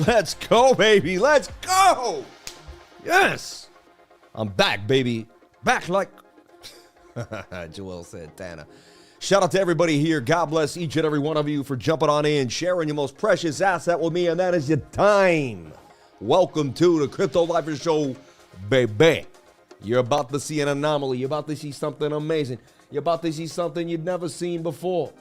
Let's go, baby. Let's go. Yes. I'm back, baby. Back like Joel Santana. Shout out to everybody here. God bless each and every one of you for jumping on in, sharing your most precious asset with me, and that is your time. Welcome to the Crypto Lifer Show, baby. You're about to see an anomaly. You're about to see something amazing. You're about to see something you've never seen before.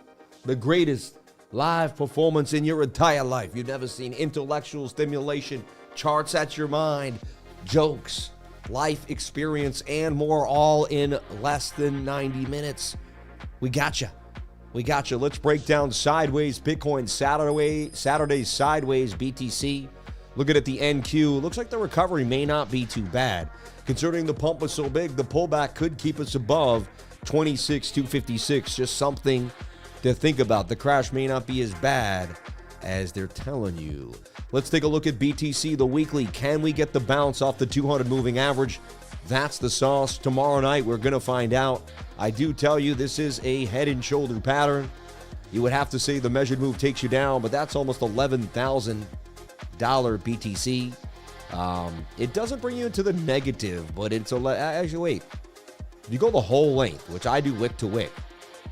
The greatest live performance in your entire life. You've never seen intellectual stimulation, charts at your mind, jokes, life experience, and more, all in less than 90 minutes. We got you. We got you. Let's break down sideways Bitcoin Saturday sideways BTC. Looking at the NQ, looks like the recovery may not be too bad. Considering the pump was so big, the pullback could keep us above 26,256. Just something to think about. The crash may not be as bad as they're telling you. Let's take a look at BTC, the weekly. Can we get the bounce off the 200 moving average? That's the sauce. Tomorrow night, we're going to find out. I do tell you, this is a head and shoulder pattern. You would have to say the measured move takes you down, but that's almost $11,000 BTC. It doesn't bring you into the negative, but it's actually, wait. If you go the whole length, which I do wick to wick,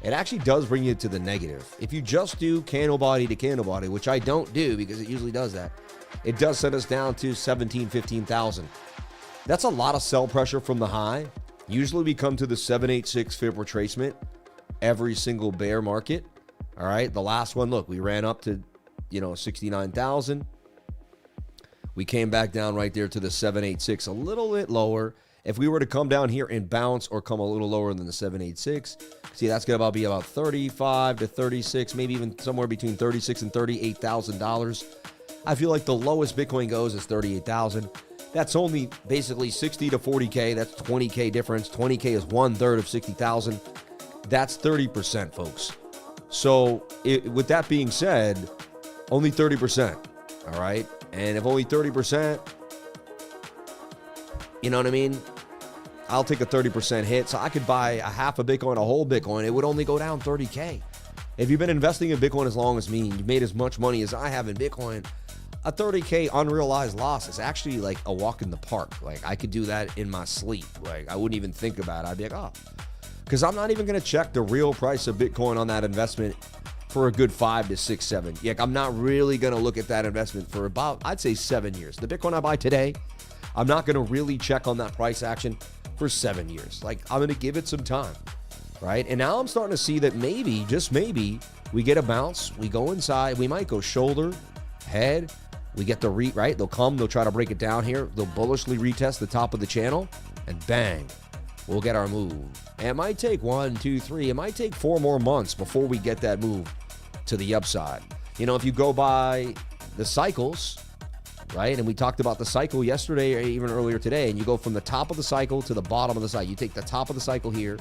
it actually does bring you to the negative. If you just do candle body to candle body, which I don't do because it usually does that, it does send us down to 17, 15,000. That's a lot of sell pressure from the high. Usually we come to the 786 fib retracement every single bear market. All right. The last one, look, we ran up to, 69,000. We came back down right there to the 786, a little bit lower. If we were to come down here and bounce or come a little lower than the 786, see, that's going to be about 35 to 36, maybe even somewhere between 36 and $38,000. I feel like the lowest Bitcoin goes is 38,000. That's only basically 60 to 40K. That's 20K difference. 20K is 1/3 of 60,000. That's 30%, folks. So with that being said, only 30%. All right. And if only 30%, you know what I mean? I'll take a 30% hit. So I could buy a half a Bitcoin, a whole Bitcoin. It would only go down 30K. If you've been investing in Bitcoin as long as me, and you've made as much money as I have in Bitcoin, a 30K unrealized loss is actually like a walk in the park. Like, I could do that in my sleep. Like, I wouldn't even think about it. I'd be like, oh, because I'm not even going to check the real price of Bitcoin on that investment for a good 5 to 6, 7. Like, I'm not really going to look at that investment for about, I'd say 7 years. The Bitcoin I buy today, I'm not going to really check on that price action for 7 years. Like, I'm going to give it some time, right? And now I'm starting to see that maybe, just maybe, we get a bounce. We go inside. We might go shoulder, head. We get the right? They'll come. They'll try to break it down here. They'll bullishly retest the top of the channel. And bang, we'll get our move. And it might take 1, 2, 3. It might take 4 more months before we get that move to the upside. If you go by the cycles, right? And we talked about the cycle yesterday or even earlier today. And you go from the top of the cycle to the bottom of the cycle. You take the top of the cycle here.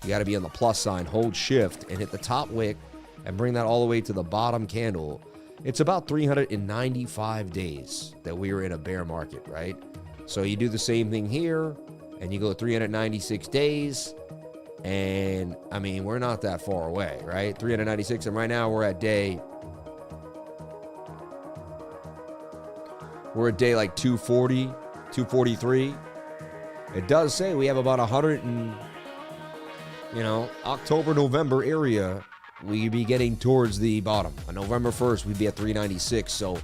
You got to be on the plus sign. Hold shift and hit the top wick and bring that all the way to the bottom candle. It's about 395 days that we were in a bear market, right? So you do the same thing here, and you go 396 days, and, I mean, we're not that far away, right? 396, and right now we're at day like 240, 243. It does say we have about 100 and, October, November area, we'd be getting towards the bottom. On November 1st, we'd be at 396. So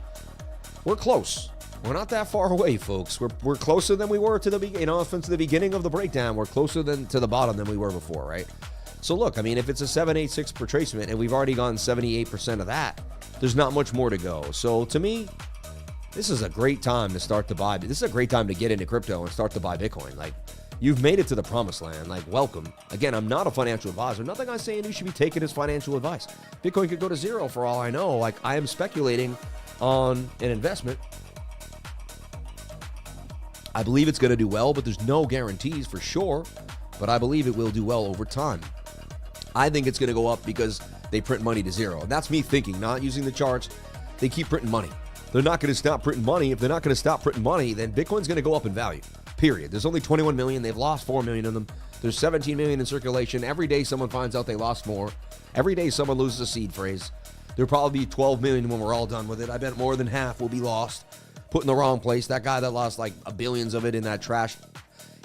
we're close. We're not that far away, folks. We're closer than we were to the beginning. Since the beginning of the breakdown, we're closer to the bottom than we were before, right? So look, I mean, if it's a 786 retracement and we've already gone 78% of that, there's not much more to go. So to me, this is a great time to start to buy. This is a great time to get into crypto and start to buy Bitcoin. Like, you've made it to the promised land. Like, welcome. Again, I'm not a financial advisor. Nothing I'm saying you should be taking as financial advice. Bitcoin could go to zero for all I know. Like, I am speculating on an investment. I believe it's going to do well, but there's no guarantees for sure. But I believe it will do well over time. I think it's going to go up because they print money to zero. And that's me thinking, not using the charts. They keep printing money. They're not going to stop printing money. If they're not going to stop printing money, then Bitcoin's going to go up in value. Period. There's only 21 million. They've lost 4 million of them. There's 17 million in circulation. Every day someone finds out they lost more. Every day someone loses a seed phrase. There'll probably be 12 million when we're all done with it. I bet more than half will be lost, put in the wrong place. That guy that lost like billions of it in that trash,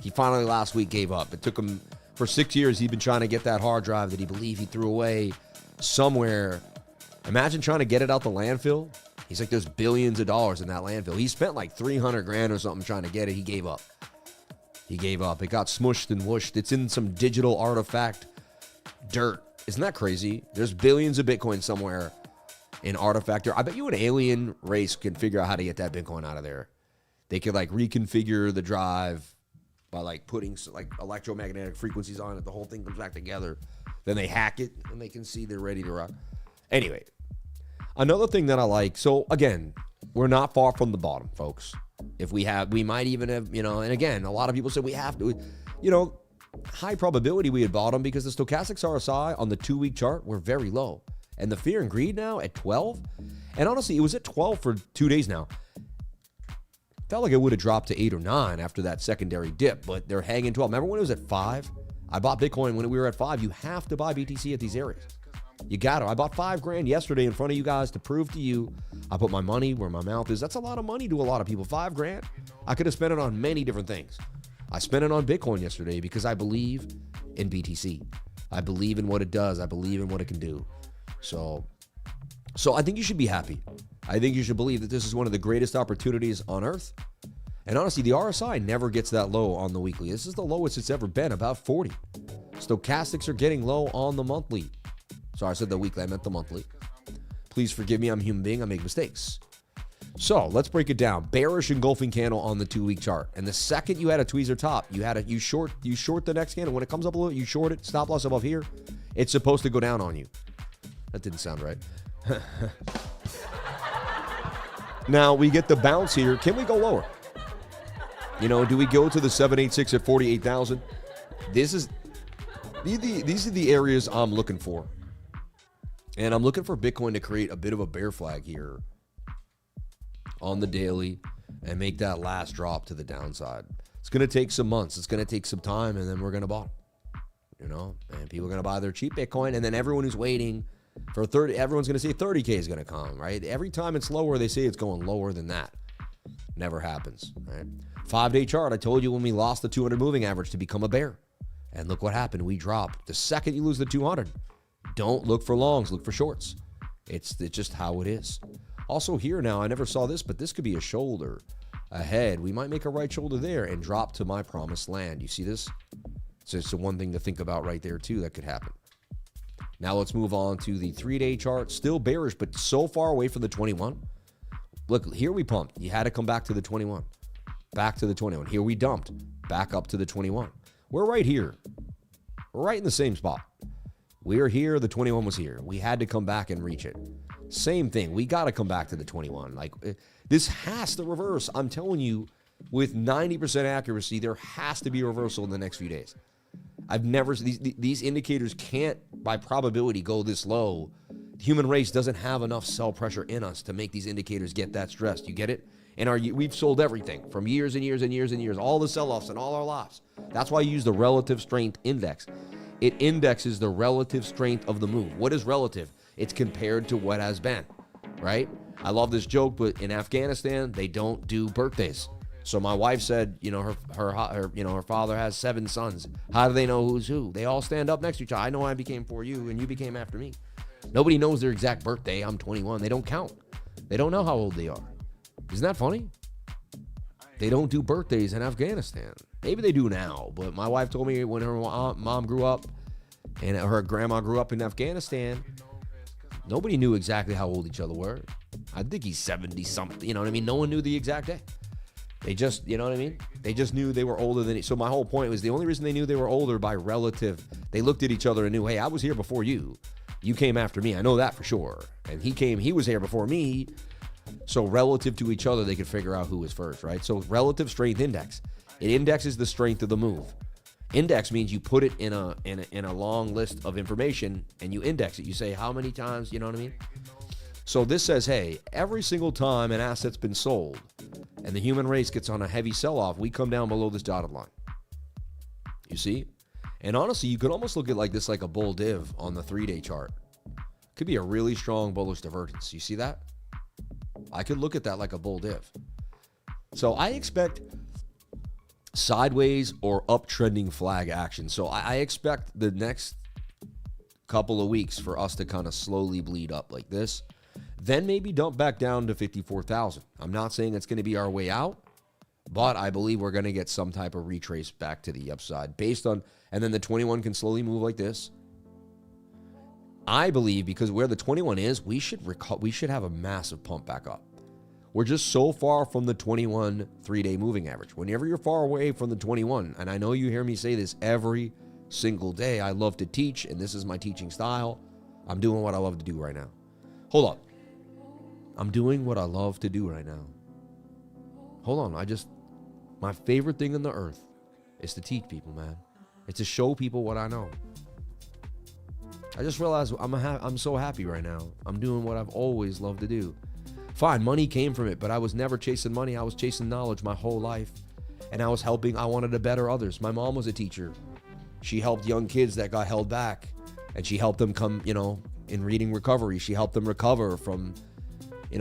he finally last week gave up. It took him, for 6 years, he'd been trying to get that hard drive that he believed he threw away somewhere. Imagine trying to get it out the landfill. He's like, there's billions of dollars in that landfill. He spent like 300 grand or something trying to get it. He gave up. He gave up. It got smushed and whooshed. It's in some digital artifact dirt. Isn't that crazy? There's billions of Bitcoin somewhere in artifact dirt. I bet you an alien race can figure out how to get that Bitcoin out of there. They could like reconfigure the drive by like putting like electromagnetic frequencies on it. The whole thing comes back together. Then they hack it and they can see they're ready to rock. Anyway, another thing that I like. So again, we're not far from the bottom, folks. If we might even have, and again, a lot of people say we have to, high probability we had bottom because the stochastics RSI on the 2-week chart were very low. And the fear and greed now at 12. And honestly, it was at 12 for 2 days now. Felt like it would have dropped to 8 or 9 after that secondary dip, but they're hanging 12. Remember when it was at 5? I bought Bitcoin when we were at 5. You have to buy BTC at these areas. You got to. I bought $5 grand yesterday in front of you guys to prove to you I put my money where my mouth is. That's a lot of money to a lot of people. $5 grand. I could have spent it on many different things. I spent it on Bitcoin yesterday because I believe in BTC. I believe in what it does. I believe in what it can do. So I think you should be happy. I think you should believe that this is one of the greatest opportunities on earth. And honestly, the RSI never gets that low on the weekly. This is the lowest it's ever been, about 40. Stochastics are getting low on the monthly. Sorry, I said the weekly, I meant the monthly. Please forgive me, I'm a human being, I make mistakes. So let's break it down. Bearish engulfing candle on the 2-week chart. And the second you had a tweezer top, you short the next candle. When it comes up a little, you short it, stop loss above here. It's supposed to go down on you. That didn't sound right. Now we get the bounce here. Can we go lower? Do we go to the 786 at 48,000? These are the areas I'm looking for. And I'm looking for Bitcoin to create a bit of a bear flag here on the daily and make that last drop to the downside. It's going to take some months. It's going to take some time, and then we're going to bottom. And people are going to buy their cheap Bitcoin, and then everyone who's waiting for 30, everyone's going to say 30K is going to come, right? Every time it's lower, they say it's going lower than that. Never happens, right? 5-day chart, I told you when we lost the 200 moving average to become a bear. And look what happened. We dropped. The second you lose the 200, don't look for longs, look for shorts. It's just how it is. Also here now, I never saw this, but this could be a shoulder ahead. We might make a right shoulder there and drop to my promised land. You see this? So it's the one thing to think about right there too that could happen. Now let's move on to the 3-day chart. Still bearish, but so far away from the 21. Look, here we pumped. You had to come back to the 21. Back to the 21. Here we dumped. Back up to the 21. We're right here. We're right in the same spot. We're here. The 21 was here. We had to come back and reach it. Same thing. We got to come back to the 21. Like, this has to reverse. I'm telling you, with 90% accuracy, there has to be a reversal in the next few days. I've never, these indicators can't, by probability, go this low. The human race doesn't have enough sell pressure in us to make these indicators get that stressed. You get it? And we've sold everything from years and years and years and years, all the sell-offs and all our lives. That's why I use the relative strength index. It indexes the relative strength of the move. What is relative? It's compared to what has been, right? I love this joke, but in Afghanistan, they don't do birthdays. So my wife said, her father has 7 sons. How do they know who's who? They all stand up next to each other. I know I became for you, and you became after me. Nobody knows their exact birthday. I'm 21. They don't count. They don't know how old they are. Isn't that funny? They don't do birthdays in Afghanistan. Maybe they do now, but my wife told me when her mom grew up and her grandma grew up in Afghanistan, nobody knew exactly how old each other were. I think he's 70 something, you know what I mean? No one knew the exact day. They just, you know what I mean? They just knew they were older than. So my whole point was the only reason they knew they were older by relative. They looked at each other and knew, hey, I was here before you. You came after me. I know that for sure. And he was here before me. So relative to each other, they could figure out who was first, right? So relative strength index. It indexes the strength of the move. Index means you put it in a long list of information and you index it. You say how many times, you know what I mean? So this says, hey, every single time an asset's been sold and the human race gets on a heavy sell-off, we come down below this dotted line. You see? And honestly, you could almost look at like this like a bull div on the 3-day chart. Could be a really strong bullish divergence. You see that? I could look at that like a bull div. So I expect sideways or uptrending flag action. So I expect the next couple of weeks for us to kind of slowly bleed up like this, then maybe dump back down to 54,000. I'm not saying it's going to be our way out, but I believe we're going to get some type of retrace back to the upside based on, and then the 21 can slowly move like this. I believe because where the 21 is, we should have a massive pump back up. We're just so far from the 21 3-day moving average. Whenever you're far away from the 21, and I know you hear me say this every single day, I love to teach, and this is my teaching style. I'm doing what I love to do right now. Hold up. I'm doing what I love to do right now. Hold on. My favorite thing on the earth is to teach people, man. It's to show people what I know. I just realized I'm so happy right now. I'm doing what I've always loved to do. Fine, money came from it, but I was never chasing money. I was chasing knowledge my whole life. And I wanted to better others. My mom was a teacher. She helped young kids that got held back. And she helped them come, in reading recovery. She helped them recover from,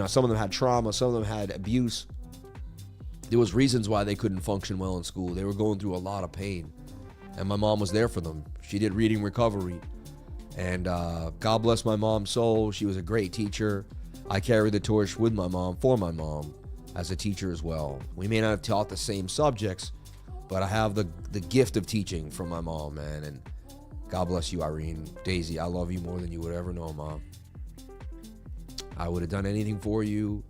some of them had trauma. Some of them had abuse. There was reasons why they couldn't function well in school. They were going through a lot of pain. And my mom was there for them. She did reading recovery. And God bless my mom's soul. She was a great teacher. I carry the torch with my mom, for my mom, as a teacher as well. We may not have taught the same subjects, but I have the gift of teaching from my mom, man. And God bless you, Irene. Daisy, I love you more than you would ever know, Mom. I would have done anything for you.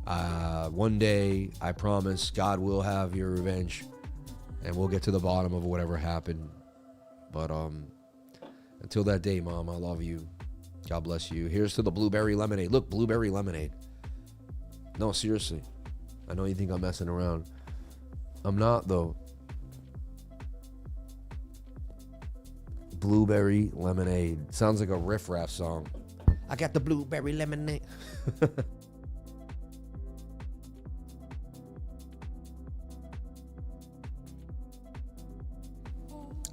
One day, I promise, God will have your revenge, and we'll get to the bottom of whatever happened. But until that day, Mom, I love you. God bless you. Here's to the blueberry lemonade. Look, blueberry lemonade. No, seriously. I know you think I'm messing around. I'm not, though. Blueberry lemonade. Sounds like a riff-raff song. I got the blueberry lemonade.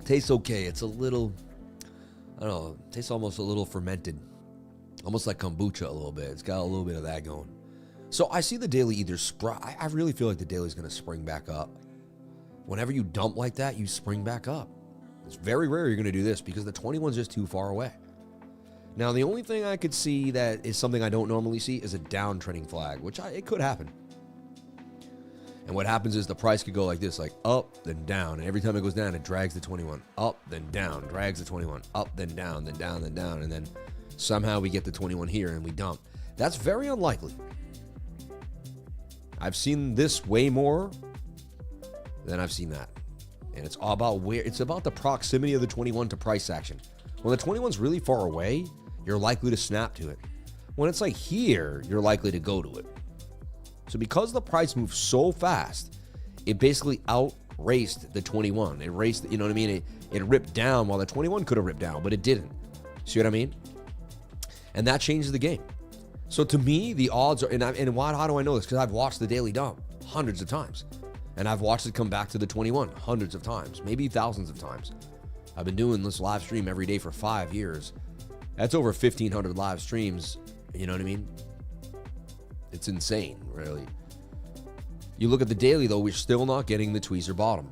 Tastes okay. It's a little... I don't know, it tastes almost a little fermented. Almost like kombucha a little bit. It's got a little bit of that going. So I see the daily either I really feel like the daily is going to spring back up. Whenever you dump like that, you spring back up. It's very rare you're going to do this because the 21's just too far away. Now, the only thing I could see that is something I don't normally see is a downtrending flag, which it could happen. And what happens is the price could go like this, like up, then down. And every time it goes down, it drags the 21. Up, then down, drags the 21. Up, then down, then down, then down. And then somehow we get the 21 here and we dump. That's very unlikely. I've seen this way more than I've seen that. And it's all about it's about the proximity of the 21 to price action. When the 21's really far away, you're likely to snap to it. When it's like here, you're likely to go to it. So because the price moves so fast, it basically outraced the 21. It raced, you know what I mean? It ripped down while the 21 could have ripped down, but it didn't. See what I mean? And that changes the game. So to me, the odds are, how do I know this? Because I've watched the daily dump hundreds of times. And I've watched it come back to the 21 hundreds of times, maybe thousands of times. I've been doing this live stream every day for 5 years. That's over 1,500 live streams. You know what I mean? It's insane, really. You look at the daily, though, we're still not getting the tweezer bottom.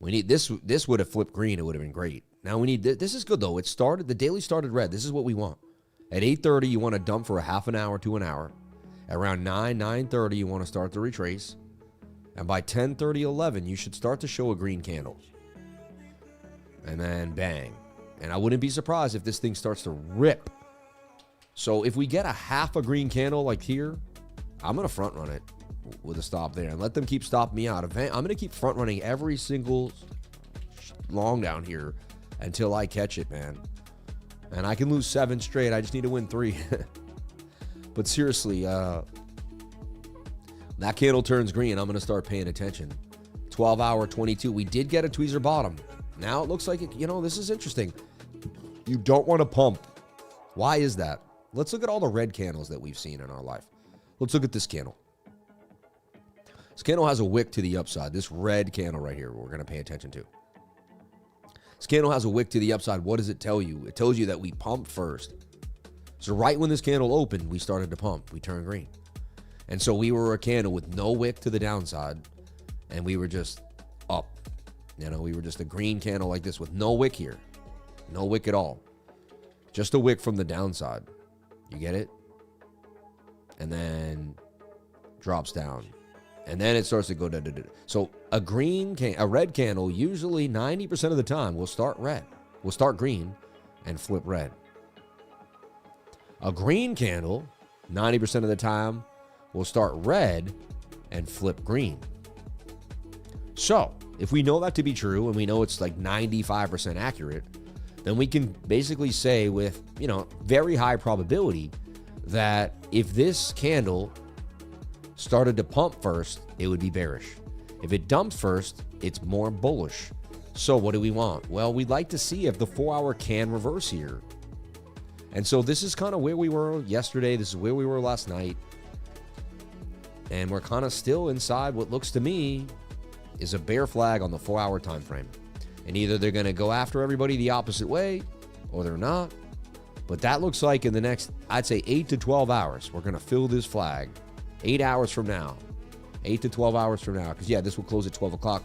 We need this. This would have flipped green. It would have been great. Now we need this is good, though. The daily started red. This is what we want. At 8:30, you want to dump for a half an hour to an hour. Around 9:30, you want to start to retrace. And by 10:30, 11, you should start to show a green candle. And then bang. And I wouldn't be surprised if this thing starts to rip. So if we get a half a green candle like here, I'm going to front run it with a stop there and let them keep stopping me out. I'm going to keep front running every single long down here until I catch it, man. And I can lose 7 straight. I just need to win 3. But seriously, that candle turns green. I'm going to start paying attention. 12 hour 22. We did get a tweezer bottom. Now it looks like, this is interesting. You don't want to pump. Why is that? Let's look at all the red candles that we've seen in our life. Let's look at this candle. This candle has a wick to the upside. This red candle right here, we're going to pay attention to. This candle has a wick to the upside. What does it tell you? It tells you that we pumped first. So right when this candle opened, we started to pump. We turned green. And so we were a candle with no wick to the downside, and we were just up. You know, we were just a green candle like this with no wick here. No wick at all. Just a wick from the downside. You get it? And then drops down. And then it starts to go da, da, da. So a red candle, usually 90% of the time, will start red. Will start green and flip red. A green candle, 90% of the time, will start red and flip green. So if we know that to be true, and we know it's like 95% accurate, then we can basically say with, you know, very high probability that if this candle started to pump first, it would be bearish. If it dumped first, it's more bullish. So what do we want? Well, we'd like to see if the 4-hour can reverse here. And so this is kind of where we were yesterday. This is where we were last night. And we're kind of still inside what looks to me is a bear flag on the 4-hour time frame. And either they're going to go after everybody the opposite way or they're not. But that looks like in the next, I'd say 8 to 12 hours, we're going to fill this flag. 8 hours from now. 8 to 12 hours from now. Because, yeah, this will close at 12 o'clock.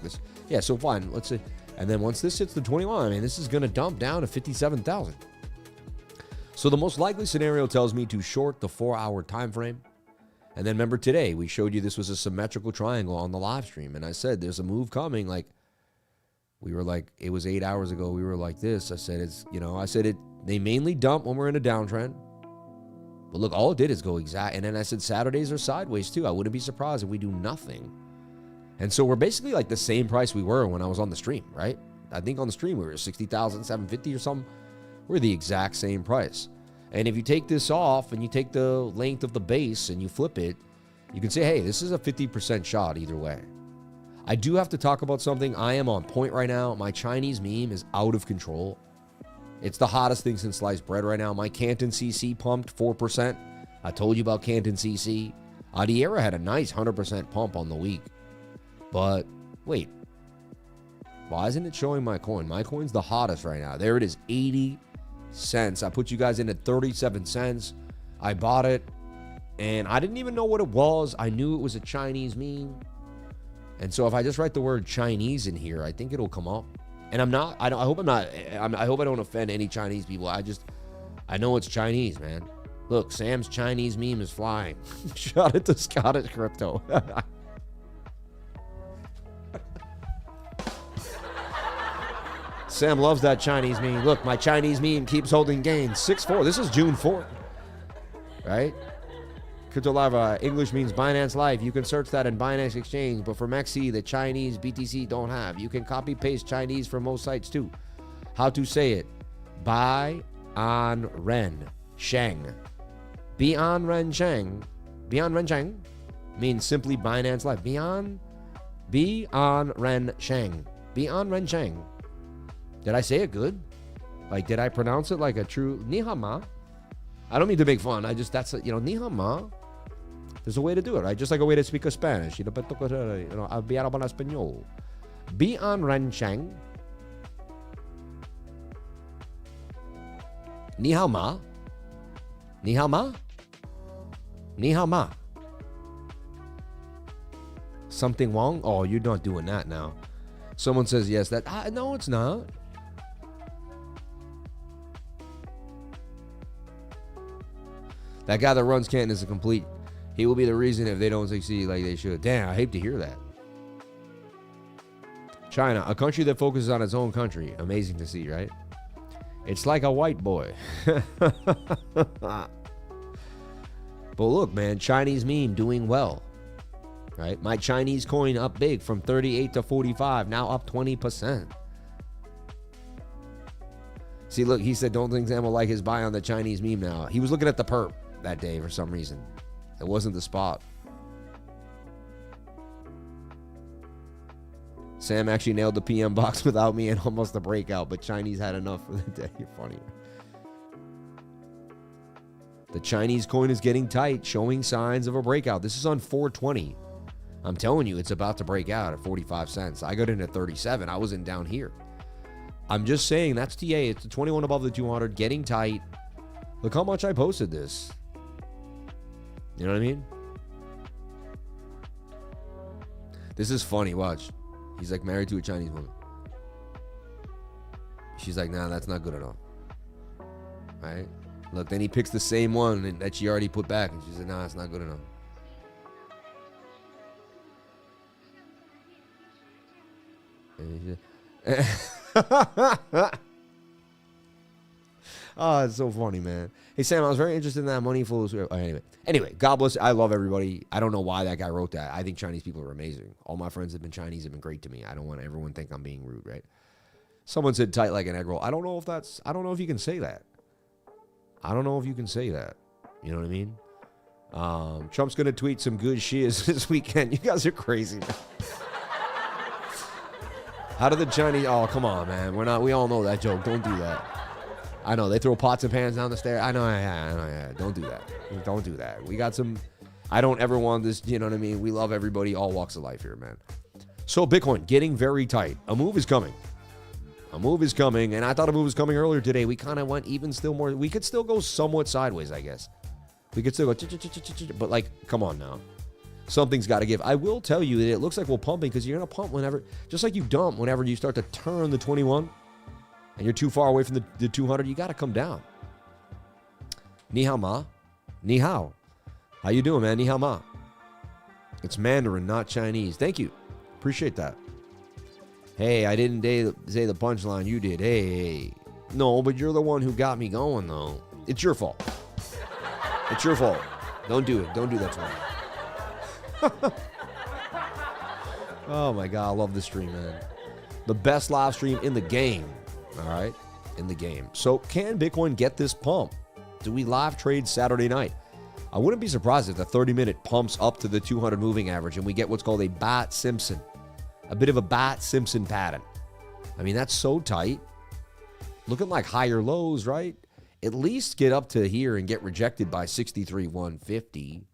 Yeah, so fine. Let's see. And then once this hits the 21, I mean, this is going to dump down to 57,000. So the most likely scenario tells me to short the 4-hour time frame. And then remember today, we showed you this was a symmetrical triangle on the live stream. And I said, there's a move coming. Like, we were like, it was 8 hours ago. We were like this. I said, they mainly dump when we're in a downtrend. But look, all it did is go exact. And then I said Saturdays are sideways too. I wouldn't be surprised if we do nothing. And so we're basically like the same price we were when I was on the stream, right? I think on the stream we were 60,750 or something. We're the exact same price. And if you take this off and you take the length of the base and you flip it, you can say, hey, this is a 50% shot either way. I do have to talk about something. I am on point right now. My Chinese meme is out of control. It's the hottest thing since sliced bread right now. My Canton CC pumped 4%. I told you about Canton CC. Adiera had a nice 100% pump on the week. But wait, why isn't it showing my coin? My coin's the hottest right now. There it is, 80 cents. I put you guys in at 37 cents. I bought it, and I didn't even know what it was. I knew it was a Chinese meme. And so if I just write the word Chinese in here, I think it'll come up. And I hope I don't offend any Chinese people. I know it's Chinese, man. Look, Sam's Chinese meme is flying. Shout out to Scottish Crypto. Sam loves that Chinese meme. Look, my Chinese meme keeps holding gains. 6-4. This is June 4th. Right? Crypto Live, English means Binance Live. You can search that in Binance Exchange, but for MEXC, the Chinese BTC don't have. You can copy paste Chinese from most sites too. How to say it? Bai An Ren Sheng. Bian Ren Sheng. Bian Ren Sheng means simply Binance Live. Bian Ren Sheng. Bian Ren Sheng. Did I say it good? Like, did I pronounce it like a true Ni hao ma? I don't mean to make fun. Ni hao ma. There's a way to do it, right? Just like a way to speak a Spanish. Hablar español. Bian Ren Sheng. Ni hao ma. Ni hao ma. Ni hao ma. Something wrong? Oh, you're not doing that now. Someone says yes. No, it's not. That guy that runs Canton is a complete. He will be the reason if they don't succeed like they should. Damn, I hate to hear that. China, a country that focuses on its own country. Amazing to see, right? It's like a white boy. But look, man, Chinese meme doing well. Right? My Chinese coin up big from 38 to 45, now up 20%. See, look, he said, don't think Sam will like his buy on the Chinese meme now. He was looking at the perp that day for some reason. It wasn't the spot. Sam actually nailed the PM box without me and almost a breakout, but Chinese had enough for the day. You're funny. The Chinese coin is getting tight, showing signs of a breakout. This is on 420. I'm telling you, it's about to break out at 45 cents. I got in at 37. I wasn't down here. I'm just saying that's TA. It's the 21 above the 200, getting tight. Look how much I posted this. You know what I mean? This is funny. Watch. He's like married to a Chinese woman. She's like, nah, that's not good enough. Right? Look, then he picks the same one that she already put back. And she said, nah, it's not good enough. Oh, it's so funny, man. Hey, Sam, I was very interested in that money flow. Anyway, God bless. I love everybody. I don't know why that guy wrote that. I think Chinese people are amazing. All my friends have been Chinese, have been great to me. I don't want everyone to think I'm being rude, right? Someone said tight like an egg roll. I don't know if you can say that. I don't know if you can say that. You know what I mean? Trump's going to tweet some good shiz this weekend. You guys are crazy, man. How do the Chinese... Oh, come on, man. We all know that joke. Don't do that. I know. They throw pots and pans down the stairs. I know. Yeah. Don't do that. Don't do that. We got some... I don't ever want this... You know what I mean? We love everybody, all walks of life here, man. So, Bitcoin, getting very tight. A move is coming. A move is coming. And I thought a move was coming earlier today. We kind of went even still more... We could still go somewhat sideways, I guess. We could still go... But, like, come on now. Something's got to give. I will tell you that it looks like we're pumping because you're going to pump whenever, just like you dump whenever you start to turn the 21 and you're too far away from the 200, you got to come down. Ni hao ma. Ni hao. How you doing, man? Ni hao ma. It's Mandarin, not Chinese. Thank you. Appreciate that. Hey, I didn't say the punchline. You did. Hey. No, but you're the one who got me going, though. It's your fault. It's your fault. Don't do it. Don't do that to me. Oh my God, I love this stream, man. The best live stream in the game. All right, in the game. So can Bitcoin get this pump? Do we live trade Saturday night? I wouldn't be surprised if the 30-minute pumps up to the 200 moving average and we get what's called a Bat-Simpson. A bit of a Bat-Simpson pattern. I mean, that's so tight. Looking like higher lows, right? At least get up to here and get rejected by 63,150.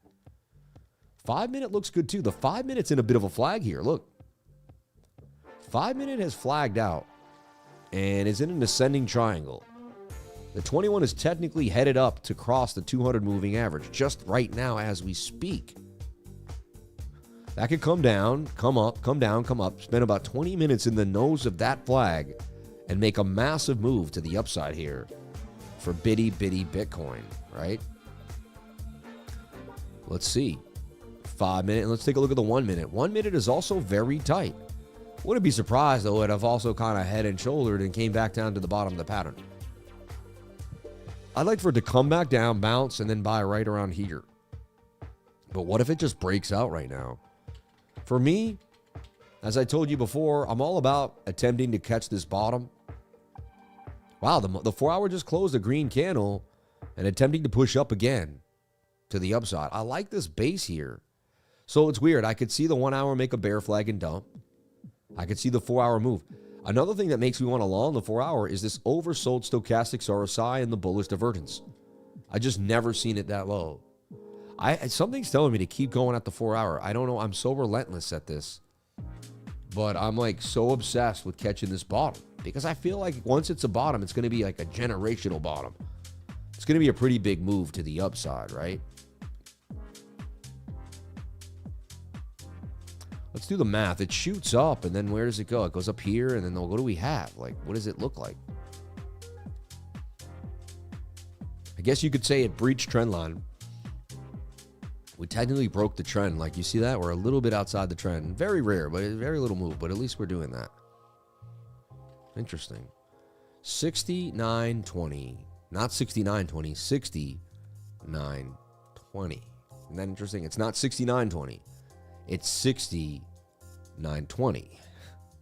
5-minute looks good too. The 5 minutes in a bit of a flag here. Look. 5 minute has flagged out and is in an ascending triangle. The 21 is technically headed up to cross the 200 moving average just right now as we speak. That could come down, come up, come down, come up, spend about 20 minutes in the nose of that flag and make a massive move to the upside here for bitty Bitcoin, right? Let's see. 5 minute. Let's take a look at the 1 minute. 1 minute is also very tight. Wouldn't be surprised though, it have also kind of head and shouldered and came back down to the bottom of the pattern. I'd like for it to come back down, bounce, and then buy right around here. But what if it just breaks out right now? For me, as I told you before, I'm all about attempting to catch this bottom. Wow, the 4 hour just closed a green candle and attempting to push up again to the upside. I like this base here. So it's weird. I could see the 1 hour make a bear flag and dump. I could see the 4 hour move. Another thing that makes me want to long the 4 hour is this oversold stochastic RSI and the bullish divergence. I just never seen it that low. Something's telling me to keep going at the 4 hour. I don't know. I'm so relentless at this. But I'm like so obsessed with catching this bottom. Because I feel like once it's a bottom, it's going to be like a generational bottom. It's going to be a pretty big move to the upside, right? Let's do the math. It shoots up, and then where does it go? It goes up here, and then what do we have? Like, what does it look like? I guess you could say it breached trend line. We technically broke the trend. Like, you see that? We're a little bit outside the trend. Very rare, but very little move, but at least we're doing that. Interesting. 69.20. Not 69.20. 69.20. Isn't that interesting? It's not 69.20. It's 69.20.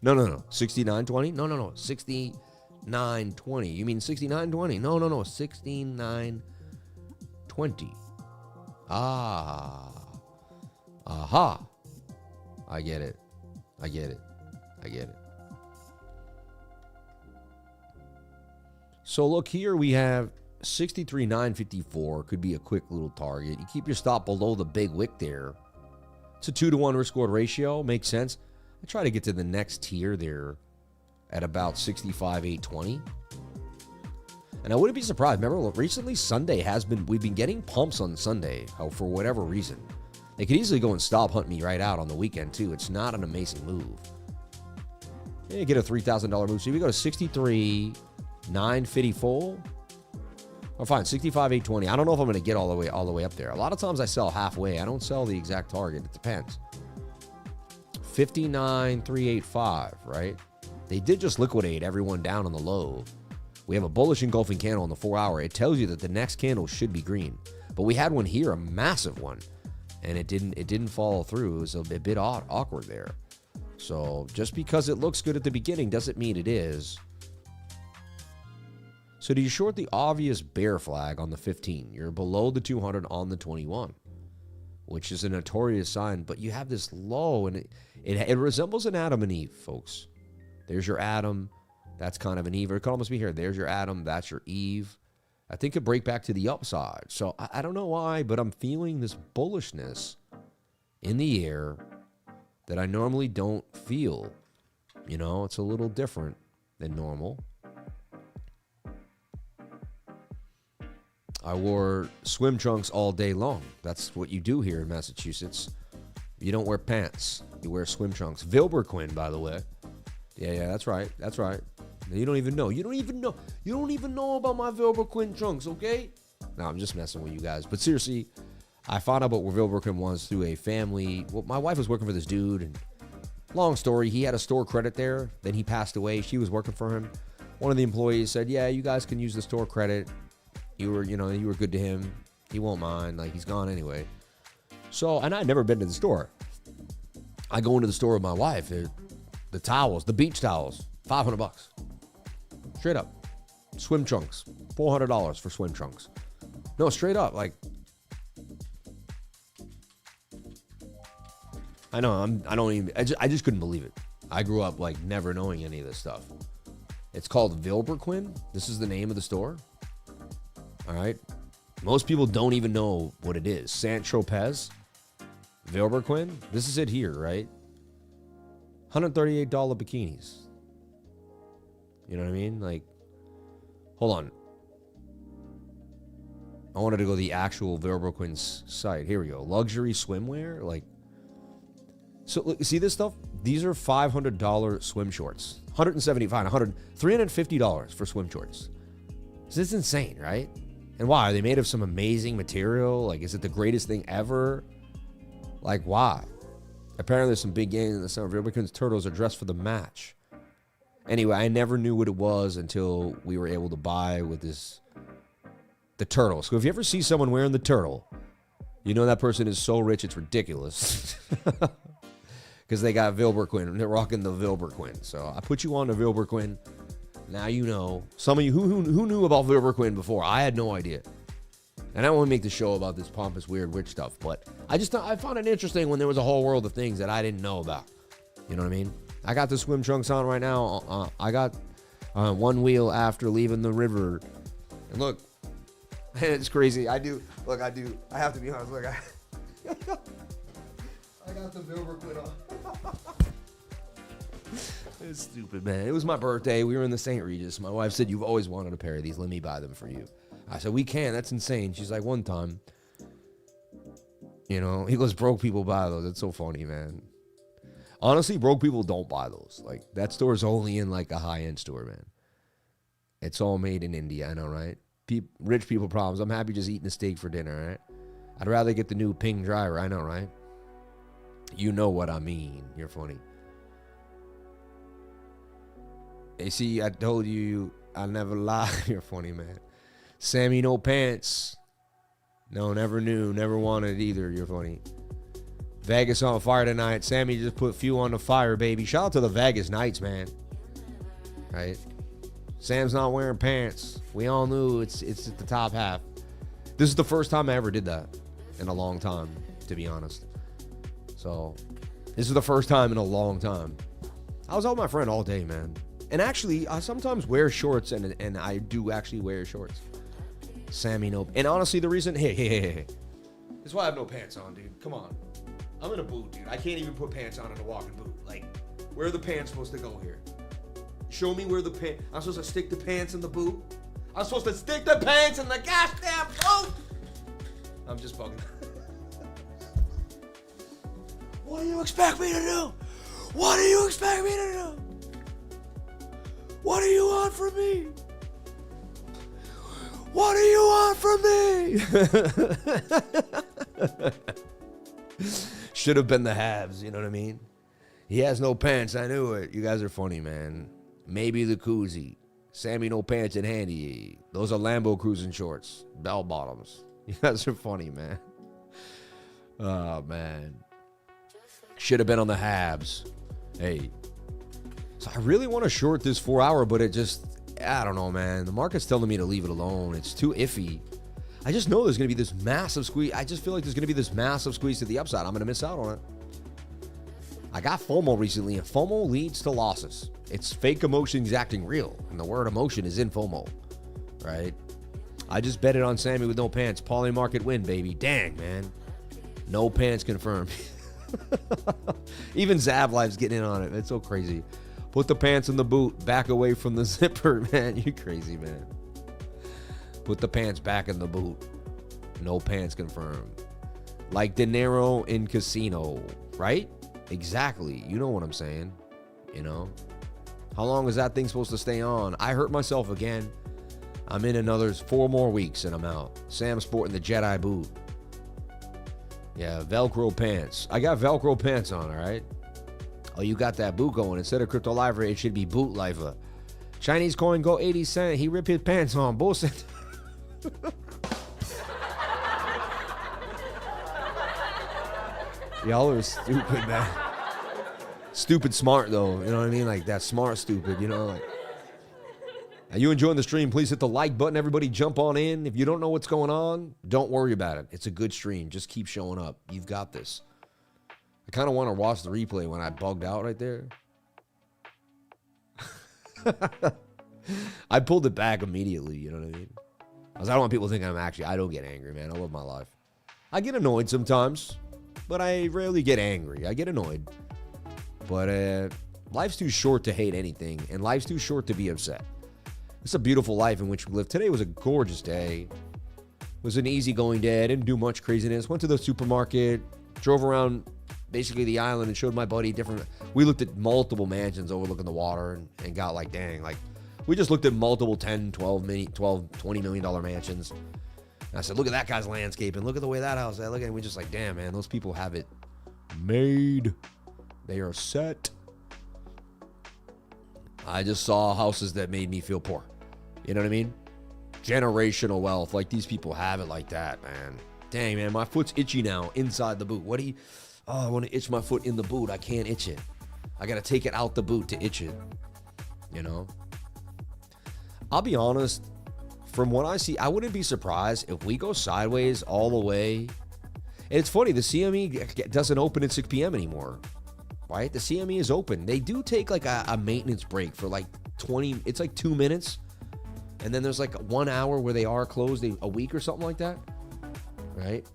No. 69.20? No. 69.20. You mean 69.20? No. 69.20. Aha. I get it. So look here, we have 63,954. Could be a quick little target. You keep your stop below the big wick there. It's a 2-to-1 risk-reward ratio. Makes sense. I try to get to the next tier there at about 65,820. And I wouldn't be surprised. Remember, recently Sunday we've been getting pumps on Sunday for whatever reason. They could easily go and stop hunt me right out on the weekend too. It's not an amazing move. You get a $3,000 move. So if we go to 63,950 full, oh fine, 65,820. I don't know if I'm going to get all the way up there. A lot of times I sell halfway. I don't sell the exact target. It depends. 59,385, right? They did just liquidate everyone down on the low. We have a bullish engulfing candle on the 4 hour. It tells you that the next candle should be green. But we had one here, a massive one, and it didn't follow through. It was a bit awkward there. So just because it looks good at the beginning doesn't mean it is. So do you short the obvious bear flag on the 15? You're below the 200 on the 21, which is a notorious sign. But you have this low, and it resembles an Adam and Eve, folks. There's your Adam. That's kind of an Eve. Or it could almost be here. There's your Adam. That's your Eve. I think it could break back to the upside. So I don't know why, but I'm feeling this bullishness in the air that I normally don't feel. You know, it's a little different than normal. I wore swim trunks all day long. That's what you do here in Massachusetts. You don't wear pants. You wear swim trunks. Vilberquin, by the way. Yeah, that's right. That's right. You don't even know. You don't even know about my Vilberquin trunks, okay? No, I'm just messing with you guys. But seriously, I found out what Vilberquin was through a family. Well, my wife was working for this dude, and long story, he had a store credit there. Then he passed away. She was working for him. One of the employees said, yeah, you guys can use the store credit. You were good to him. He won't mind. Like, he's gone anyway. So, and I'd never been to the store. I go into the store with my wife. The towels, the beach towels, $500. Straight up. Swim trunks, $400 for swim trunks. No, straight up. Like, I know, I just couldn't believe it. I grew up like never knowing any of this stuff. It's called Vilberquin. This is the name of the store. All right. Most people don't even know what it is. Saint-Tropez, Vilberquin. This is it here, right? $138 bikinis. You know what I mean? Like, hold on. I wanted to go to the actual Vilberquin's site. Here we go. Luxury swimwear. Like, so look, see this stuff? These are $500 swim shorts. $350 for swim shorts. So this is insane, right? And why? Are they made of some amazing material? Like, is it the greatest thing ever? Like, why? Apparently there's some big games in the summer. Vilberquin's turtles are dressed for the match. Anyway, I never knew what it was until we were able to buy with the turtle. So if you ever see someone wearing the turtle, you know that person is so rich it's ridiculous. Because they got Vilberquin. They're rocking the Vilberquin. So I put you on the Vilberquin. Now you know. Some of you who knew about Vilberquin before, I had no idea. And I don't want to make the show about this pompous, weird, rich stuff, but I found it interesting when there was a whole world of things that I didn't know about. You know what I mean? I got the swim trunks on right now. I got one wheel after leaving the river. And look, it's crazy. I have to be honest. Look, I got the Vilberquin on. It's stupid, man. It was my birthday. We were in the St. Regis. My wife said, you've always wanted a pair of these. Let me buy them for you. I said, we can. That's insane. She's like, one time. You know, he goes, broke people buy those. It's so funny, man. Honestly, broke people don't buy those. Like, that store is only in, like, a high-end store, man. It's all made in India, I know, right? Rich people problems. I'm happy just eating a steak for dinner, right? I'd rather get the new Ping Driver. I know, right? You know what I mean. You're funny. Hey, see, I told you I never lie. You're funny, man. Sammy, no pants. No, never knew. Never wanted either. You're funny. Vegas on fire tonight. Sammy just put fuel on the fire, baby. Shout out to the Vegas Knights, man. Right? Sam's not wearing pants. We all knew it's at the top half. This is the first time I ever did that in a long time, to be honest. So, this is the first time in a long time. I was out with my friend all day, man. And actually, I sometimes wear shorts, and I do actually wear shorts. Sammy, no. And honestly, the reason, hey. That's why I have no pants on, dude. Come on. I'm in a boot, dude. I can't even put pants on in a walking boot. Like, where are the pants supposed to go here? Show me where the pants. I'm supposed to stick the pants in the boot. I'm supposed to stick the pants in the goddamn boot. I'm just fucking. What do you expect me to do? What do you expect me to do? What do you want from me? What do you want from me? Should have been the halves, you know what I mean? He has no pants, I knew it. You guys are funny, man. Maybe the koozie. Sammy no pants in handy. Those are Lambo cruising shorts. Bell bottoms. You guys are funny, man. Oh, man. Should have been on the halves. Hey. So I really want to short this 4 hour, but it just, I don't know, man. The market's telling me to leave it alone. It's too iffy. I just know there's going to be this massive squeeze. I just feel like there's going to be this massive squeeze to the upside. I'm going to miss out on it. I got FOMO recently, and FOMO leads to losses. It's fake emotions acting real, and the word emotion is in FOMO, right? I just bet it on Sammy with no pants. Poly market win, baby. Dang, man. No pants confirmed. Even Zavliv's getting in on it. It's so crazy. Put the pants in the boot. Back away from the zipper, man. You crazy, man. Put the pants back in the boot. No pants confirmed. Like De Niro in Casino, right? Exactly. You know what I'm saying. You know? How long is that thing supposed to stay on? I hurt myself again. I'm in another 4 more weeks and I'm out. Sam's sporting the Jedi boot. Yeah, Velcro pants. I got Velcro pants on, all right? Oh, you got that boot going. Instead of Crypto Lifer, it should be Boot Lifer. Chinese coin go 80 cents. He ripped his pants on. Bullshit. Y'all are stupid, man. Stupid smart, though. You know what I mean? Like, that smart stupid, you know? Like, are you enjoying the stream? Please hit the like button. Everybody jump on in. If you don't know what's going on, don't worry about it. It's a good stream. Just keep showing up. You've got this. I kind of want to watch the replay when I bugged out right there. I pulled it back immediately, you know what I mean? Because I don't want people thinking I don't get angry, man. I love my life. I get annoyed sometimes, but I rarely get angry. I get annoyed. But life's too short to hate anything, and life's too short to be upset. It's a beautiful life in which we live. Today was a gorgeous day. It was an easygoing day. I didn't do much craziness. Went to the supermarket, drove around basically the island and showed my buddy different. We looked at multiple mansions overlooking the water and got like, dang, like we just looked at multiple 10, 12, $20 million mansions. And I said, look at that guy's landscape and look at the way that house. I look at it, and we just like, damn, man, those people have it made. They are set. I just saw houses that made me feel poor. You know what I mean? Generational wealth. Like these people have it like that, man. Dang, man, my foot's itchy now inside the boot. What do you... Oh, I want to itch my foot in the boot. I can't itch it. I got to take it out the boot to itch it. You know? I'll be honest. From what I see, I wouldn't be surprised if we go sideways all the way. And it's funny, the CME doesn't open at 6 p.m. anymore. Right? The CME is open. They do take like a maintenance break for like 20... It's like 2 minutes. And then there's like 1 hour where they are closed a week or something like that. Right?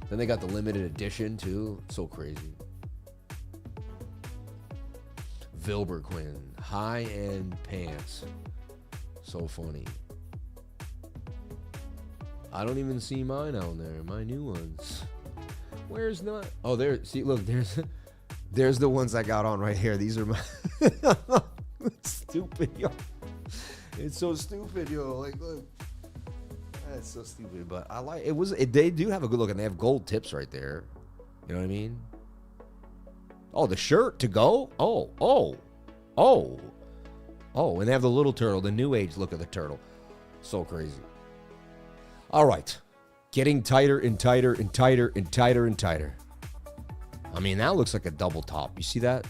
Then they got the limited edition too. So crazy. Vilberquin. High-end pants. So funny. I don't even see mine out there. My new ones. Where's not? Oh, there. See, look. There's the ones I got on right here. These are my... It's stupid, yo. It's so stupid, yo. Like, look. That's so stupid, but I like it. They do have a good look, and they have gold tips right there. You know what I mean? Oh, the shirt to go. Oh, and they have the little turtle, the new age look of the turtle. So crazy. All right, getting tighter and tighter and tighter and tighter and tighter. I mean, that looks like a double top. You see that?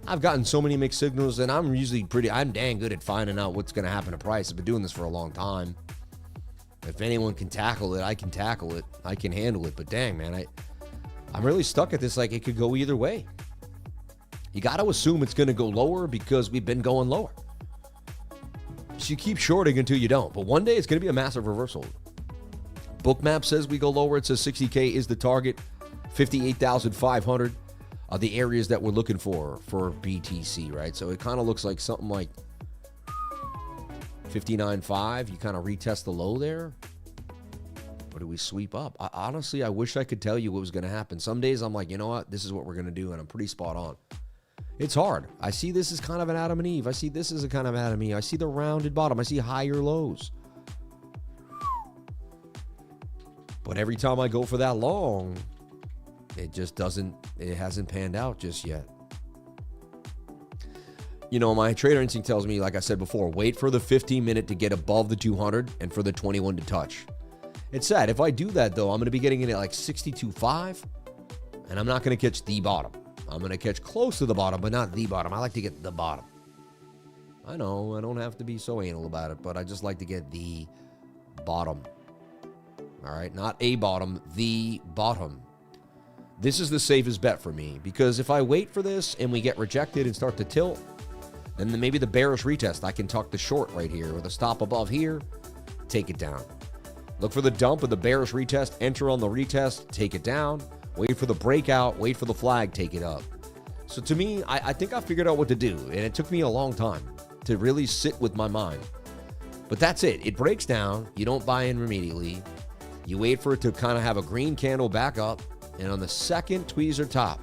I've gotten so many mixed signals, and I'm dang good at finding out what's going to happen to price. I've been doing this for a long time. If anyone can tackle it, I can tackle it. I can handle it. But dang, man, I'm really stuck at this. Like, it could go either way. You got to assume it's going to go lower because we've been going lower. So you keep shorting until you don't. But one day it's going to be a massive reversal. Bookmap says we go lower. It says 60K is the target. 58,500 are the areas that we're looking for BTC, right? So it kind of looks like something like 59.5. You kind of retest the low there. Or do we sweep up? Honestly, I wish I could tell you what was going to happen. Some days I'm like, you know what? This is what we're going to do, and I'm pretty spot on. It's hard. I see this as kind of an Adam and Eve. I see this as a kind of Adam and Eve. I see the rounded bottom. I see higher lows. But every time I go for that long, it just doesn't, it hasn't panned out just yet. You know, my trader instinct tells me, like I said before, wait for the 15-minute to get above the 200 and for the 21 to touch. It's sad. If I do that, though, I'm going to be getting in at like 62.5, and I'm not going to catch the bottom. I'm going to catch close to the bottom, but not the bottom. I like to get the bottom. I know, I don't have to be so anal about it, but I just like to get the bottom. All right, not a bottom, the bottom. This is the safest bet for me, because if I wait for this and we get rejected and start to tilt, then maybe the bearish retest, I can tuck the short right here, or the stop above here, take it down. Look for the dump of the bearish retest, enter on the retest, take it down. Wait for the breakout, wait for the flag, take it up. So to me, I think I figured out what to do, and it took me a long time to really sit with my mind. But that's it. It breaks down. You don't buy in immediately. You wait for it to kind of have a green candle back up, and on the second tweezer top,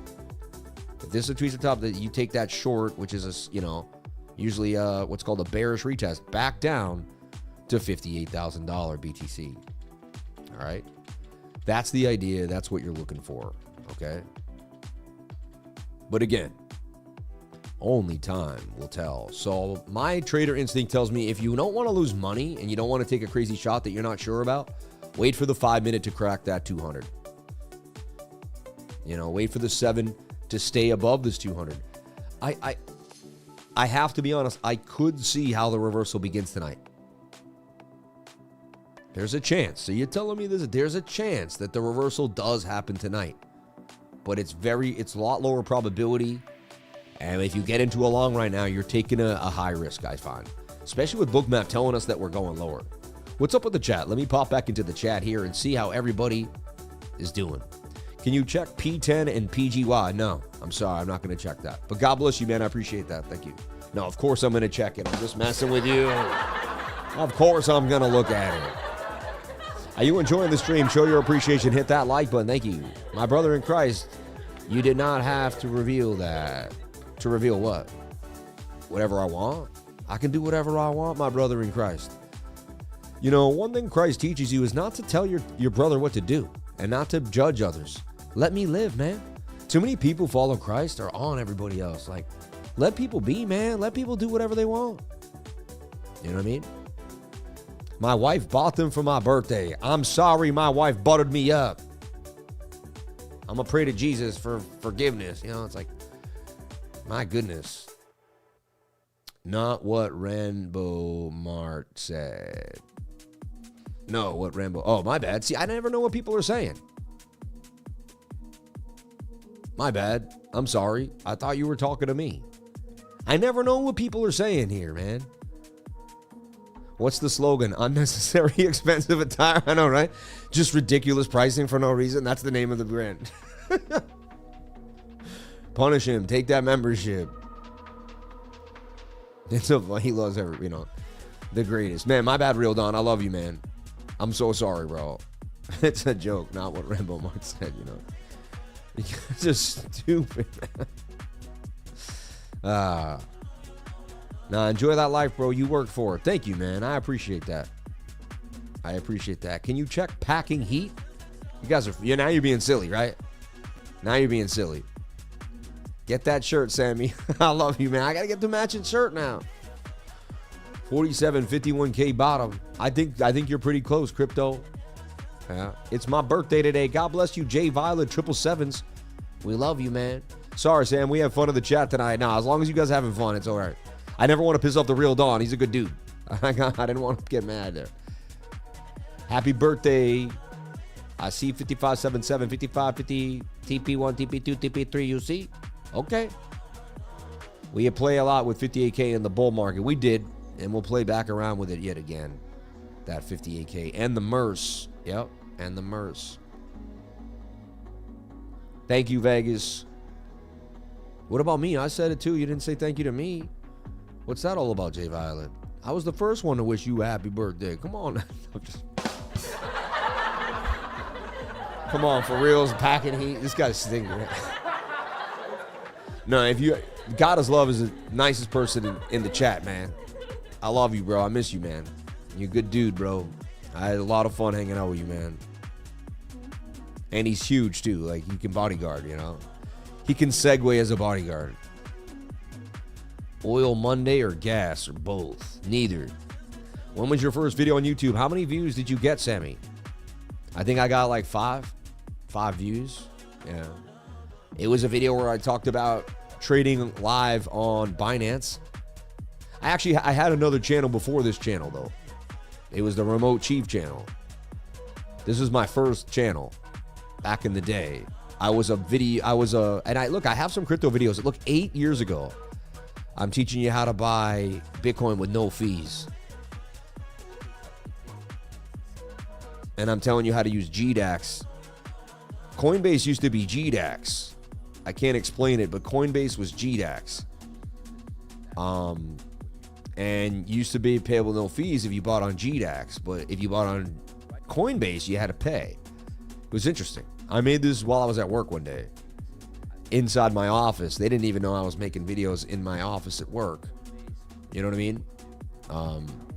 if this is a tweezer top, that you take that short, which is a, you know, usually what's called a bearish retest, back down to $58,000 BTC. All right. That's the idea. That's what you're looking for. Okay. But again, only time will tell. So my trader instinct tells me if you don't want to lose money and you don't want to take a crazy shot that you're not sure about, wait for the 5-minute to crack that 200. You know, wait for the 7 to stay above this 200. I have to be honest. I could see how the reversal begins tonight. There's a chance. So you're telling me there's a chance that the reversal does happen tonight. But it's a lot lower probability. And if you get into a long right now, you're taking a high risk, I find. Especially with Bookmap telling us that we're going lower. What's up with the chat? Let me pop back into the chat here and see how everybody is doing. Can you check P10 and PGY? No, I'm sorry. I'm not going to check that. But God bless you, man. I appreciate that. Thank you. No, of course I'm going to check it. I'm just messing with you. Of course I'm going to look at it. Are you enjoying the stream? Show your appreciation. Hit that like button. Thank you. My brother in Christ, you did not have to reveal that. To reveal what? Whatever I want? I can do whatever I want, my brother in Christ. You know, one thing Christ teaches you is not to tell your brother what to do and not to judge others. Let me live, man. Too many people follow Christ are on everybody else. Like, let people be, man. Let people do whatever they want. You know what I mean? My wife bought them for my birthday. I'm sorry my wife buttered me up. I'm going to pray to Jesus for forgiveness. You know, it's like, my goodness. Not what Rainbow Mart said. No, what Rainbow... Oh, my bad. See, I never know what people are saying. My bad. I'm sorry. I thought you were talking to me. I never know what people are saying here, man. What's the slogan? Unnecessary expensive attire. I know, right? Just ridiculous pricing for no reason. That's the name of the brand. Punish him. Take that membership. It's a, he loves every, you know, the greatest. Man, my bad, Real Don. I love you, man. I'm so sorry, bro. It's a joke, not what Rainbow Mark said, you know. You guys are stupid, man. Nah, enjoy that life, bro. You worked for it. Thank you, man. I appreciate that. I appreciate that. Can you check packing heat? You guys are, yeah, now you're being silly, right? Now you're being silly. Get that shirt, Sammy. I love you, man. I got to get the matching shirt now. 47.51K bottom. I think you're pretty close, Crypto. Yeah. It's my birthday today. God bless you, J Violet 777s. We love you, man. Sorry, Sam. We have fun in the chat tonight. Nah, as long as you guys are having fun, it's all right. I never want to piss off the Real Dawn. He's a good dude. I didn't want to get mad there. Happy birthday. I see 5577, 5550, TP1, TP2, TP3, you see? Okay. We play a lot with 58K in the bull market. We did, and we'll play back around with it yet again. That 58K and the MERS. Yep, and the MERS. Thank you, Vegas. What about me? I said it too. You didn't say thank you to me. What's that all about, J Violet? I was the first one to wish you a happy birthday. Come on. Come on, for reals, packing heat. This guy's stinking. No, if you, Goddess Love is the nicest person in the chat, man. I love you, bro. I miss you, man. You're a good dude, bro. I had a lot of fun hanging out with you, man. And he's huge, too. Like, he can bodyguard, you know? He can segue as a bodyguard. Oil Monday or gas or both? Neither. When was your first video on YouTube? How many views did you get, Sammy? I think I got like 5 views. Yeah. It was a video where I talked about trading live on Binance. I had another channel before this channel, though. It was the Remote Chief channel. This was my first channel back in the day. I have some crypto videos. Look, 8 years ago, I'm teaching you how to buy Bitcoin with no fees. And I'm telling you how to use GDAX. Coinbase used to be GDAX. I can't explain it, but Coinbase was GDAX. And used to be payable no fees if you bought on GDAX, but if you bought on Coinbase, you had to pay. It was interesting. I made this while I was at work one day. Inside my office. They didn't even know I was making videos in my office at work. You know what I mean?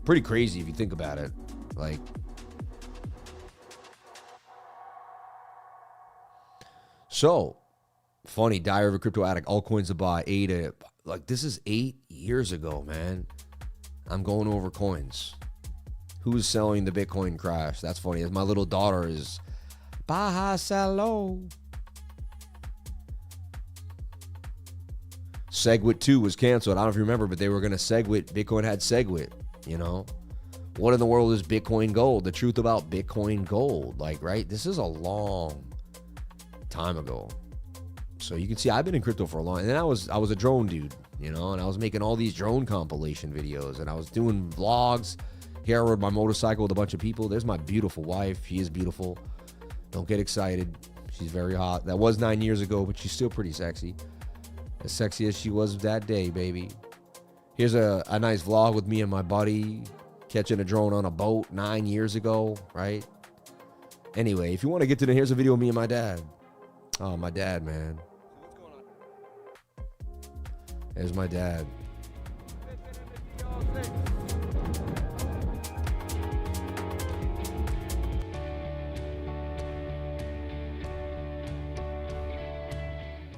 Pretty crazy if you think about it. Like, so funny. Diary of a Crypto Addict. Altcoins to buy. ADA. Like, this is 8 years ago, man. I'm going over coins. Who's selling the Bitcoin crash? That's funny. My little daughter is Baja Salo. SegWit 2 was canceled. I don't know if you remember, but they were going to SegWit. Bitcoin had SegWit, you know? What in the world is Bitcoin Gold? The truth about Bitcoin Gold. Like, right? This is a long time ago. So you can see I've been in crypto for a long time. And I was a drone dude, you know? And I was making all these drone compilation videos. And I was doing vlogs. Here I rode my motorcycle with a bunch of people. There's my beautiful wife. She is beautiful. Don't get excited. She's very hot. That was 9 years ago, but she's still pretty sexy. As sexy as she was that day, baby. Here's a nice vlog with me and my buddy catching a drone on a boat 9 years ago, right? Anyway, if you want to get to the, here's a video of me and my dad. Oh, my dad, man. What's going on? There's my dad.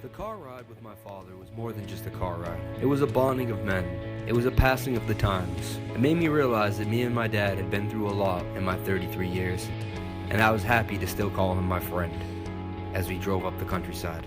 The car ride with my father was more than just a car ride. It was a bonding of men. It was a passing of the times. It made me realize that me and my dad had been through a lot in my 33 years, and I was happy to still call him my friend as we drove up the countryside.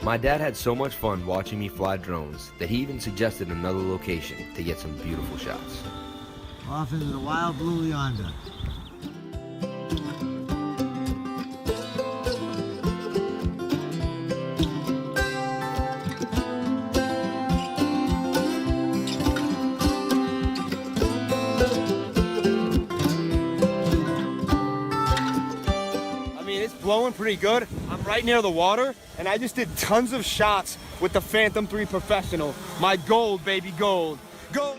My dad had so much fun watching me fly drones that he even suggested another location to get some beautiful shots. Off into the wild blue yonder. I mean, it's blowing pretty good. I'm right near the water, and I just did tons of shots with the Phantom 3 Professional. My gold, baby, gold. Gold!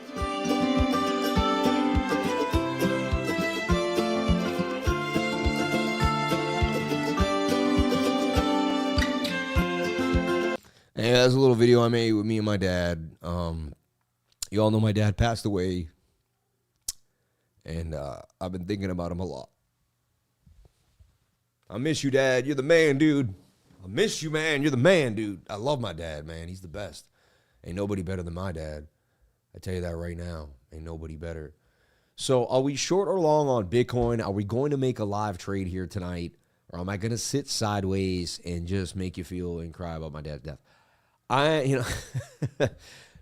And that's a little video I made with me and my dad. You all know my dad passed away, and I've been thinking about him a lot. I miss you, Dad. You're the man, dude. I miss you, man. You're the man, dude. I love my dad, man. He's the best. Ain't nobody better than my dad. I tell you that right now. Ain't nobody better. So are we short or long on Bitcoin? Are we going to make a live trade here tonight? Or am I going to sit sideways and just make you feel and cry about my dad's death?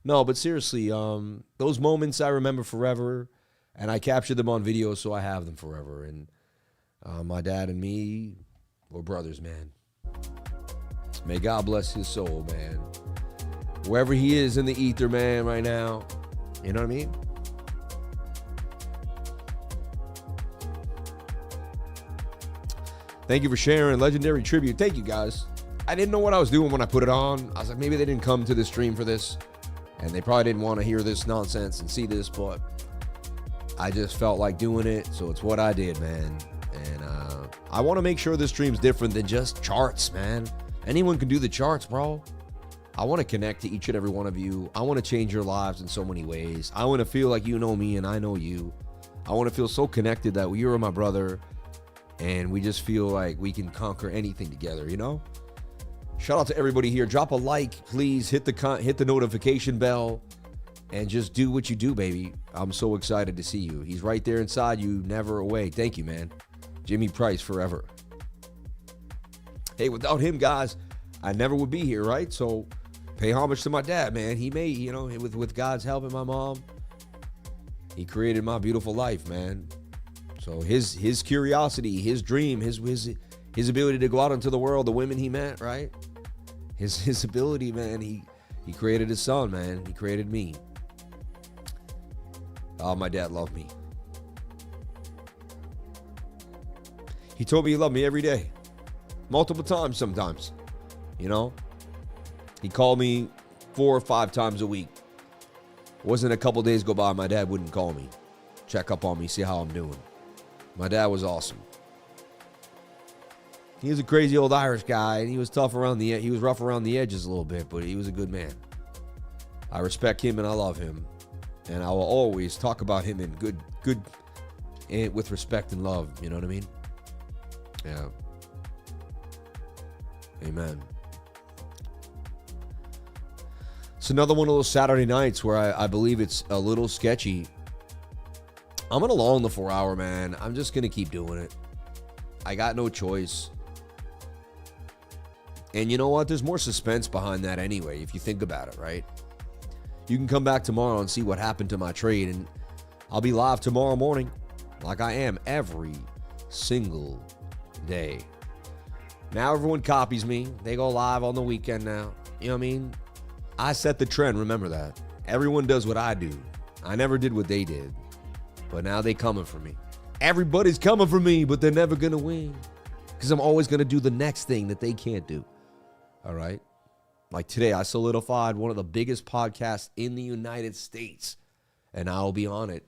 No, but seriously, those moments I remember forever, and I captured them on video, so I have them forever. And my dad and me were brothers, man. May God bless his soul, man. Wherever he is in the ether, man, right now. You know what I mean? Thank you for sharing. Legendary tribute. Thank you, guys. I didn't know what I was doing when I put it on. I was like, maybe they didn't come to the stream for this. And they probably didn't want to hear this nonsense and see this, but I just felt like doing it. So it's what I did, man. And I want to make sure this stream's different than just charts, man. Anyone can do the charts, bro. I want to connect to each and every one of you. I want to change your lives in so many ways. I want to feel like you know me and I know you. I want to feel so connected that you are my brother and we just feel like we can conquer anything together, you know? Shout out to everybody here. Drop a like, please. Hit the notification bell and just do what you do, baby. I'm so excited to see you. He's right there inside you, never away. Thank you, man. Jimmy Price forever. Hey, without him, guys, I never would be here, right? So pay homage to my dad, man. He made, you know, with God's help and my mom, he created my beautiful life, man. So his curiosity, his dream, his ability to go out into the world, the women he met, right? His ability, man, he created his son, man. He created me. Oh, my dad loved me. He told me he loved me every day. Multiple times sometimes, you know? He called me 4 or 5 times a week. Wasn't a couple days go by, my dad wouldn't call me. Check up on me, see how I'm doing. My dad was awesome. He was a crazy old Irish guy, and he was tough around the he was rough around the edges a little bit, but he was a good man. I respect him and I love him. And I will always talk about him in good and with respect and love, you know what I mean? Yeah. Amen. It's another one of those Saturday nights where I believe it's a little sketchy. I'm going to long the 4 hour, man. I'm just going to keep doing it. I got no choice. And you know what? There's more suspense behind that anyway, if you think about it, right? You can come back tomorrow and see what happened to my trade, and I'll be live tomorrow morning like I am every single day. Now everyone copies me. They go live on the weekend now. You know what I mean? I set the trend, remember that. Everyone does what I do. I never did what they did. But now they coming for me. Everybody's coming for me, but they're never going to win. Because I'm always going to do the next thing that they can't do. All right? Like today, I solidified one of the biggest podcasts in the United States. And I'll be on it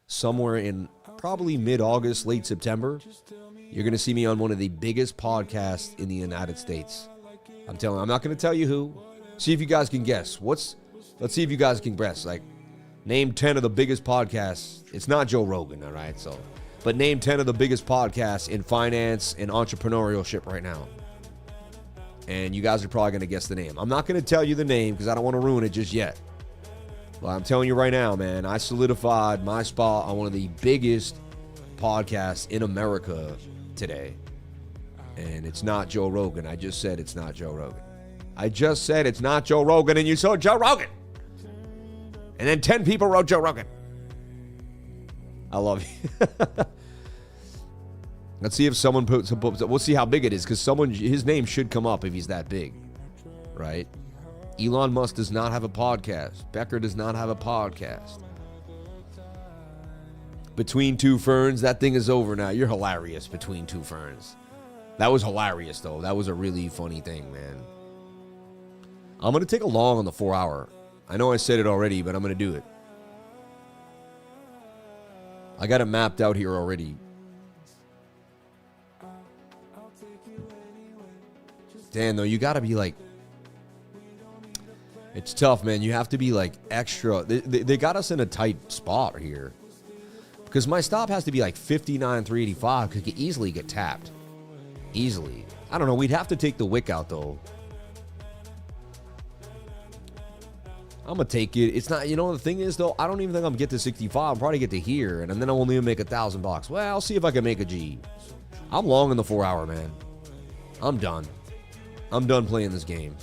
somewhere in probably mid-August, late September. You're going to see me on one of the biggest podcasts in the United States. I'm telling you, I'm not going to tell you who. See if you guys can guess. Let's see if you guys can guess. Like, name 10 of the biggest podcasts. It's not Joe Rogan, all right? So, but name 10 of the biggest podcasts in finance and entrepreneurship right now. And you guys are probably going to guess the name. I'm not going to tell you the name because I don't want to ruin it just yet. But I'm telling you right now, man, I solidified my spot on one of the biggest podcasts in America today. And it's not Joe Rogan. I just said it's not Joe Rogan. I just said it's not Joe Rogan, and you saw Joe Rogan. And then 10 people wrote Joe Rogan. I love you. Let's see if someone puts, we'll see how big it is, because his name should come up if he's that big, right? Elon Musk does not have a podcast. Becker does not have a podcast. Between Two Ferns, that thing is over now. You're hilarious, Between Two Ferns. That was hilarious, though. That was a really funny thing, man. I'm going to take a long on the 4 hour. I know I said it already, but I'm going to do it. I got it mapped out here already. Dan, though, you got to be like... It's tough, man. You have to be like extra... They got us in a tight spot here. Because my stop has to be like 59,385 because you can easily get tapped. Easily. I don't know. We'd have to take the wick out, though. I'm going to take it. It's not, you know, the thing is, though, I don't even think I'm going to get to 65. I'll probably get to here, and then I'll only make $1,000. Well, I'll see if I can make a G. I'm long in the 4 hour, man. I'm done. I'm done playing this game.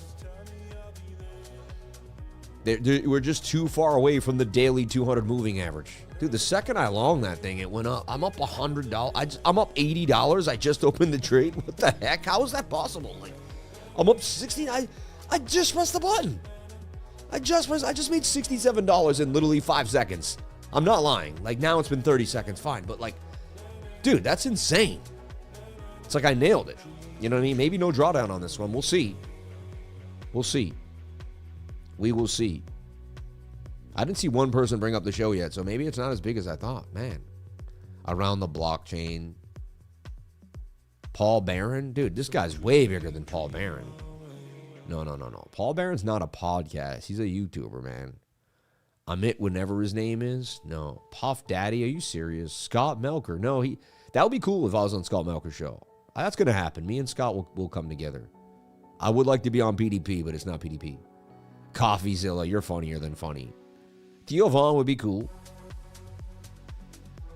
We're just too far away from the daily 200 moving average. Dude, the second I long that thing, it went up. I'm up $100. I'm up $80. I just opened the trade. What the heck? How is that possible? Like, I'm up 60. I just pressed the button. I just made $67 in literally 5 seconds. I'm not lying. Like, now it's been 30 seconds. Fine. But, like, dude, that's insane. It's like I nailed it. You know what I mean? Maybe no drawdown on this one. We'll see. We'll see. We will see. I didn't see one person bring up the show yet, so maybe it's not as big as I thought. Man. Around the blockchain. Paul Barron? Dude, this guy's way bigger than Paul Barron. No. Paul Barron's not a podcast. He's a YouTuber, man. Amit, whenever his name is. No. Puff Daddy, are you serious? Scott Melker. No, that would be cool if I was on Scott Melker's show. That's going to happen. Me and Scott will come together. I would like to be on PDP, but it's not PDP. Coffeezilla, you're funnier than funny. Theo Vaughn would be cool.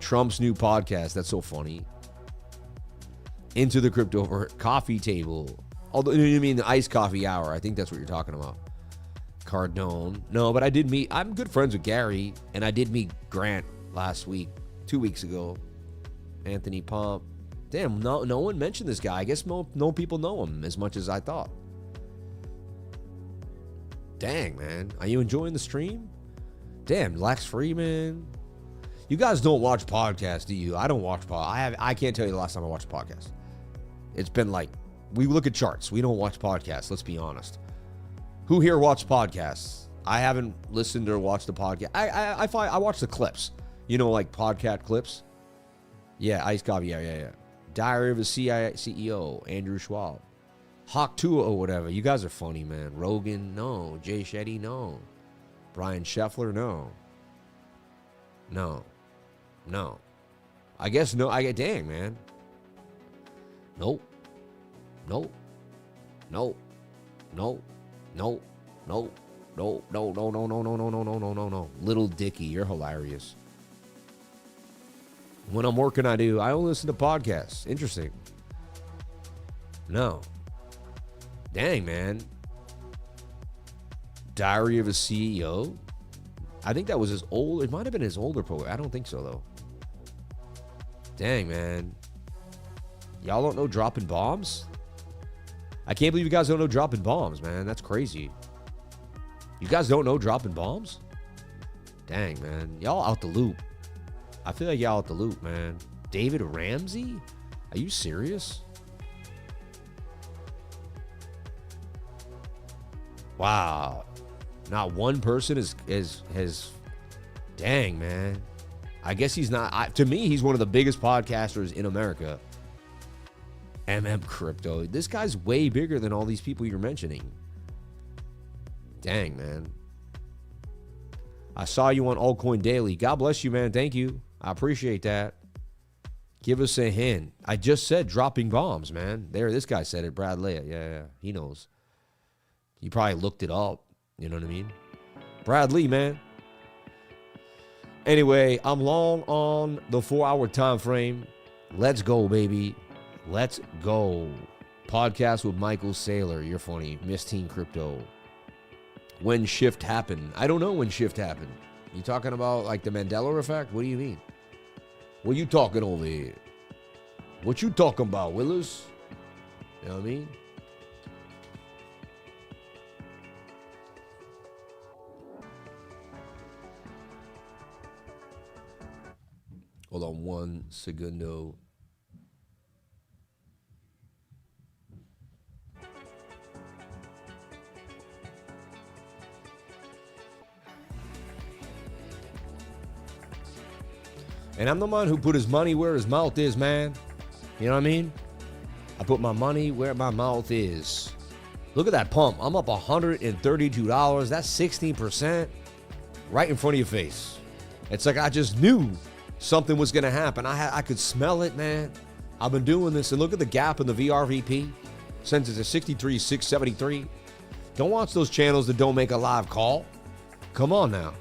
Trump's new podcast, that's so funny. Into the Crypto Coffee Table. Although, you mean the iced coffee hour. I think that's what you're talking about. Cardone. No, but I'm good friends with Gary, and I did meet Grant last week, 2 weeks ago. Anthony Pomp. Damn, no one mentioned this guy. I guess no people know him as much as I thought. Dang, man. Are you enjoying the stream? Damn, Lex Freeman. You guys don't watch podcasts, do you? I don't watch podcasts. I can't tell you the last time I watched a podcast. It's been like, we look at charts. We don't watch podcasts. Let's be honest. Who here watched podcasts? I haven't listened or watched the podcast. I watch the clips. You know, like podcast clips. Yeah, Ice Coffee. Yeah. Diary of a CEO. Andrew Schwab. Hawk 2 or whatever. You guys are funny, man. Rogan, no. Jay Shetty, no. Brian Scheffler, no. I guess no. Dang, man. Nope. No. Little Dicky, you're hilarious. When I'm working, I only listen to podcasts. Interesting. No. Dang, man. Diary of a CEO? I think that was his old. It might have been his older program. I don't think so, though. Dang, man. Y'all don't know dropping bombs? I can't believe you guys don't know dropping bombs, man. That's crazy. You guys don't know dropping bombs? Dang, man. Y'all out the loop. I feel like y'all out the loop, man. David Ramsey? Are you serious? Wow. Not one person has dang, man. I guess he's not. To me, he's one of the biggest podcasters in America. Crypto. This guy's way bigger than all these people you're mentioning. Dang, man. I saw you on Altcoin Daily. God bless you, man. Thank you. I appreciate that. Give us a hint. I just said dropping bombs, man. This guy said it. Brad Leah. Yeah. He knows. He probably looked it up. You know what I mean? Brad Lee, man. Anyway, I'm long on the 4 hour time frame. Let's go, baby. Let's go. Podcast with Michael Saylor. You're funny. Miss Teen Crypto. When shift happened? I don't know when shift happened. You talking about like the Mandela effect? What do you mean? What you talking over here? What you talking about, Willis? You know what I mean? Hold on 1 segundo. And I'm the one who put his money where his mouth is, man. You know what I mean? I put my money where my mouth is. Look at that pump. I'm up $132. That's 16% right in front of your face. It's like I just knew something was going to happen. I could smell it, man. I've been doing this, and look at the gap in the VRVP. Since it's a 63,673. Don't watch those channels that don't make a live call. Come on now.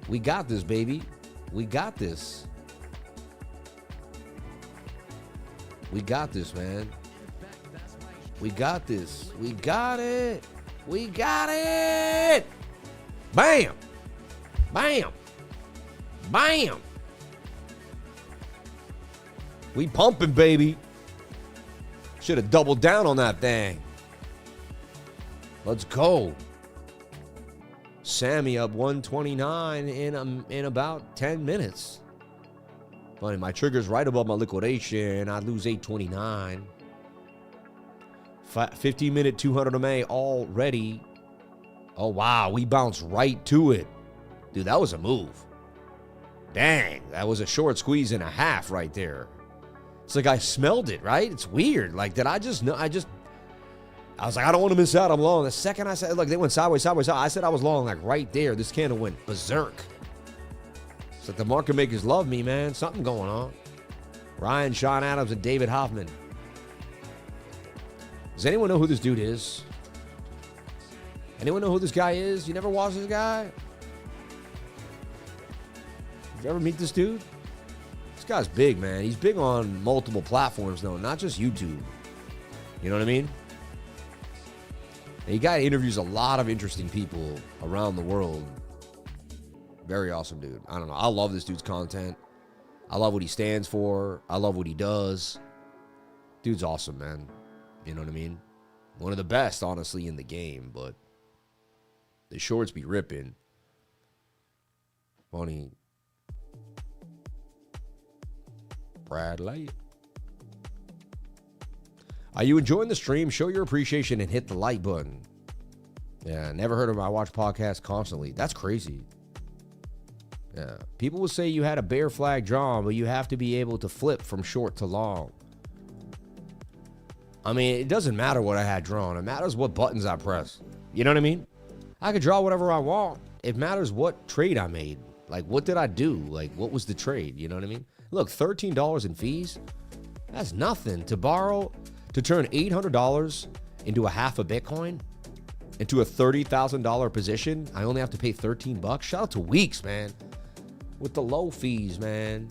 We got this, baby. We got this. We got this, man. We got this. We got it. We got it. Bam. Bam. Bam. We pumping, baby. Should have doubled down on that thing. Let's go. Sammy up 129 in about 10 minutes. Funny, my trigger's right above my liquidation. I lose 829. 15-minute 200 MA already. Oh, wow. We bounced right to it. Dude, that was a move. Dang. That was a short squeeze and a half right there. It's like I smelled it, right? It's weird. Like, did I just know? I was like, I don't want to miss out. I'm long. The second I said, look, they went sideways, sideways, sideways. I said I was long, like right there. This candle went berserk. It's like the market makers love me, man. Something going on. Ryan, Sean Adams, and David Hoffman. Does anyone know who this dude is? Anyone know who this guy is? You never watched this guy? Did you ever meet this dude? This guy's big, man. He's big on multiple platforms, though, not just YouTube. You know what I mean? And he guy interviews a lot of interesting people around the world. Very awesome dude. I don't know. I love this dude's content. I love what he stands for. I love what he does. Dude's awesome, man. You know what I mean? One of the best, honestly, in the game, but the shorts be ripping. Funny. Bradley. Are you enjoying the stream? Show your appreciation and hit the like button. Yeah, never heard of him. I watch podcasts constantly. That's crazy. Yeah. People will say you had a bear flag drawn, but you have to be able to flip from short to long. I mean, it doesn't matter what I had drawn. It matters what buttons I press. You know what I mean? I could draw whatever I want. It matters what trade I made. Like, what did I do? Like, what was the trade? You know what I mean? Look, $13 in fees. That's nothing. To borrow, to turn $800 into a half a Bitcoin, into a $30,000 position, I only have to pay 13 bucks. Shout out to WEEX, man. With the low fees, man.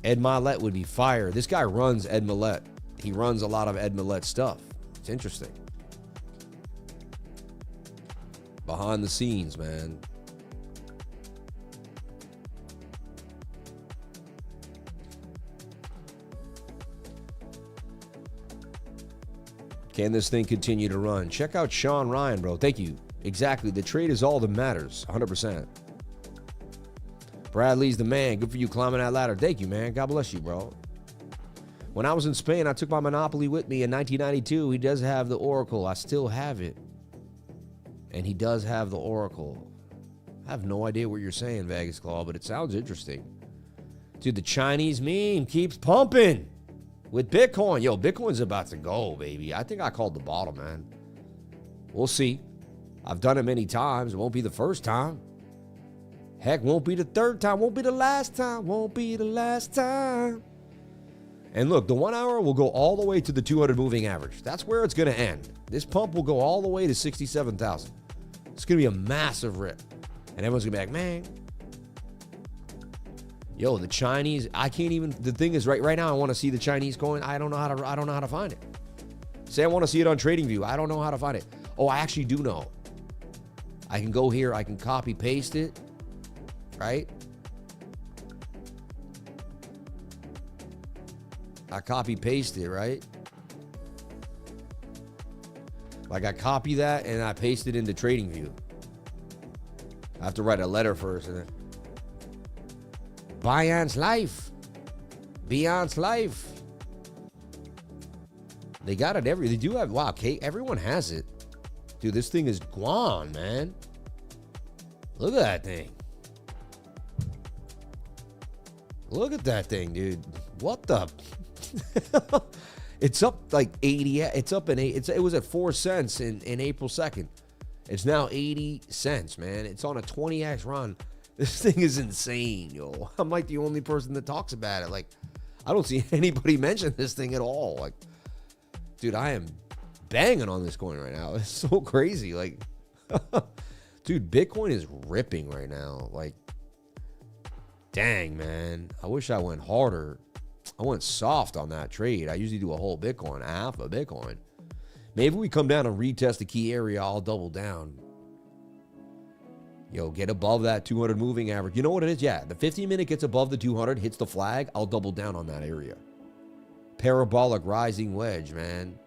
Ed Milet would be fire. This guy runs Ed Milet. He runs a lot of Ed Milet stuff. It's interesting. Behind the scenes, man. Can this thing continue to run? Check out Sean Ryan, bro. Thank you. Exactly. The trade is all that matters. 100%. Bradley's the man. Good for you climbing that ladder. Thank you, man. God bless you, bro. When I was in Spain, I took my Monopoly with me in 1992. He does have the Oracle. I still have it. And he does have the Oracle. I have no idea what you're saying, Vegas Claw, but it sounds interesting. Dude, the Chinese meme keeps pumping. With Bitcoin, yo, Bitcoin's about to go, baby. I think I called the bottom, man. We'll see. I've done it many times. It won't be the first time. Heck, won't be the third time. Won't be the last time. Won't be the last time. And look, the 1 hour will go all the way to the 200 moving average. That's where it's going to end. This pump will go all the way to 67,000. It's going to be a massive rip. And everyone's going to be like, man. Yo, the Chinese, I can't even, the thing is right now I want to see the Chinese coin. I don't know how to find it. Say I want to see it on TradingView. I don't know how to find it. Oh, I actually do know. I can go here, I can copy paste it, right? I copy paste it, right? Like I copy that and I paste it into TradingView. I have to write a letter first and then Binance Life. Binance Life. They got it they do have, wow, okay, everyone has it. Dude, this thing is gone, man. Look at that thing. Look at that thing, dude. What the? It's up like 80. It's up in 8. It was at 4 cents in April 2nd. It's now 80 cents, man. It's on a 20x run. This thing is insane, yo. I'm like the only person that talks about it. Like, I don't see anybody mention this thing at all. Like, dude, I am banging on this coin right now. It's so crazy. Like, dude, Bitcoin is ripping right now. Like, dang, man. I wish I went harder. I went soft on that trade. I usually do a whole Bitcoin, half a Bitcoin. Maybe we come down and retest the key area. I'll double down. Yo, get above that 200 moving average. You know what it is? Yeah, the 15-minute gets above the 200, hits the flag. I'll double down on that area. Parabolic rising wedge, man.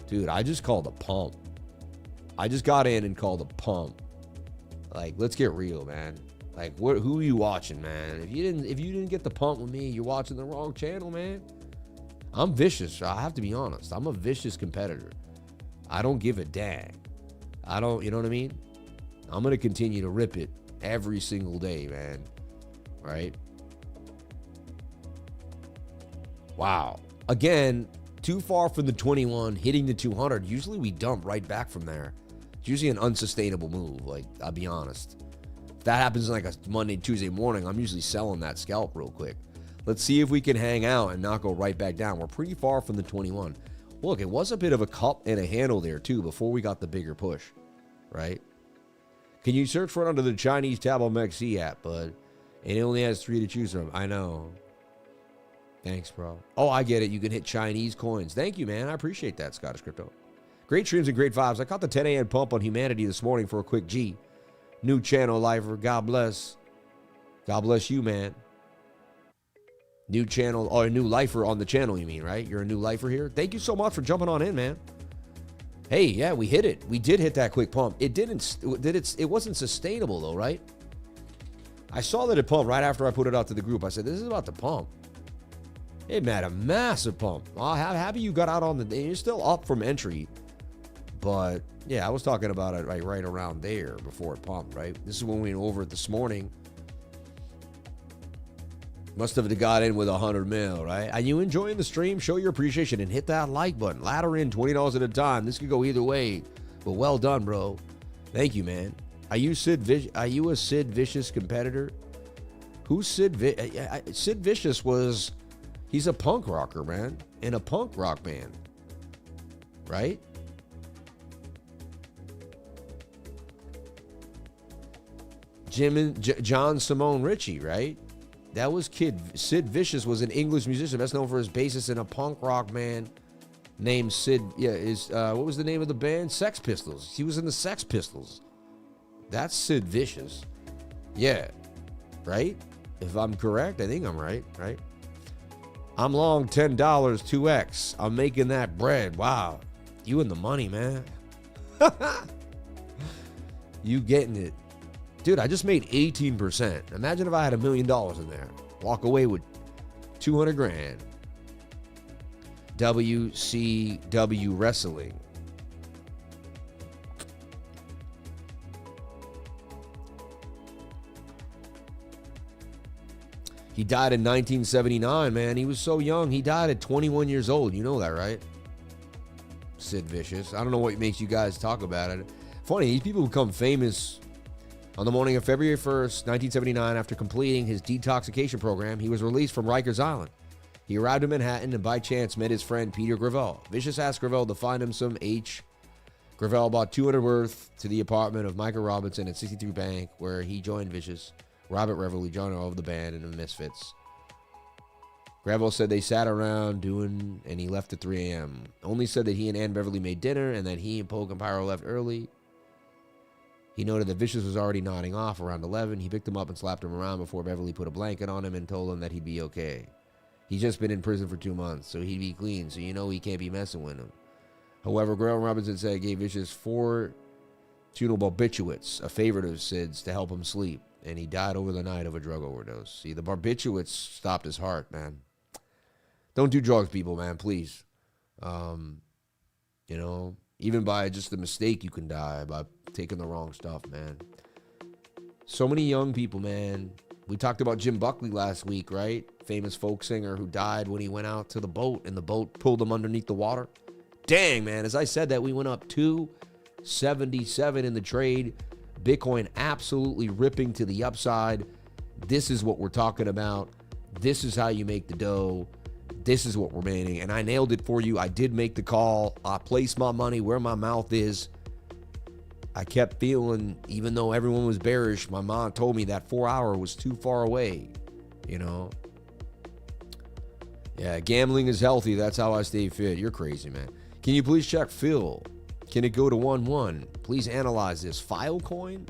Dude, I just called a pump. I just got in and called a pump. Like, let's get real, man. Like, who are you watching, man? If you didn't get the pump with me, you're watching the wrong channel, man. I'm vicious. I have to be honest. I'm a vicious competitor. I don't give a dang. I don't, you know what I mean? I'm going to continue to rip it every single day, man. Right? Wow. Again, too far from the 21, hitting the 200. Usually we dump right back from there. It's usually an unsustainable move. Like, I'll be honest. If that happens like a Monday, Tuesday morning, I'm usually selling that scalp real quick. Let's see if we can hang out and not go right back down. We're pretty far from the 21. Look, it was a bit of a cup and a handle there, too, before we got the bigger push. Right? Can you search for it under the Chinese tab on MEXC app, bud? And it only has 3 to choose from. I know. Thanks, bro. Oh, I get it. You can hit Chinese coins. Thank you, man. I appreciate that, Scottish Crypto. Great streams and great vibes. I caught the 10 a.m. pump on humanity this morning for a quick G. New channel lifer. God bless. God bless you, man. New channel, or a new lifer on the channel, you mean, right? You're a new lifer here? Thank you so much for jumping on in, man. Hey, yeah, we hit it. We did hit that quick pump. It wasn't sustainable though, right? I saw that it pumped right after I put it out to the group. I said, this is about to pump. It made a massive pump. Well, how happy you got out on the day. You're still up from entry. But yeah, I was talking about it right around there before it pumped, right? This is when we went over it this morning. Must have got in with 100 mil, right? Are you enjoying the stream? Show your appreciation and hit that like button. Ladder in $20 at a time. This could go either way, but well done, bro. Thank you, man. Are you a Sid Vicious competitor? Who's Sid Vicious? Sid Vicious was, he's a punk rocker, man, in a punk rock band, right? Jim and John Simone Ritchie, right? That was Sid Vicious was an English musician best known for his bassist in a punk rock band named Sid. Yeah, what was the name of the band? Sex Pistols. He was in the Sex Pistols. That's Sid Vicious. Yeah, right? If I'm correct, I think I'm right, right? I'm long $10, 2x. I'm making that bread. Wow. You in the money, man. You getting it. Dude, I just made 18%. Imagine if I had $1 million in there. Walk away with 200 grand. WCW Wrestling. He died in 1979, man. He was so young. He died at 21 years old. You know that, right? Sid Vicious. I don't know what makes you guys talk about it. Funny, these people become famous. On the morning of February 1st, 1979, after completing his detoxification program, he was released from Rikers Island. He arrived in Manhattan and by chance met his friend Peter Gravel. Vicious asked Gravel to find him some H. Gravel bought $200 worth to the apartment of Michael Robinson at 63 Bank, where he joined Vicious, Robert Reveley, John of the band, and the Misfits. Gravel said they sat around and he left at 3 a.m. Only said that he and Ann Beverly made dinner and that he and Polk and Pyro left early. He noted that Vicious was already nodding off around 11. He picked him up and slapped him around before Beverly put a blanket on him and told him that he'd be okay. He's just been in prison for 2 months, so he'd be clean, so you know he can't be messing with him. However, Grail Robinson said he gave Vicious 4 tunable barbiturates, a favorite of Sid's, to help him sleep, and he died over the night of a drug overdose. See, the barbiturates stopped his heart, man. Don't do drugs, people, man, please. You know, even by just a mistake, you can die by taking the wrong stuff, man. So many young people, man. We talked about Jim Buckley last week, right? Famous folk singer who died when he went out to the boat and the boat pulled him underneath the water. Dang, man. As I said that, we went up 277 in the trade. Bitcoin absolutely ripping to the upside. This is what we're talking about. This is how you make the dough. This is what we're making. And I nailed it for you. I did make the call. I placed my money where my mouth is. I kept feeling, even though everyone was bearish, my mom told me that 4 hour was too far away, you know. Yeah, gambling is healthy. That's how I stay fit. You're crazy, man. Can you please check Phil? Can it go to 1-1? Please analyze this. Filecoin?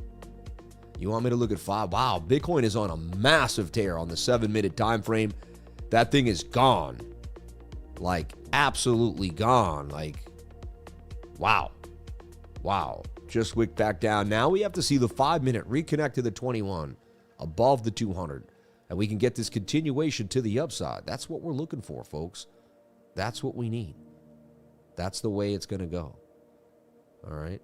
You want me to look at five? Wow, Bitcoin is on a massive tear on the 7-minute time frame. That thing is gone. Like, absolutely gone. Like, wow. Wow. Just wicked back down. Now we have to see the 5-minute reconnect to the 21 above the 200. And we can get this continuation to the upside. That's what we're looking for, folks. That's what we need. That's the way it's going to go. All right.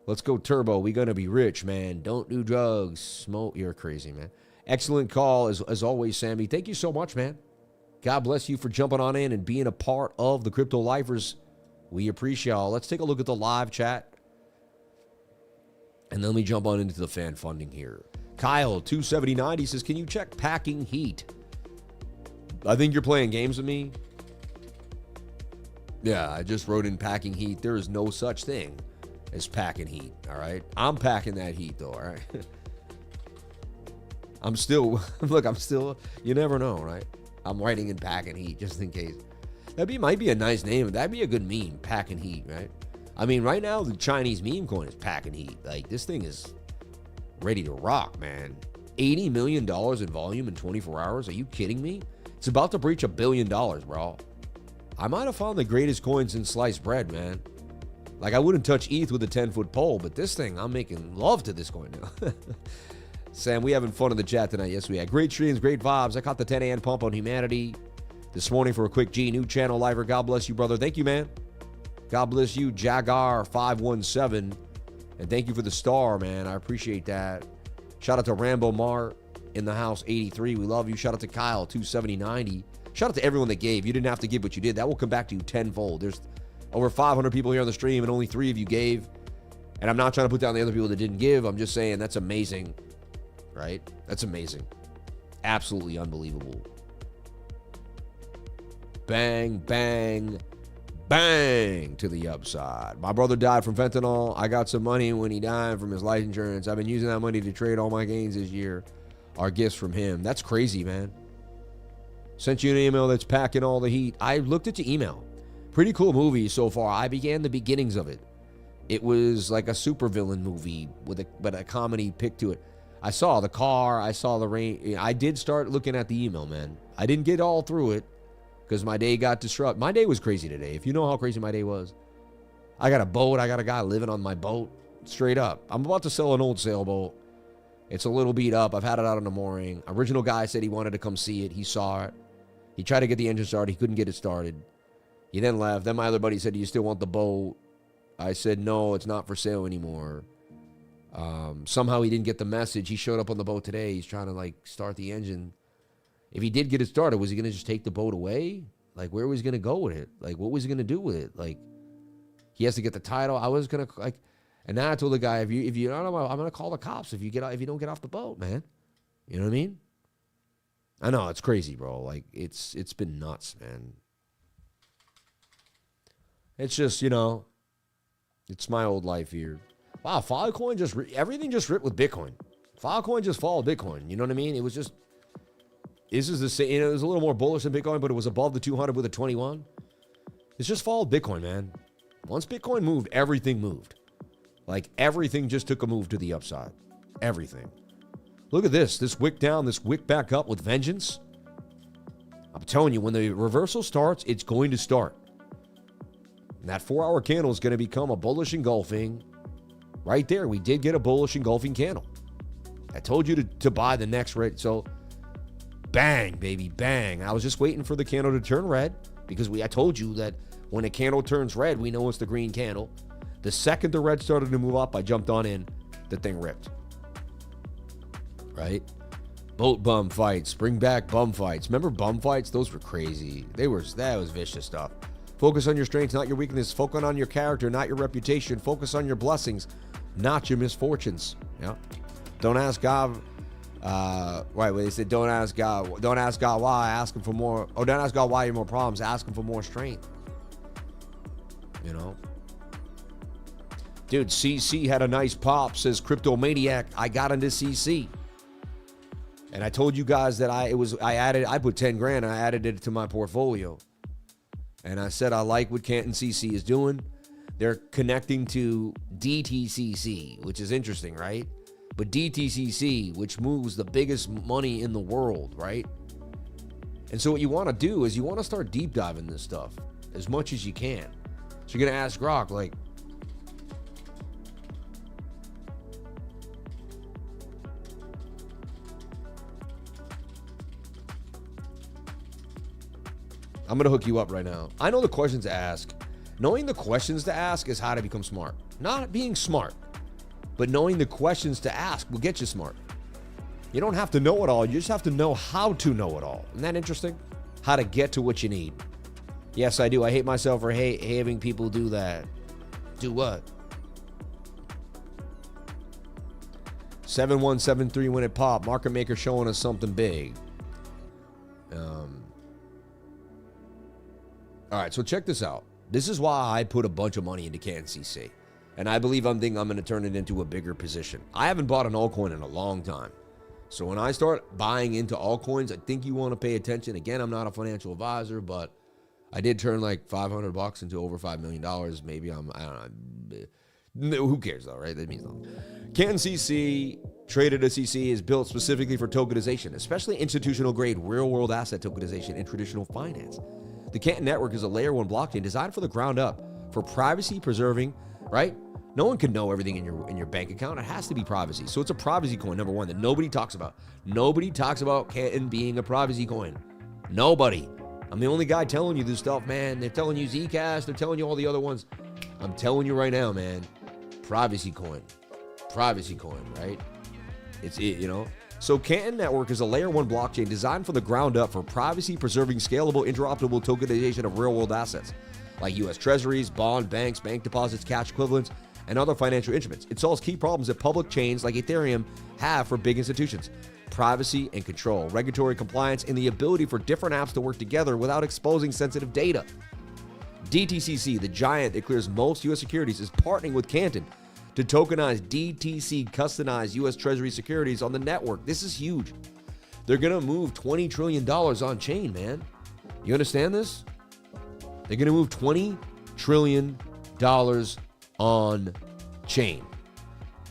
Let's go turbo. We're going to be rich, man. Don't do drugs. Smoke. You're crazy, man. Excellent call, as always, Sammy. Thank you so much, man. God bless you for jumping on in and being a part of the Crypto Lifers. We appreciate y'all. Let's take a look at the live chat. And then let me jump on into the fan funding here. Kyle, 279, he says, can you check packing heat? I think you're playing games with me. Yeah, I just wrote in packing heat. There is no such thing as packing heat, all right? I'm packing that heat, though, all right? I'm still, you never know, right? I'm writing in packing heat just in case. Might be a nice name. That'd be a good meme, packing heat, right? I mean, right now, the Chinese meme coin is packing heat. Like, this thing is ready to rock, man. $80 million in volume in 24 hours? Are you kidding me? It's about to breach $1 billion, bro. I might have found the greatest coins in sliced bread, man. Like, I wouldn't touch ETH with a 10-foot pole, but this thing, I'm making love to this coin now. Sam, we having fun in the chat tonight. Yes, we had. Great streams, great vibes. I caught the 10 a.m. pump on humanity this morning for a quick G. New channel liver. God bless you, brother. Thank you, man. God bless you, Jagar517. And thank you for the star, man. I appreciate that. Shout out to Rambo Mar in the house, 83. We love you. Shout out to Kyle, 27090. Shout out to everyone that gave. You didn't have to give what you did. That will come back to you tenfold. There's over 500 people here on the stream, and only 3 of you gave. And I'm not trying to put down the other people that didn't give. I'm just saying that's amazing, right? That's amazing. Absolutely unbelievable. Bang, bang, bang to the upside. My brother died from fentanyl. I got some money when he died from his life insurance. I've been using that money to trade all my gains this year. Our gifts from him. That's crazy, man. Sent you an email that's packing all the heat. I looked at your email. Pretty cool movie so far. I began the beginnings of it. It was like a supervillain movie with a comedy pick to it. I saw the car. I saw the rain. I did start looking at the email, man. I didn't get all through it because my day got disrupted. My day was crazy today. If you know how crazy my day was. I got a boat. I got a guy living on my boat. Straight up. I'm about to sell an old sailboat. It's a little beat up. I've had it out on the mooring. Original guy said he wanted to come see it. He saw it. He tried to get the engine started. He couldn't get it started. He then left. Then my other buddy said, do you still want the boat? I said, no, it's not for sale anymore. Somehow he didn't get the message. He showed up on the boat today. He's trying to, like, start the engine. If he did get it started, was he going to just take the boat away? Like, where was he going to go with it? Like, what was he going to do with it? Like, he has to get the title. I was going to, like, and now I told the guy, if you don't know, I'm going to call the cops if you don't get off the boat, man. You know what I mean? I know, it's crazy, bro. Like, it's been nuts, man. It's just, you know, it's my old life here. Wow, Filecoin everything just ripped with Bitcoin. Filecoin just followed Bitcoin. You know what I mean? It was just, this is the same, you know, it was a little more bullish than Bitcoin, but it was above the 200 with a 21. It's just followed Bitcoin, man. Once Bitcoin moved, everything moved. Like, everything just took a move to the upside. Everything. Look at this. This wick down, this wick back up with vengeance. I'm telling you, when the reversal starts, it's going to start. And that 4-hour candle is going to become a bullish engulfing. Right there, we did get a bullish engulfing candle. I told you to buy the next red. So, bang, baby, bang. I was just waiting for the candle to turn red because I told you that when a candle turns red, we know it's the green candle. The second the red started to move up, I jumped on in. The thing ripped. Right? Boat bum fights. Bring back bum fights. Remember bum fights? Those were crazy. That was vicious stuff. Focus on your strengths, not your weakness. Focus on your character, not your reputation. Focus on your blessings, not your misfortunes. Yeah. Don't ask God. Right, where they said, don't ask God why, ask him for more. Or don't ask God why you have more problems, ask him for more strength. You know? Dude, CC had a nice pop, says Crypto Maniac. I got into CC. And I told you guys that I put 10 grand, I added it to my portfolio. And I said I like what Canton CC is doing. They're connecting to DTCC, which is interesting, right? But DTCC, which moves the biggest money in the world, right? And so what you want to do is you want to start deep diving this stuff as much as you can. So you're going to ask Grok, like, I'm going to hook you up right now. I know the questions to ask. Knowing the questions to ask is how to become smart. Not being smart, but knowing the questions to ask will get you smart. You don't have to know it all. You just have to know how to know it all. Isn't that interesting? How to get to what you need. Yes, I do. I hate myself for having people do that. Do what? 7173 when it popped. Market maker showing us something big. All right, so check this out. This is why I put a bunch of money into Canton CC. And I believe I'm going to turn it into a bigger position. I haven't bought an altcoin in a long time. So when I start buying into altcoins, I think you want to pay attention. Again, I'm not a financial advisor, but I did turn like $500 into over $5 million. Maybe I don't know. Who cares though, right? That means nothing. Canton CC, traded as CC, is built specifically for tokenization, especially institutional grade real world asset tokenization in traditional finance. The Canton network is a layer 1 blockchain designed for the ground up for privacy preserving, right? No one can know everything in your bank account. It has to be privacy. So it's a privacy coin, number one, that nobody talks about. Nobody talks about Canton being a privacy coin. Nobody. I'm the only guy telling you this stuff, man. They're telling you Zcash. They're telling you all the other ones. I'm telling you right now, man. Privacy coin. Privacy coin, right? It's it, you know? So Canton Network is a layer 1 blockchain designed from the ground up for privacy-preserving, scalable, interoperable tokenization of real-world assets like U.S. treasuries, bond, banks, bank deposits, cash equivalents, and other financial instruments. It solves key problems that public chains like Ethereum have for big institutions: privacy and control, regulatory compliance, and the ability for different apps to work together without exposing sensitive data. DTCC, the giant that clears most U.S. securities, is partnering with Canton to tokenize DTC customized U.S. Treasury securities on the network. This is huge. They're going to move $20 trillion on chain, man. You understand this? They're going to move $20 trillion on chain.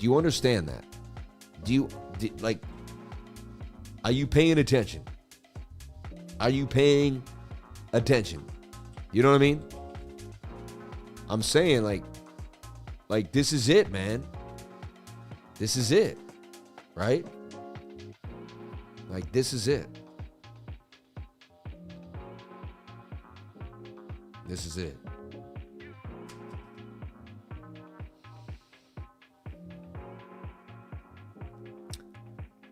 Do you understand that? Are you paying attention? Are you paying attention? You know what I mean? I'm saying like this is it, man. This is it, right? Like this is it. This is it.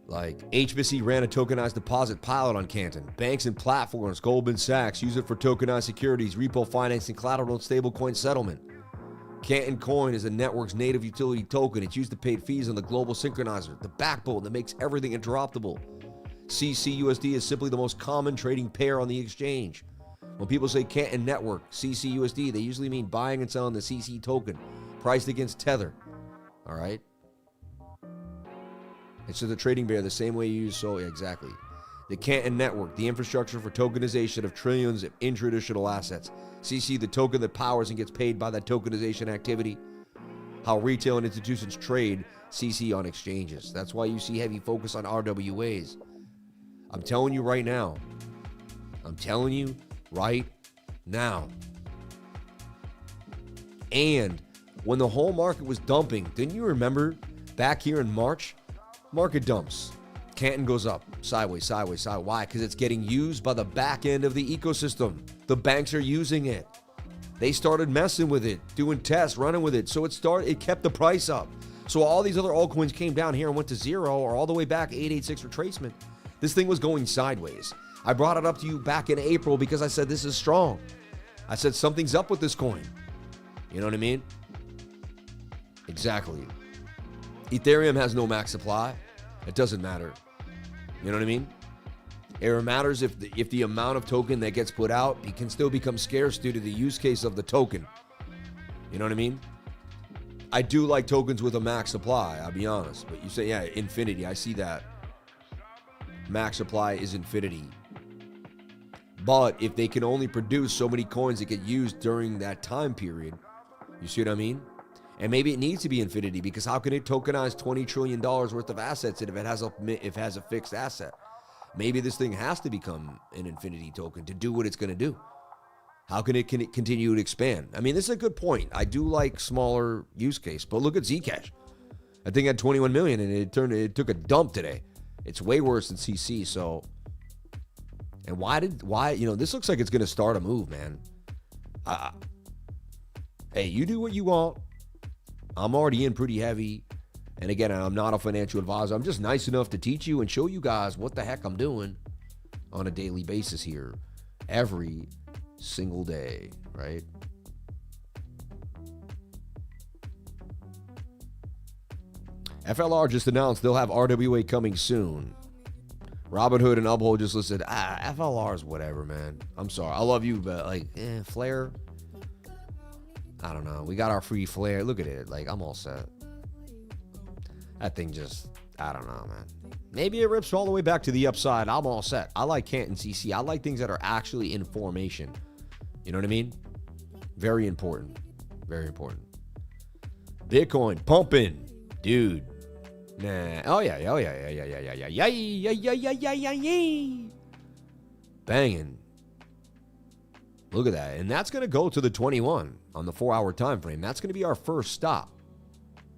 Like HBC ran a tokenized deposit pilot on Canton. Banks and platforms, Goldman Sachs, use it for tokenized securities, repo financing, collateral, and stablecoin settlement. Canton Coin is the network's native utility token. It's used to pay fees on the global synchronizer, the backbone that makes everything interoperable. CCUSD is simply the most common trading pair on the exchange. When people say Canton Network, CCUSD, they usually mean buying and selling the CC token, priced against Tether. All right? It's just a trading pair the same way you use so exactly. The Canton Network, the infrastructure for tokenization of trillions of in-traditional assets. CC, the token that powers and gets paid by that tokenization activity. How retail and institutions trade CC on exchanges. That's why you see heavy focus on RWAs. I'm telling you right now. I'm telling you right now. And when the whole market was dumping, didn't you remember back here in March? Market dumps. Canton goes up, sideways, sideways, sideways. Why? Because it's getting used by the back end of the ecosystem. The banks are using it. They started messing with it, doing tests, running with it. So it kept the price up. So all these other altcoins came down here and went to zero or all the way back 886 retracement. This thing was going sideways. I brought it up to you back in April because I said this is strong. I said something's up with this coin. You know what I mean? Exactly. Ethereum has no max supply. It doesn't matter. You know what I mean? It matters if the amount of token that gets put out, it can still become scarce due to the use case of the token. You know what I mean? I do like tokens with a max supply, I'll be honest. But you say, yeah, infinity. I see that. Max supply is infinity. But if they can only produce so many coins that get used during that time period, you see what I mean? And maybe it needs to be infinity, because how can it tokenize $20 trillion worth of assets if it has a fixed asset? Maybe this thing has to become an infinity token to do what it's going to do. How can it continue to expand? I mean, this is a good point. I do like smaller use case, but look at Zcash. I think it had 21 million and it took a dump today. It's way worse than CC. So, and why, this looks like it's going to start a move, man. Hey, you do what you want. I'm already in pretty heavy. And again, I'm not a financial advisor. I'm just nice enough to teach you and show you guys what the heck I'm doing on a daily basis here. Every single day, right? FLR just announced they'll have RWA coming soon. Robinhood and Uphold just listed, FLR's whatever, man. I'm sorry. I love you, but Flare. I don't know. We got our free Flare. Look at it. Like, I'm all set. That thing just, I don't know, man. Maybe it rips all the way back to the upside. I'm all set. I like Canton CC. I like things that are actually in formation. You know what I mean? Very important. Very important. Bitcoin pumping. Dude. Nah. Oh, yeah. Banging. Look at that. And that's going to go to the 21 on the 4-hour time frame. That's going to be our first stop.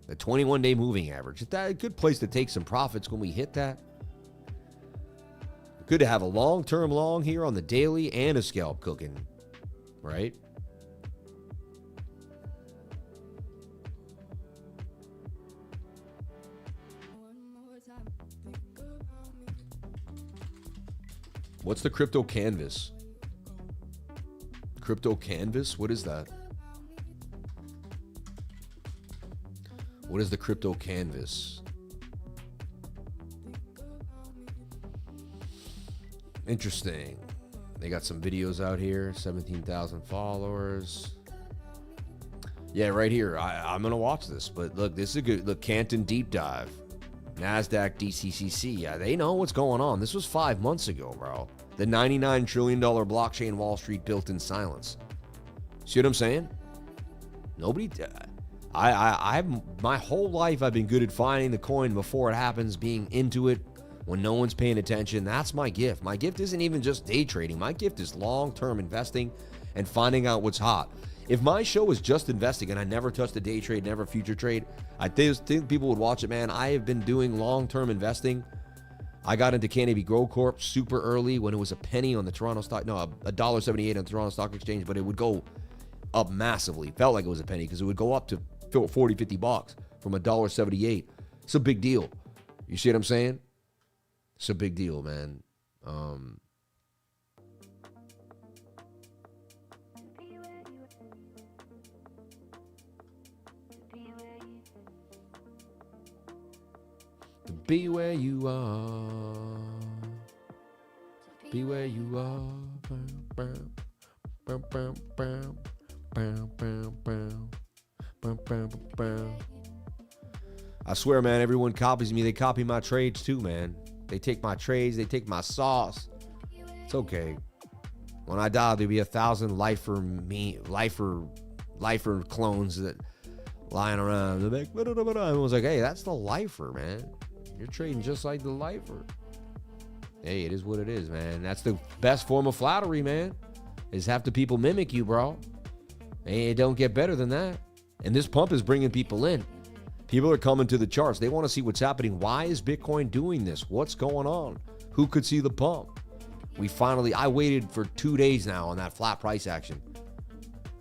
The 21-day moving average. Is that a good place to take some profits when we hit that? Good to have a long-term long here on the daily and a scalp cooking, right? What's the crypto canvas? Crypto canvas? What is that? What is the crypto canvas? Interesting. They got some videos out here. 17,000 followers. Yeah, right here. I'm going to watch this. But look, this is a good... Look, Canton Deep Dive. NASDAQ DCCC. Yeah, they know what's going on. This was 5 months ago, bro. The $99 trillion blockchain Wall Street built in silence. See what I'm saying? Nobody... my whole life I've been good at finding the coin before it happens, being into it when no one's paying attention. That's my gift. My gift isn't even just day trading. My gift is long-term investing and finding out what's hot. If my show was just investing and I never touched a day trade, never future trade, I think people would watch it, man. I have been doing long-term investing. I got into Canopy Grow Corp super early when it was a penny on the Toronto stock, no, $1.78 on the Toronto Stock Exchange, but it would go up massively. Felt like it was a penny because it would go up to 40, 50 bucks from $1.78. It's a big deal. You see what I'm saying? It's a big deal, man. To be where you are. Be where you are. Bam, bam, bam, bam, bam, bam, bam. I swear, man, everyone copies me. They copy my trades too, man. They take my trades. They take my sauce. It's okay. When I die, there'll be 1,000 lifer clones that lying around. They're like, everyone's like, hey, that's the lifer, man. You're trading just like the lifer. Hey, it is what it is, man. That's the best form of flattery, man. Is have the people mimic you, bro. Hey, it don't get better than that. And this pump is bringing people in. People are coming to the charts. They want to see what's happening. Why is Bitcoin doing this? What's going on? Who could see the pump? I waited for 2 days now on that flat price action.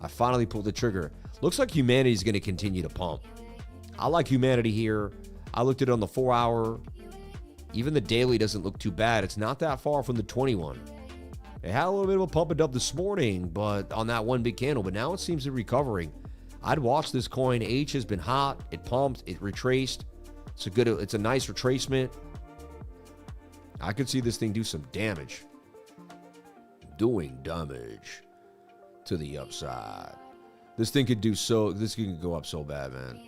I finally pulled the trigger. Looks like humanity is going to continue to pump. I like humanity here. I looked at it on the 4-hour. Even the daily doesn't look too bad. It's not that far from the 21. It had a little bit of a pump and up this morning, but on that one big candle. But now it seems to be recovering. I'd watch this coin. H has been hot. It pumped. It retraced. It's a nice retracement. I could see this thing do some damage. Doing damage to the upside. This thing could go up so bad, man.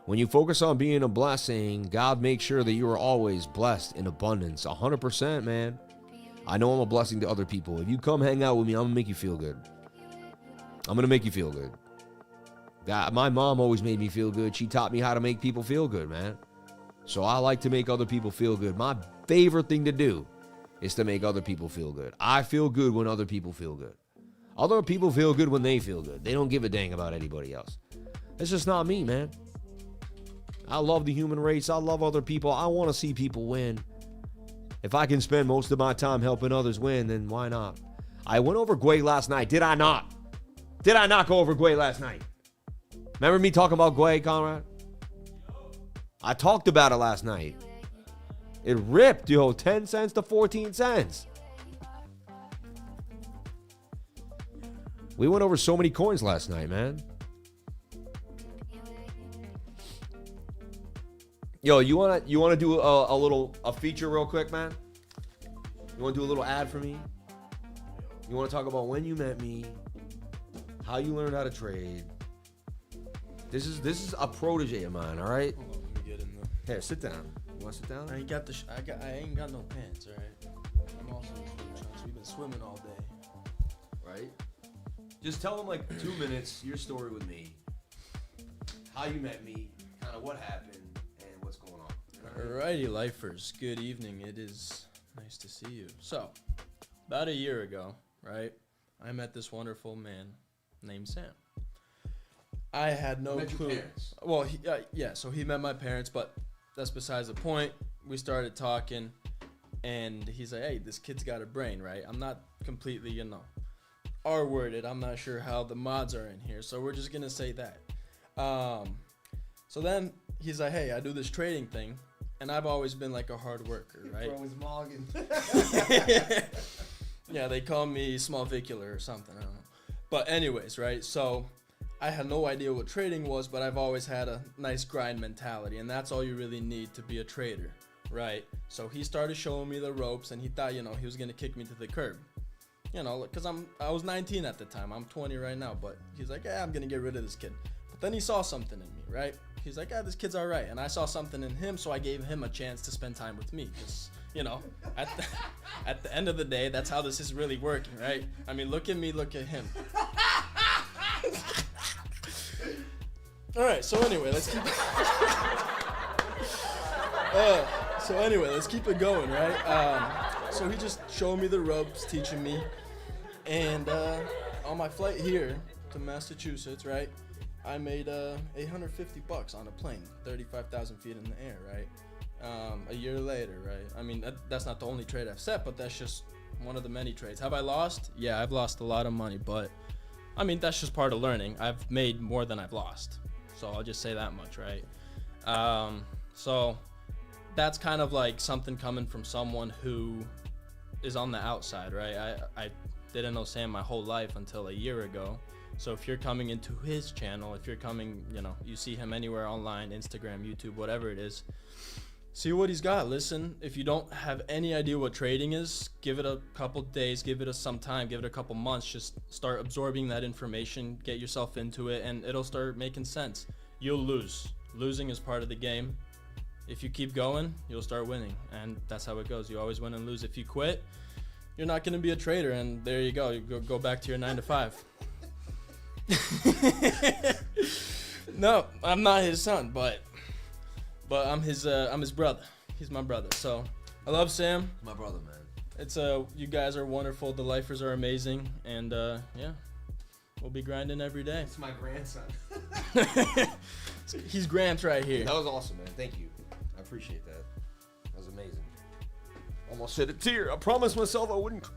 When you focus on being a blessing, God makes sure that you are always blessed in abundance. 100%, man. I know I'm a blessing to other people. If you come hang out with me, I'm going to make you feel good. I'm going to make you feel good. God, my mom always made me feel good. She taught me how to make people feel good, man. So I like to make other people feel good. My favorite thing to do is to make other people feel good. I feel good when other people feel good. Other people feel good when they feel good. They don't give a dang about anybody else. It's just not me, man. I love the human race. I love other people. I want to see people win. If I can spend most of my time helping others win, then why not? I went over GWEI last night. Did I not? Did I not go over GWEI last night? Remember me talking about GWEI, Conrad? I talked about it last night. It ripped, yo, 10 cents to 14 cents. We went over so many coins last night, man. Yo, you wanna do a feature real quick, man? You wanna do a little ad for me? You wanna talk about when you met me, how you learned how to trade? This is a protege of mine, all right? Hold on, let me get in there. Here, sit down. You wanna sit down? I ain't got I ain't got no pants, all right? I'm also in swim trunks. We've been swimming all day. Right? Just tell them like 2 minutes, your story with me, how you met me, kind of what happened, and what's going on. Alrighty, lifers. Good evening. It is nice to see you. So, about a year ago, right, I met this wonderful man named Sam. I had no Met your clue. parents. Well, yeah, so he met my parents, but that's besides the point. We started talking, and he's like, hey, this kid's got a brain, right? I'm not completely, R-worded. I'm not sure how the mods are in here, so we're just going to say that. So then he's like, hey, I do this trading thing, and I've always been like a hard worker, right? Bro is Morgan. Yeah, they call me small vicular or something. I don't know. But anyways, right? So I had no idea what trading was, but I've always had a nice grind mentality, and that's all you really need to be a trader, right? So he started showing me the ropes, and he thought, he was going to kick me to the curb. Because I was 19 at the time. I'm 20 right now, but he's like, yeah, I'm going to get rid of this kid. But then he saw something in me, right? He's like, yeah, this kid's all right. And I saw something in him, so I gave him a chance to spend time with me. Because, at the end of the day, that's how this is really working, right? I mean, look at me, look at him. All right, so anyway, let's keep it going, right? So he just showed me the ropes, teaching me. And on my flight here to Massachusetts, right, I made $850 on a plane, 35,000 feet in the air, right? A year later, right? I mean, that's not the only trade I've set, but that's just one of the many trades. Have I lost? Yeah, I've lost a lot of money, but I mean, that's just part of learning. I've made more than I've lost. So I'll just say that much, right? So that's kind of like something coming from someone who is on the outside, right? I didn't know Sam my whole life until a year ago. So if you're coming into his channel, if you're coming, you see him anywhere online, Instagram, YouTube, whatever it is, see what he's got. Listen, if you don't have any idea what trading is, give it a couple days, give it some time, give it a couple months, just start absorbing that information, get yourself into it, and it'll start making sense. You'll lose. Losing is part of the game. If you keep going, you'll start winning, and that's how it goes. You always win and lose. If you quit, you're not going to be a trader, and there you go. You go back to your 9 to 5. No, I'm not his son, but I'm his brother. He's my brother. So I love Sam. My brother, man. It's you guys are wonderful. The lifers are amazing, and yeah, we'll be grinding every day. It's my grandson. He's Gramps right here. That was awesome, man. Thank you. I appreciate that. That was amazing. Almost shed a tear. I promised myself I wouldn't.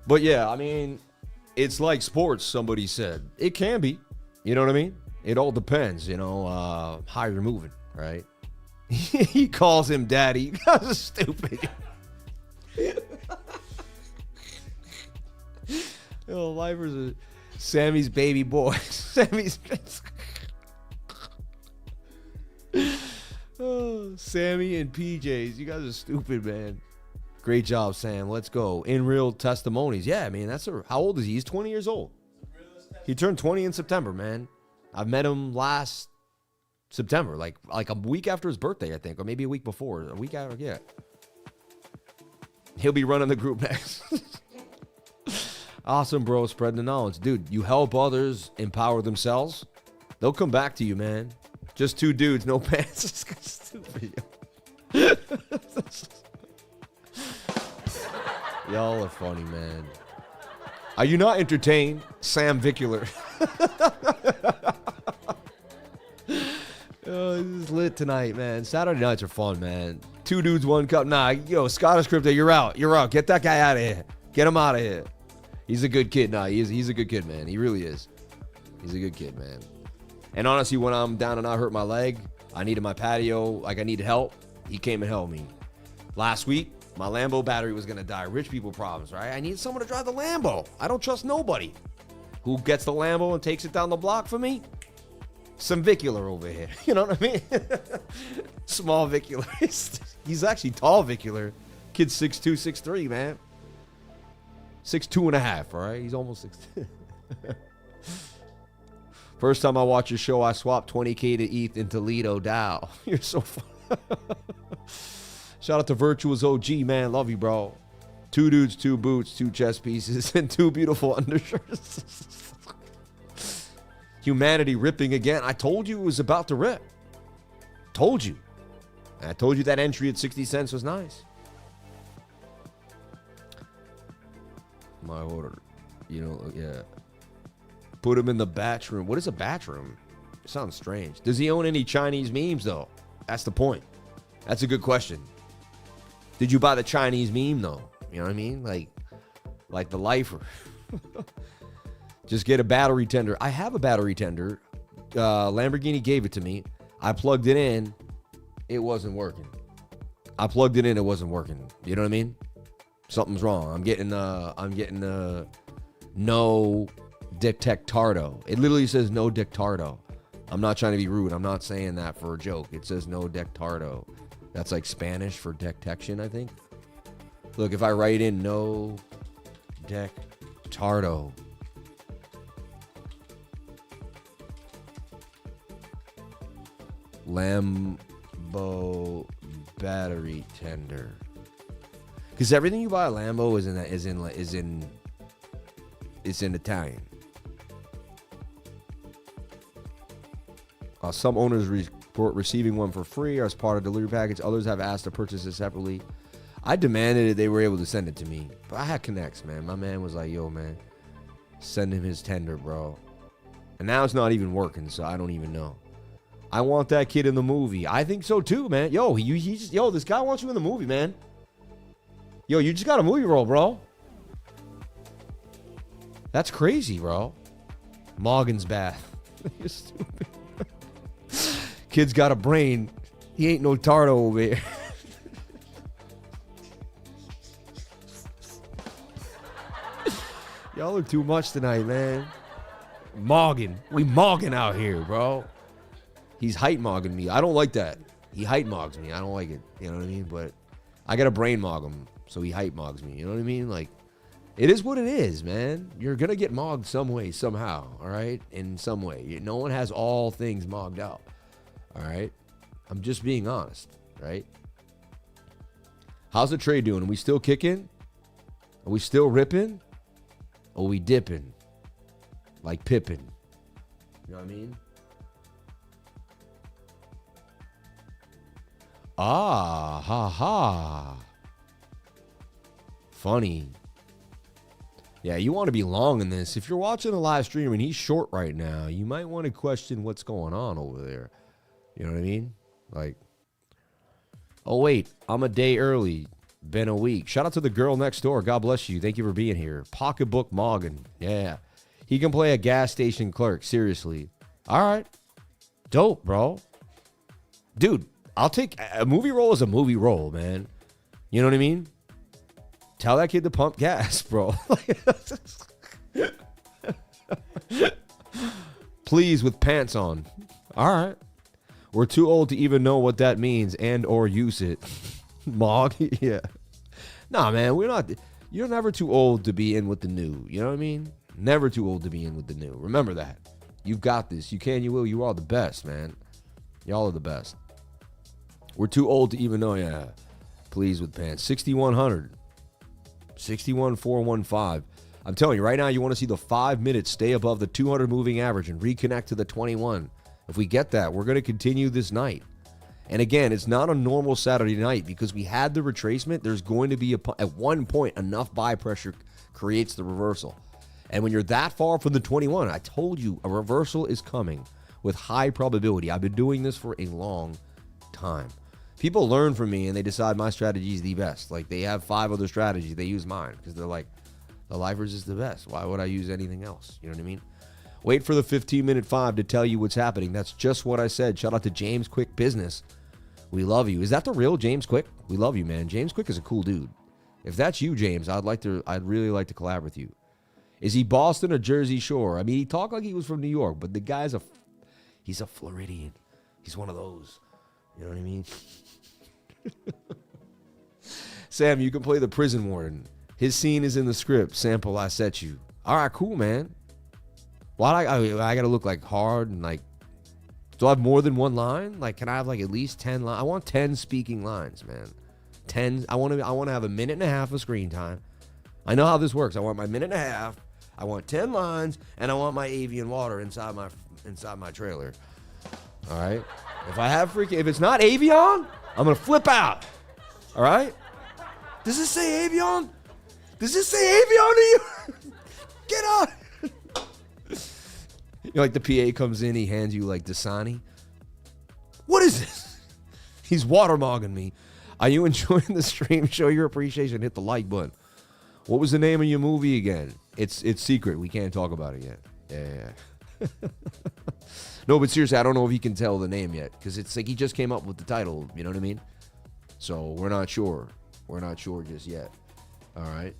But yeah, I mean, it's like sports, somebody said. It can be. You know what I mean? It all depends, how you're moving, right? He calls him daddy. That's stupid. Lifers are Sammy's baby boy. Sammy's. Sammy and PJs. You guys are stupid, man. Great job, Sam. Let's go. In real testimonies. Yeah, I mean, how old is he? He's 20 years old. He turned 20 in September, man. I met him last September, like a week after his birthday, I think, or maybe a week before. A week after, yeah. He'll be running the group next. Awesome, bro. Spreading the knowledge. Dude, you help others empower themselves, they'll come back to you, man. Just two dudes, no pants. This guy's stupid. Y'all are funny, man. Are you not entertained? Sam Vicular. Oh, this is lit tonight, man. Saturday nights are fun, man. Two dudes, one cup. Nah, yo, Scottish Crypto, you're out. You're out. Get that guy out of here. Get him out of here. He's a good kid. Nah, he's a good kid, man. He really is. He's a good kid, man. And honestly, when I'm down and I hurt my leg, I needed my patio, like I needed help, he came and helped me. Last week, my Lambo battery was going to die. Rich people problems, right? I need someone to drive the Lambo. I don't trust nobody. Who gets the Lambo and takes it down the block for me? Some Vicular over here. You know what I mean? Small Vicular. He's actually tall Vicular. Kid's 6'2", 6'3", man. 6'2 and a half, all right? He's almost 6'2". First time I watched your show, I swapped 20K to ETH in Toledo. Dow. You're so fun. Shout out to Virtuous OG, man. Love you, bro. Two dudes, two boots, two chest pieces, and two beautiful undershirts. Humanity ripping again. I told you it was about to rip. Told you. And I told you that entry at 60 cents was nice. My order. You know, yeah. Put him in the batch room. What is a batch room? It sounds strange. Does he own any Chinese memes, though? That's the point. That's a good question. Did you buy the Chinese meme, though? You know what I mean? Like the lifer. Just get a battery tender. I have a battery tender. Lamborghini gave it to me. I plugged it in. It wasn't working. I plugged it in. It wasn't working. You know what I mean? Something's wrong. I'm getting no detectardo. It literally says no detectardo. I'm not trying to be rude. I'm not saying that for a joke. It says no detectardo. That's like Spanish for detection, I think. Look, if I write in no detectardo. Lambo battery tender. Because everything you buy a Lambo is in Italian. Some owners report receiving one for free or as part of the delivery package. Others have asked to purchase it separately. I demanded it. They were able to send it to me. But I had connects, man. My man was like, yo, man, send him his tender, bro. And now it's not even working, so I don't even know. I want that kid in the movie. I think so, too, man. Yo, this guy wants you in the movie, man. Yo, you just got a movie role, bro. That's crazy, bro. Morgan's bath. You're stupid. Kid's got a brain. He ain't no tardo over here. Y'all are too much tonight, man. Morgan. We Morgan out here, bro. He's height mogging me. I don't like that. He height mogs me. I don't like it. You know what I mean? But I got to brain mog him, so he height mogs me. You know what I mean? Like, it is what it is, man. You're going to get mogged some way, somehow, all right? In some way. No one has all things mogged out, all right? I'm just being honest, right? How's the trade doing? Are we still kicking? Are we still ripping? Or are we dipping? Like Pippin. You know what I mean? Ah, ha, ha. Funny. Yeah, you want to be long in this. If you're watching a live stream and he's short right now, you might want to question what's going on over there. You know what I mean? Like, oh, wait, I'm a day early. Been a week. Shout out to the girl next door. God bless you. Thank you for being here. Pocketbook Morgan. Yeah. He can play a gas station clerk. Seriously. All right. Dope, bro. Dude, I'll take a movie role as a movie role, man. You know what I mean? Tell that kid to pump gas, bro. Please, with pants on. All right. We're too old to even know what that means and or use it. Mog, yeah. Nah, man, we're not. You're never too old to be in with the new. You know what I mean? Never too old to be in with the new. Remember that. You've got this. You can, you will. You are the best, man. Y'all are the best. We're too old to even know. Yeah. Please with pants. 6,100. 61,415. I'm telling you, right now, you want to see the 5 minutes stay above the 200 moving average and reconnect to the 21. If we get that, we're going to continue this night. And again, it's not a normal Saturday night because we had the retracement. There's going to be, at one point, enough buy pressure creates the reversal. And when you're that far from the 21, I told you a reversal is coming with high probability. I've been doing this for a long time. People learn from me and they decide my strategy is the best. Like they have 5 other strategies. They use mine because they're like, the Lifers is the best. Why would I use anything else? You know what I mean? Wait for the 15-minute 5 to tell you what's happening. That's just what I said. Shout out to James Quick Business. We love you. Is that the real James Quick? We love you, man. James Quick is a cool dude. If that's you, James, I'd really like to collab with you. Is he Boston or Jersey Shore? I mean, he talked like he was from New York, but the guy's he's a Floridian. He's one of those. You know what I mean? Sam, you can play the prison warden. His scene is in the script. Sample, I set you. All right, cool, man. Why I gotta look like hard and like, do I have more than one line? Like, can I have like at least 10 lines? I want 10 speaking lines, man. 10. I want to have a minute and a half of screen time. I know how this works. I want my minute and a half. I want 10 lines, and I want my avian water inside my trailer. All right. If it's not Avion, I'm gonna flip out. All right. Does this say Avion? Does this say Avion to you? Get on. You know, like the PA comes in, he hands you like Dasani. What is this? He's waterlogging me. Are you enjoying the stream? Show your appreciation. Hit the like button. What was the name of your movie again? It's secret. We can't talk about it yet. Yeah. No, but seriously, I don't know if he can tell the name yet because it's like he just came up with the title. You know what I mean? So we're not sure. We're not sure just yet. All right.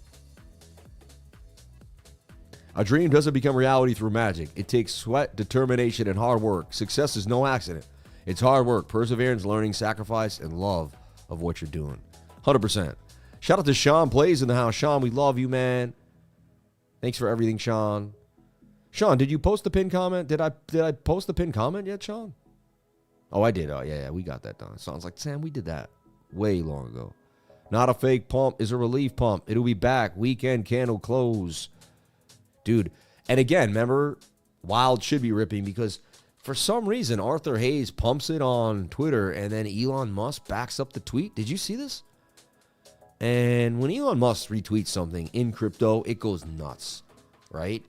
A dream doesn't become reality through magic. It takes sweat, determination, and hard work. Success is no accident. It's hard work, perseverance, learning, sacrifice, and love of what you're doing. 100%. Shout out to Sean Plays in the house. Sean, we love you, man. Thanks for everything, Sean. Sean, did you post the pinned comment? Did I post the pinned comment yet, Sean? Oh, I did. Oh, yeah, we got that done. Sounds like, Sam, we did that way long ago. Not a fake pump is a relief pump. It'll be back. Weekend candle close. Dude, and again, remember, Wild should be ripping because for some reason, Arthur Hayes pumps it on Twitter and then Elon Musk backs up the tweet. Did you see this? And when Elon Musk retweets something in crypto, it goes nuts, right?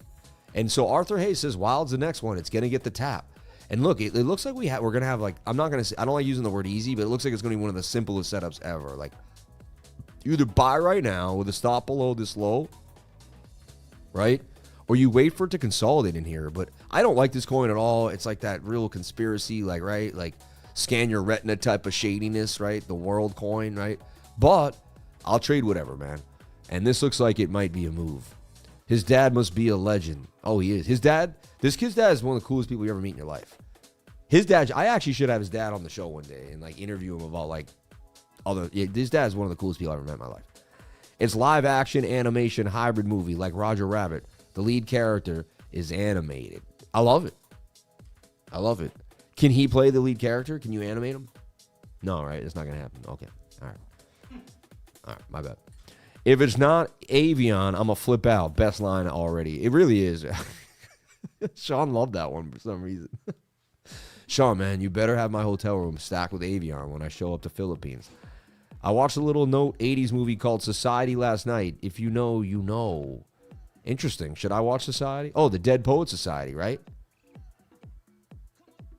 And so Arthur Hayes says Wild's the next one. It's going to get the tap. And look, it looks like we're going to have like, I'm not going to say, I don't like using the word easy, but it looks like it's going to be one of the simplest setups ever. Like, you either buy right now with a stop below this low, right? Or you wait for it to consolidate in here. But I don't like this coin at all. It's like that real conspiracy, like, right? Like, scan your retina type of shadiness, right? The world coin, right? But I'll trade whatever, man. And this looks like it might be a move. His dad must be a legend. Oh, he is. His dad, this kid's dad is one of the coolest people you ever meet in your life. His dad, I actually should have his dad on the show one day and like interview him about like his dad is one of the coolest people I've ever met in my life. It's live action animation hybrid movie like Roger Rabbit. The lead character is animated. I love it. I love it. Can he play the lead character? Can you animate him? No, right? It's not going to happen. Okay. All right. All right. My bad. If it's not Avion, I'm going to flip out. Best line already. It really is. Sean loved that one for some reason. Sean, man, you better have my hotel room stacked with Avion when I show up to Philippines. I watched a little note 80s movie called Society last night. If you know, you know. Interesting. Should I watch Society? Oh, the Dead Poet Society, right?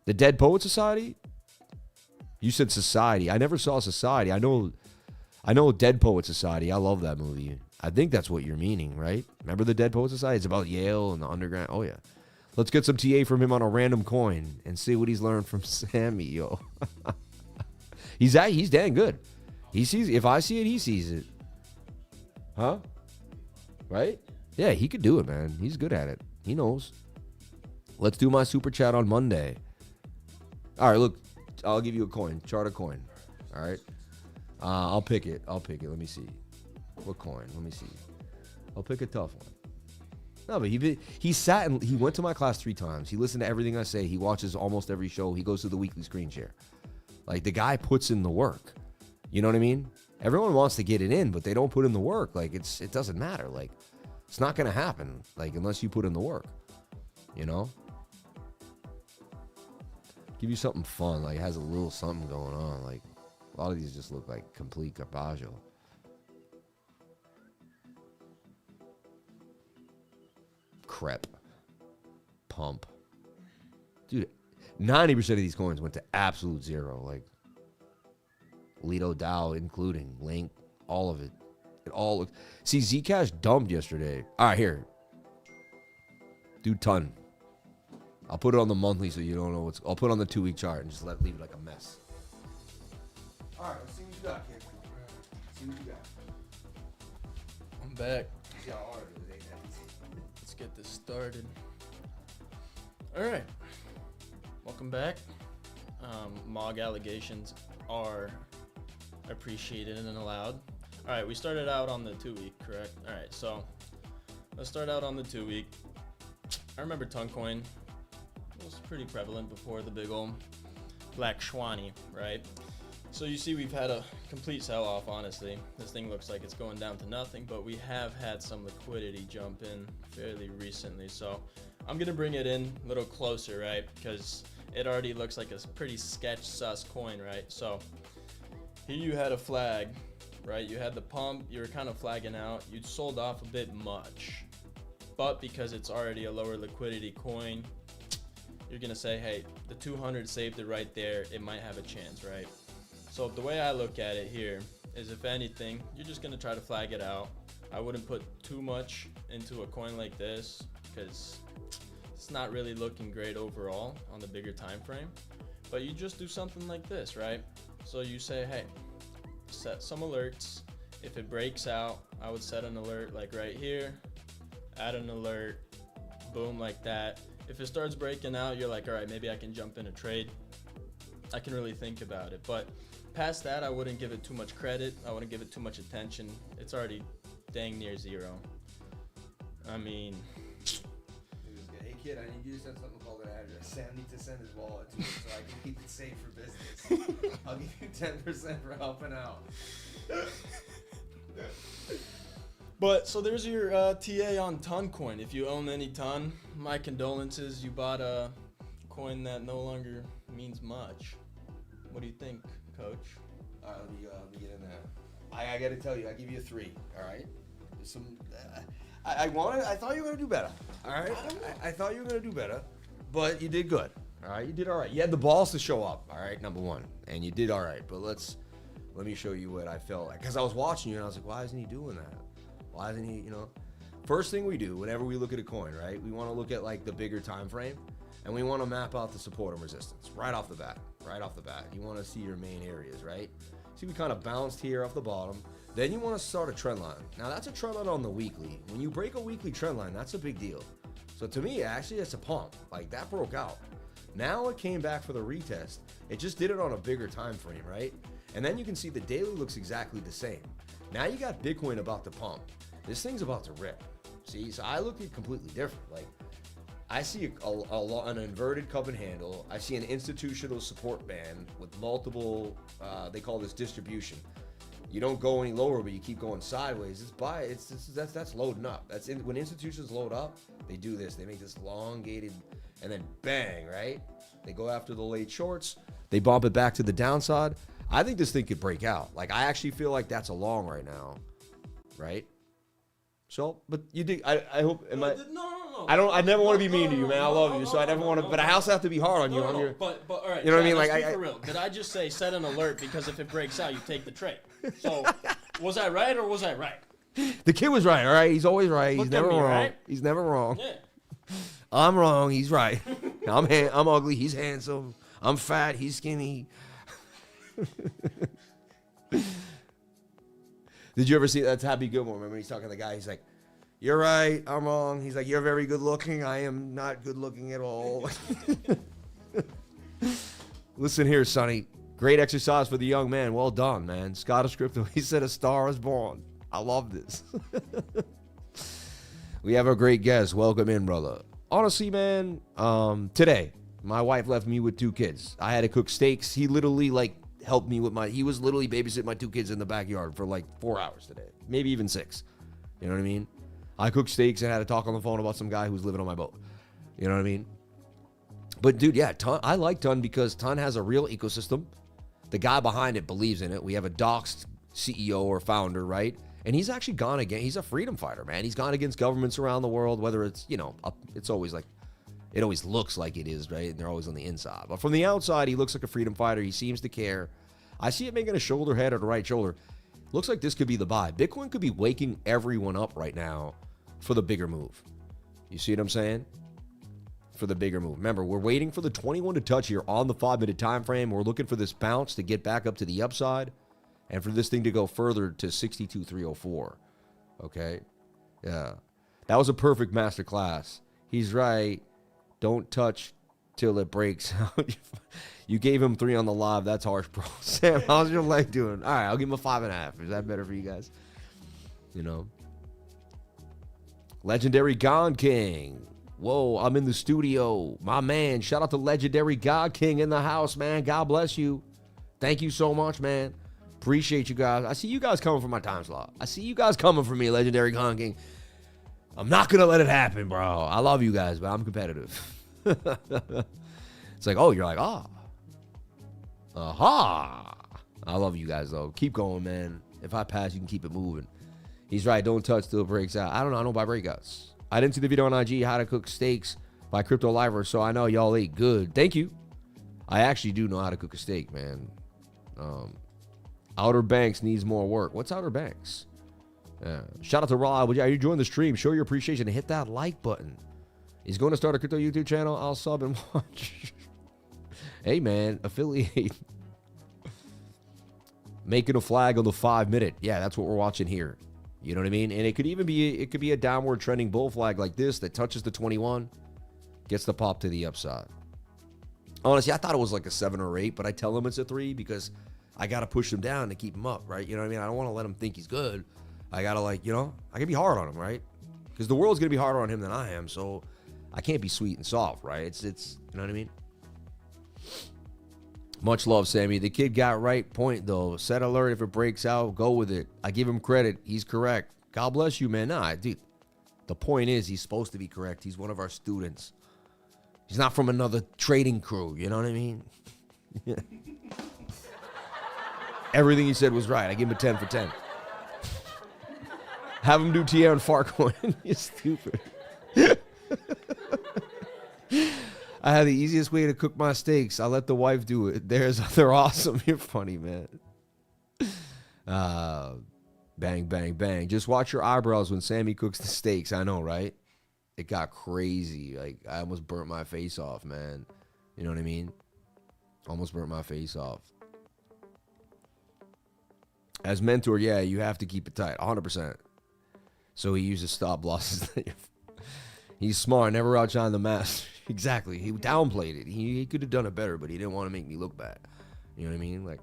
The Dead Poet Society? You said Society. I never saw Society. I know Dead Poet Society. I love that movie. I think that's what you're meaning, right? Remember the Dead Poet Society? It's about Yale and the underground. Oh, yeah. Let's get some TA from him on a random coin and see what he's learned from Sammy, yo. He's dang good. He sees, if I see it, he sees it. Huh? Right? Yeah, he could do it, man. He's good at it. He knows. Let's do my super chat on Monday. All right, look. I'll give you a coin. Chart a coin. All right. I'll pick it. Let me see. What coin? Let me see. I'll pick a tough one. No, but he sat and he went to my class 3 times. He listened to everything I say. He watches almost every show. He goes to the weekly screen share. Like, the guy puts in the work. You know what I mean? Everyone wants to get it in, but they don't put in the work. Like, it doesn't matter. Like, it's not gonna happen. Like, unless you put in the work. You know? Give you something fun. Like, it has a little something going on. Like, a lot of these just look like complete garbaggio. Crep. Pump. Dude, 90% of these coins went to absolute zero. Like, Lido Dow, including Link, all of it. It all looks. See, Zcash dumped yesterday. All right, here. Do ton. I'll put it on the monthly so you don't know what's. I'll put it on the 2-week chart and just leave it like a mess. All right, let's see what you got, kid. See what you got. I'm back. See how hard it is, ain't it? Let's get this started. All right. Welcome back. MOG allegations are appreciated and allowed. All right, we started out on the 2-week, correct? All right, so let's start out on the 2-week. I remember Toncoin was pretty prevalent before the big old Black Schwani, right? So you see we've had a complete sell-off, honestly. This thing looks like it's going down to nothing, but we have had some liquidity jump in fairly recently. So I'm gonna bring it in a little closer, right? Because it already looks like a pretty sketch sus coin, right? So here you had a flag, right? You had the pump, you were kind of flagging out. You'd sold off a bit much, but because it's already a lower liquidity coin, you're gonna say, hey, the 200 saved it right there. It might have a chance, right? So the way I look at it here is, if anything, you're just gonna try to flag it out. I wouldn't put too much into a coin like this because it's not really looking great overall on the bigger time frame. But you just do something like this, right? So you say, hey, set some alerts. If it breaks out, I would set an alert like right here, add an alert, boom, like that. If it starts breaking out, you're like, all right, maybe I can jump in a trade. I can really think about it. But past that, I wouldn't give it too much credit. I wouldn't give it too much attention. It's already dang near zero. I mean, hey kid, I need you to send something called an address. Sam needs to send his wallet to me so I can keep it safe for business. I'll give you 10% for helping out. but so there's your TA on Toncoin. If you own any Ton, my condolences. You bought a coin that no longer means much. What do you think, Coach? All right, let me get in there. I got to tell you, I give you a 3. All right. There's some. I thought you were gonna do better. All right. I thought you were gonna do better, but you did good. All right. You did all right. You had the balls to show up. All right. Number one, and you did all right. But let me show you what I felt like, because I was watching you and I was like, why isn't he doing that? Why isn't he? You know, first thing we do whenever we look at a coin, right? We want to look at like the bigger time frame, and we want to map out the support and resistance right off the bat. Right off the bat, you want to see your main areas, right? See, we kind of bounced here off the bottom. Then you want to start a trend line. Now that's a trend line on the weekly. When you break a weekly trend line, that's a big deal. So to me, actually, it's a pump. Like, that broke out. Now it came back for the retest. It just did it on a bigger time frame, right? And then you can see the daily looks exactly the same. Now you got Bitcoin about to pump. This thing's about to rip. See, so I look at it completely different. Like, I see an inverted cup and handle. I see an institutional support band with multiple, they call this distribution. You don't go any lower, but you keep going sideways. That's loading up. When institutions load up, they do this. They make this elongated, and then bang, right? They go after the late shorts. They bump it back to the downside. I think this thing could break out. Like, I actually feel like that's a long right now, right? So, but you think, I hope, No. I never want to be mean to you, man. I love you, so I never want to, but I also have to be hard on you. But all right. You know what I mean? Like, Like, for real. Did I just say set an alert because if it breaks out, you take the trade? So, was I right or was I right? The kid was right, all right? He's always right. He's Look never at me, wrong. right? He's never wrong. Yeah. I'm wrong. He's right. I'm ugly. He's handsome. I'm fat. He's skinny. Did you ever see that's Happy Gilmore? Remember he's talking to the guy. He's like, "You're right. I'm wrong." He's like, "You're very good looking. I am not good looking at all." Listen here, Sonny. Great exercise for the young man. Well done, man. Scottish Crypto, he said a star is born. I love this. We have a great guest. Welcome in, brother. Honestly, man, today, my wife left me with 2 kids. I had to cook steaks. He literally, like, helped me with he was literally babysitting my 2 kids in the backyard for, like, 4 hours today. Maybe even 6. You know what I mean? I cooked steaks and had to talk on the phone about some guy who's living on my boat. You know what I mean? But, dude, yeah, I like Ton because Ton has a real ecosystem. The guy behind it believes in it. We have a doxed CEO or founder, right? And he's actually gone against, he's a freedom fighter, man. He's gone against governments around the world, whether it's, you know, it's always like, it always looks like it is, right? And they're always on the inside. But from the outside, he looks like a freedom fighter. He seems to care. I see it making a shoulder head or the right shoulder. Looks like this could be the buy. Bitcoin could be waking everyone up right now for the bigger move. You see what I'm saying? For the bigger move. Remember, we're waiting for the 21 to touch here on the 5-minute time frame. We're looking for this bounce to get back up to the upside and for this thing to go further to 62,304. Okay? Yeah. That was a perfect masterclass. He's right. Don't touch till it breaks out. You gave him 3 on the live. That's harsh, bro. Sam, how's your leg doing? All right, I'll give him a 5.5. Is that better for you guys? You know? Legendary God King. Whoa, I'm in the studio. My man, shout out to Legendary God King in the house, man. God bless you. Thank you so much, man. Appreciate you guys. I see you guys coming for my time slot. I see you guys coming for me, Legendary God King. I'm not going to let it happen, bro. I love you guys, but I'm competitive. It's like, oh, you're like, ah. Aha. I love you guys, though. Keep going, man. If I pass, you can keep it moving. He's right. Don't touch till it breaks out. I don't know. I don't buy breakouts. I didn't see the video on IG, how to cook steaks by Crypto Liver, so I know y'all ate good. Thank you. I actually do know how to cook a steak, man. Outer Banks needs more work. What's Outer Banks? Shout out to Raw. Are you joining the stream? Show your appreciation and hit that like button. He's going to start a crypto YouTube channel. I'll sub and watch. Hey, man, affiliate. Making a flag on the 5-minute. Yeah, that's what we're watching here. You know what I mean? And it could even be a downward trending bull flag like this that touches the 21, gets the pop to the upside. Honestly, I thought it was like a 7 or 8, but I tell him it's a 3 because I got to push him down to keep him up, right? You know what I mean? I don't want to let him think he's good. I got to, like, you know, I can be hard on him, right? Because the world's going to be harder on him than I am, so I can't be sweet and soft, right? It's you know what I mean? Much love, Sammy. The kid got right point, though. Set alert. If it breaks out, go with it. I give him credit. He's correct. God bless you, man. Nah, dude. The point is, he's supposed to be correct. He's one of our students. He's not from another trading crew. You know what I mean? Everything he said was right. I give him a 10 for 10. Have him do TR and Farcoin. You're stupid. I had the easiest way to cook my steaks. I let the wife do it. They're awesome. You're funny, man. Bang, bang, bang. Just watch your eyebrows when Sammy cooks the steaks. I know, right? It got crazy. Like, I almost burnt my face off, man. You know what I mean? Almost burnt my face off. As mentor, yeah, you have to keep it tight. 100%. So he uses stop losses. He's smart. Never outshine the master. Exactly. He downplayed it. He could have done it better, but he didn't want to make me look bad. You know what I mean? Like,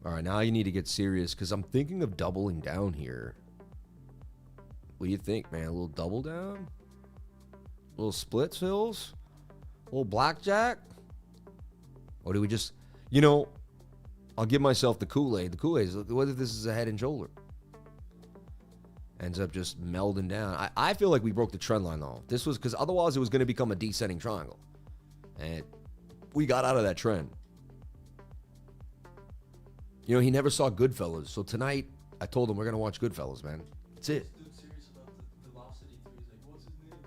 all right, now you need to get serious because I'm thinking of doubling down here. What do you think, man? A little double down? A little split fills? A little blackjack? Or do we just, you know, I'll give myself the Kool-Aid. The Kool-Aid is, what if this is a head and shoulder? Ends up just melding down. I feel like we broke the trend line, though. This was because otherwise it was going to become a descending triangle. And we got out of that trend. You know, he never saw Goodfellas. So tonight, I told him we're going to watch Goodfellas, man. That's it. Dude, serious about the Velocity 3. He's like, what's his name?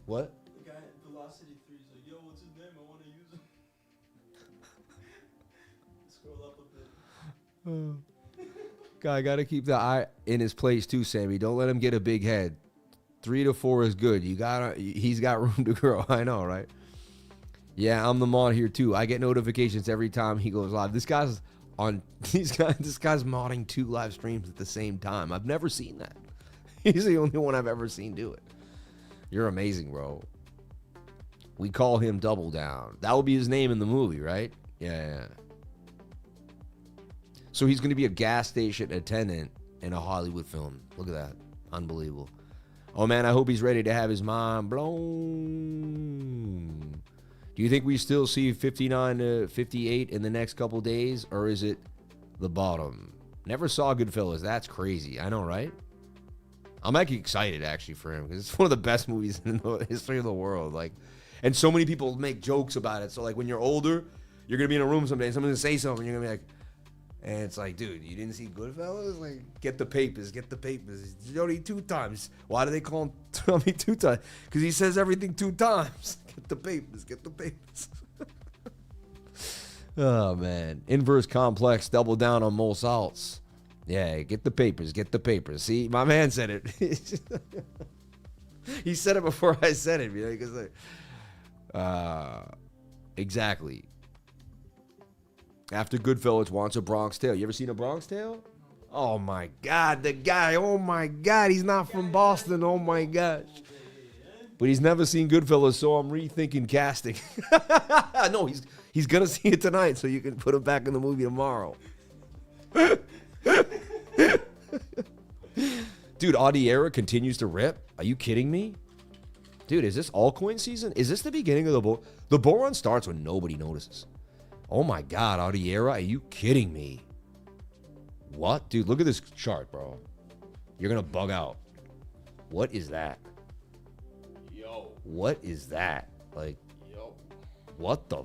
What? The guy at Velocity 3 is like, yo, what's his name? I want to use him. Scroll up a bit. Guy, got to keep the eye in his place too, Sammy. Don't let him get a big head. 3 to 4 is good. He's got room to grow. I know, right? Yeah, I'm the mod here too. I get notifications every time he goes live. This guy's modding 2 live streams at the same time. I've never seen that. He's the only one I've ever seen do it. You're amazing, bro. We call him Double Down. That will be his name in the movie, right? Yeah. So he's going to be a gas station attendant in a Hollywood film. Look at that. Unbelievable. Oh, man, I hope he's ready to have his mind blown. Do you think we still see 59 to 58 in the next couple days, or is it the bottom? Never saw Goodfellas. That's crazy. I know, right? I'm actually excited, actually, for him, because it's one of the best movies in the history of the world. Like, and so many people make jokes about it. So, like, when you're older, you're going to be in a room someday, and someone's going to say something, and you're going to be like, and it's like, dude, you didn't see Goodfellas? Like, get the papers, get the papers. It's only 2 times. Why do they call him 2 times? Because he says everything 2 times. Get the papers, get the papers. Oh, man. Inverse complex, double down on most salts. Yeah, get the papers, get the papers. See, my man said it. He said it before I said it, you know, because exactly. After Goodfellas wants a Bronx Tale. You ever seen a Bronx Tale? Oh my God, the guy. Oh my God, he's not from Boston. Oh my gosh. But he's never seen Goodfellas, so I'm rethinking casting. No, he's gonna see it tonight, so you can put him back in the movie tomorrow. Dude, Audiera continues to rip. Are you kidding me? Dude, is this altcoin season? Is this the beginning of the bull? The bull run starts when nobody notices. Oh my God, Audiera, are you kidding me? What? Dude, look at this chart, bro. You're gonna bug out. What is that? Yo. What is that? Like, Yo. what the?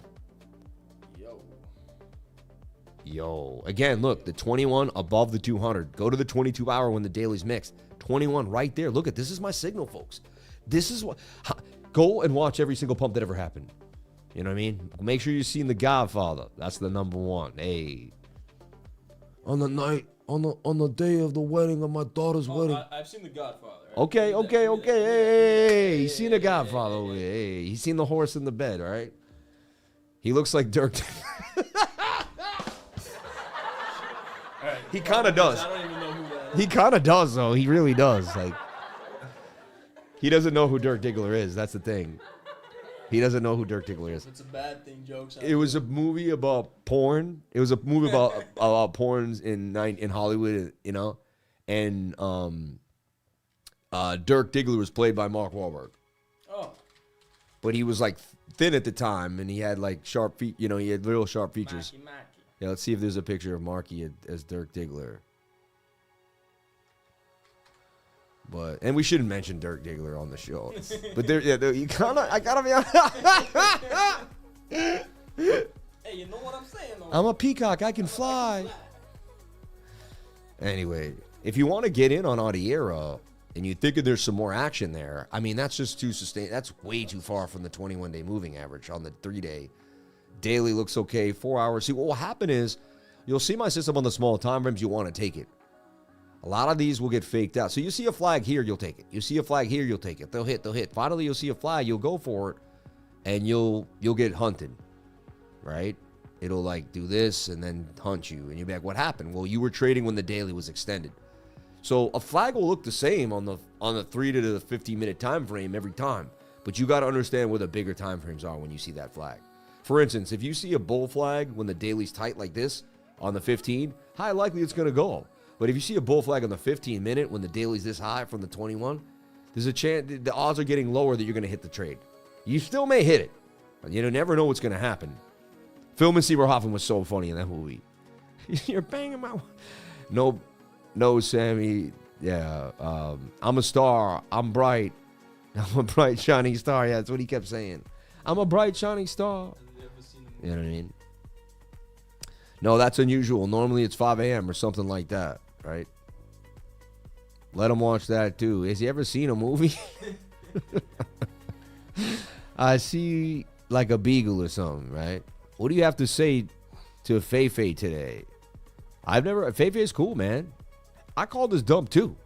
Yo. Yo. Again, look, the 21 above the 200. Go to the 22-hour when the daily's mixed. 21 right there. Look at this is my signal, folks. This is what. Go and watch every single pump that ever happened. You know what I mean? Make sure you've seen The Godfather. That's the #1. Hey. On the night, on the day of the wedding of my daughter's wedding. I've seen The Godfather. Okay. Hey, he's seen The Godfather over here. Hey, he's seen the horse in the bed, all right? He looks like Dirk. He kind of does. I don't even know who that is. He kind of does, though. He really does. Like, he doesn't know who Dirk Diggler is. That's the thing. He doesn't know who Dirk Diggler is. It's a bad thing, jokes. It was a movie about porn. It was a movie about porns in Hollywood, you know, and Dirk Diggler was played by Mark Wahlberg. Oh. But he was like thin at the time, and he had like sharp feet. You know, he had real sharp features. Mackie. Yeah, let's see if there's a picture of Marky as Dirk Diggler. But and we shouldn't mention Dirk Diggler on the show. But you I gotta be honest. Hey, you know what I'm saying, though? I'm a peacock. I can fly. Anyway, if you want to get in on Audiera and you think there's some more action there, I mean, that's just too sustained. That's way too far from the 21-day moving average on the 3-day. Daily looks okay. 4 hours. See, what will happen is you'll see my system on the small time frames. You want to take it. A lot of these will get faked out. So you see a flag here, you'll take it. You see a flag here, you'll take it. They'll hit. Finally, you'll see a flag, you'll go for it, and you'll get hunted, right? It'll like do this and then hunt you, and you'll be like, what happened? Well, you were trading when the daily was extended. So a flag will look the same on the 3 to the 15-minute time frame every time, but you got to understand where the bigger time frames are when you see that flag. For instance, if you see a bull flag when the daily's tight like this on the 15, high likely it's going to go. But if you see a bull flag on the 15-minute when the daily's this high from the 21, there's a chance, the odds are getting lower that you're going to hit the trade. You still may hit it, but you never know what's going to happen. Philman Seymour Hoffman was so funny in that movie. You're banging my... No, Sammy. Yeah, I'm a star. I'm bright. I'm a bright, shining star. Yeah, that's what he kept saying. I'm a bright, shining star. You know what I mean? No, that's unusual. Normally it's 5 a.m. or something like that, right? Let him watch that too. Has he ever seen a movie? I see like a beagle or something, right? What do you have to say to Feifei today? Feifei is cool, man. I called this dump too.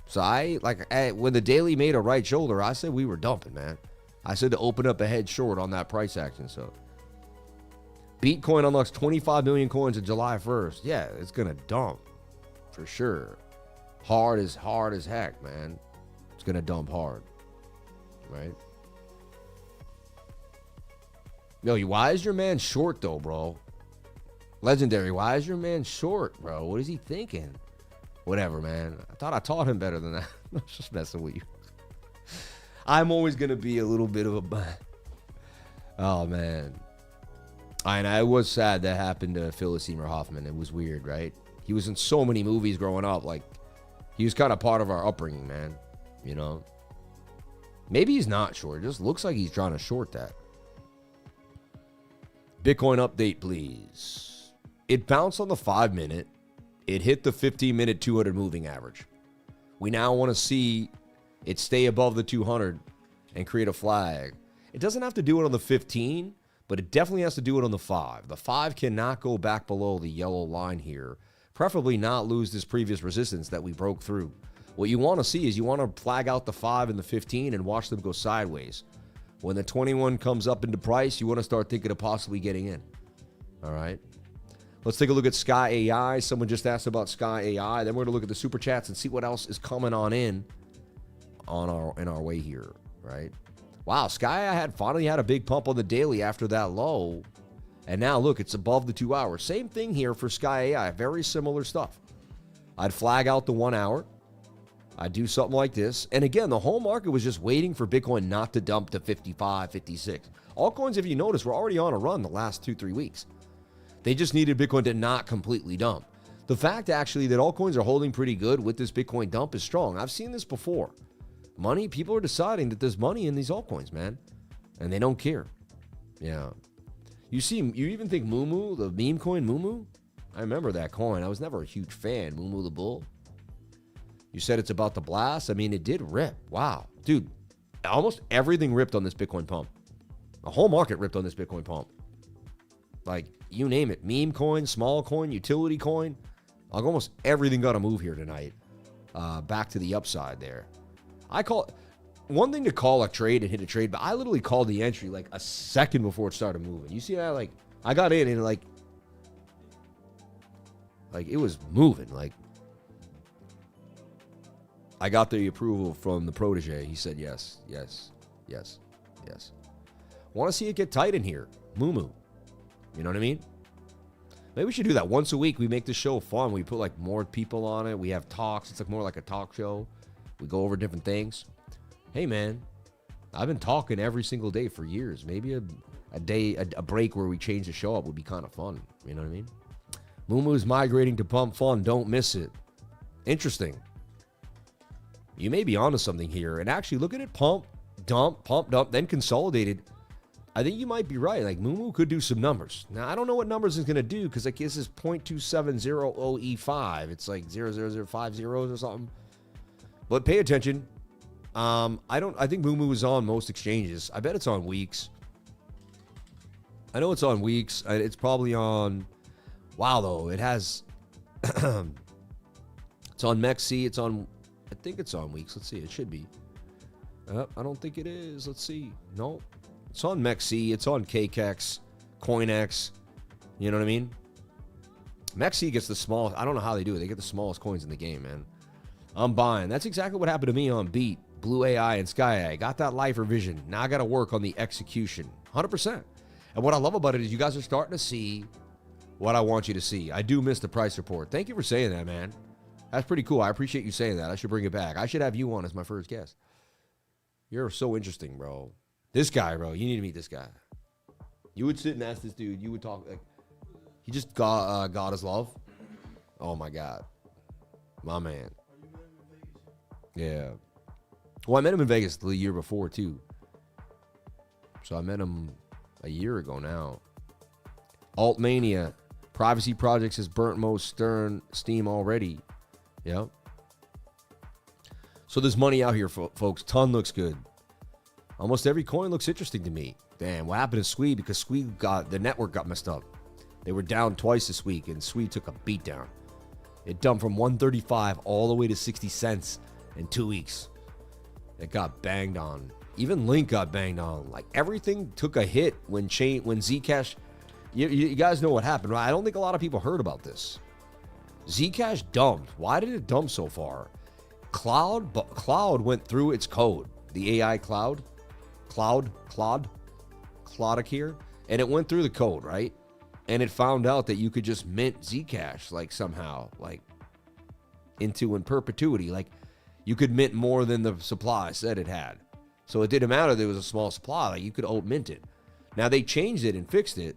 So when the daily made a right shoulder, I said we were dumping, man. I said to open up a head short on that price action, so. Bitcoin unlocks 25 million coins on July 1st. Yeah, it's going to dump for sure. Hard as heck, man. It's going to dump hard. right? Yo, why is your man short, though, bro? Legendary, why is your man short, bro? What is he thinking? Whatever, man. I thought I taught him better than that. I'm just messing with you. I'm always going to be a little bit of a... Oh, man. And I was sad that happened to Phyllis Seymour Hoffman. It was weird, right? He was in so many movies growing up. Like, he was kind of part of our upbringing, man. You know? Maybe he's not short. It just looks like he's trying to short that. Bitcoin update, please. It bounced on the 5-minute. It hit the 15-minute 200 moving average. We now want to see it stay above the 200 and create a flag. It doesn't have to do it on the 15, but it definitely has to do it on the 5. The 5 cannot go back below the yellow line here. Preferably not lose this previous resistance that we broke through. What you want to see is you want to flag out the 5 and the 15 and watch them go sideways. When the 21 comes up into price, you want to start thinking of possibly getting in. All right. Let's take a look at SKYAI. Someone just asked about SKYAI. Then we're going to look at the super chats and see what else is coming on in our way here, right? Wow, SKYAI finally had a big pump on the daily after that low. And now, look, it's above the 2 hours. Same thing here for SKYAI. Very similar stuff. I'd flag out the 1 hour. I'd do something like this. And again, the whole market was just waiting for Bitcoin not to dump to 55, 56. Altcoins, if you notice, were already on a run the last 2-3 weeks. They just needed Bitcoin to not completely dump. The fact, actually, that altcoins are holding pretty good with this Bitcoin dump is strong. I've seen this before. People are deciding that there's money in these altcoins, man. And they don't care. Yeah. You even think MUMU, the meme coin MUMU? I remember that coin. I was never a huge fan. MUMU the Bull. You said it's about the blast. I mean, it did rip. Wow. Dude, almost everything ripped on this Bitcoin pump. The whole market ripped on this Bitcoin pump. Like, you name it. Meme coin, small coin, utility coin. Like, almost everything got a move here tonight. Back to the upside there. One thing to call a trade and hit a trade, but I literally called the entry like a second before it started moving. You see that? Like, I got in and like it was moving. Like, I got the approval from the protege. He said yes, yes, yes, yes. Want to see it get tight in here. MUMU. You know what I mean? Maybe we should do that once a week. We make the show fun. We put like more people on it. We have talks. It's like more like a talk show. We go over different things. Hey, man, I've been talking every single day for years. Maybe a break where we change the show up would be kind of fun. You know what I mean? MUMU's migrating to pump fun. Don't miss it. Interesting. You may be onto something here. And actually, look at it. Pump, dump, then consolidated. I think you might be right. Like, MUMU could do some numbers. Now, I don't know what numbers it's going to do because, like, this is 0.2700E5. It's like 0.0050 zeros or something. But pay attention. I think MUMU is on most exchanges. I bet it's on WEEX. I know it's on WEEX. It's probably on... Wow, though. It has... It's on MEXC. It's on... I think it's on WEEX. Let's see. It should be. I don't think it is. Let's see. No. It's on MEXC. It's on KKEX. CoinEx. You know what I mean? MEXC gets the smallest... I don't know how they do it. They get the smallest coins in the game, man. I'm buying. That's exactly what happened to me on Beat, Blue AI, and SKYAI. Got that lifer vision. Now I got to work on the execution. 100%. And what I love about it is you guys are starting to see what I want you to see. I do miss the price report. Thank you for saying that, man. That's pretty cool. I appreciate you saying that. I should bring it back. I should have you on as my first guest. You're so interesting, bro. This guy, bro. You need to meet this guy. You would sit and ask this dude. You would talk like he just got his love. Oh my God, my man. Yeah. Well, I met him in Vegas the year before too. So I met him a year ago now. Altmania, Privacy Projects has burnt most steam already. Yep. So there's money out here, folks. Ton looks good. Almost every coin looks interesting to me. Damn, what happened to SKYAI? Because SKYAI the network got messed up. They were down twice this week, and SKYAI took a beat down. It dumped from 135 all the way to 60 cents in 2 weeks. It got banged on. Even Link got banged on. Like, everything took a hit when Zcash... You guys know what happened, right? I don't think a lot of people heard about this. Zcash dumped. Why did it dump so far? Cloud went through its code. The AI cloud. Clodicare, and it went through the code, right? And it found out that you could just mint Zcash, like somehow, like in perpetuity. Like you could mint more than the supply said it had. So it didn't matter there was a small supply, like you could alt mint it. Now they changed it and fixed it.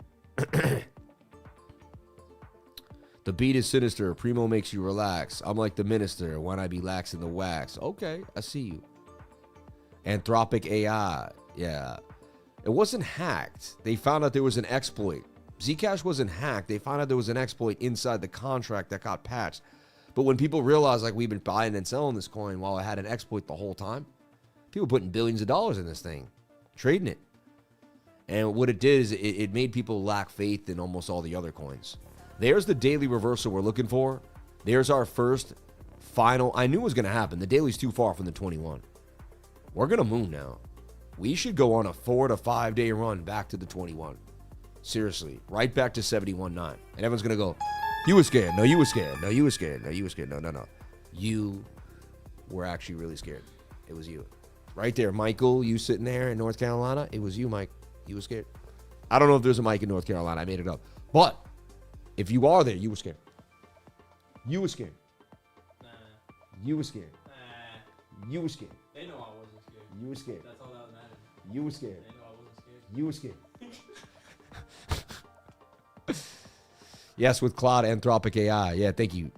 The beat is sinister. Primo makes you relax. I'm like the minister when I be lax in the wax. Okay, I see you. Anthropic AI. Yeah. It wasn't hacked. They found out there was an exploit. Zcash wasn't hacked. They found out there was an exploit inside the contract that got patched. But when people realized, like, we've been buying and selling this coin while it had an exploit the whole time, people putting billions of dollars in this thing, trading it. And what it did is it made people lack faith in almost all the other coins. There's the daily reversal we're looking for. There's our first final. I knew it was going to happen. The daily's too far from the 21. We're going to moon now. We should go on a 4 to 5 day run back to the 21. Seriously, right back to 71.9. And everyone's going to go, you were scared. No, you were scared. No, you were scared. No, you were scared. No, no, no. You were actually really scared. It was you. Right there, Michael, you sitting there in North Carolina. It was you, Mike. You were scared. I don't know if there's a Mike in North Carolina. I made it up. But if you are there, you were scared. You were scared. Nah. You were scared. Nah. You were scared. They know I wasn't scared. You were scared. That's all that matters. You were scared. They know I wasn't scared. You were scared. Yes, with Cloud Anthropic AI. Yeah, thank you.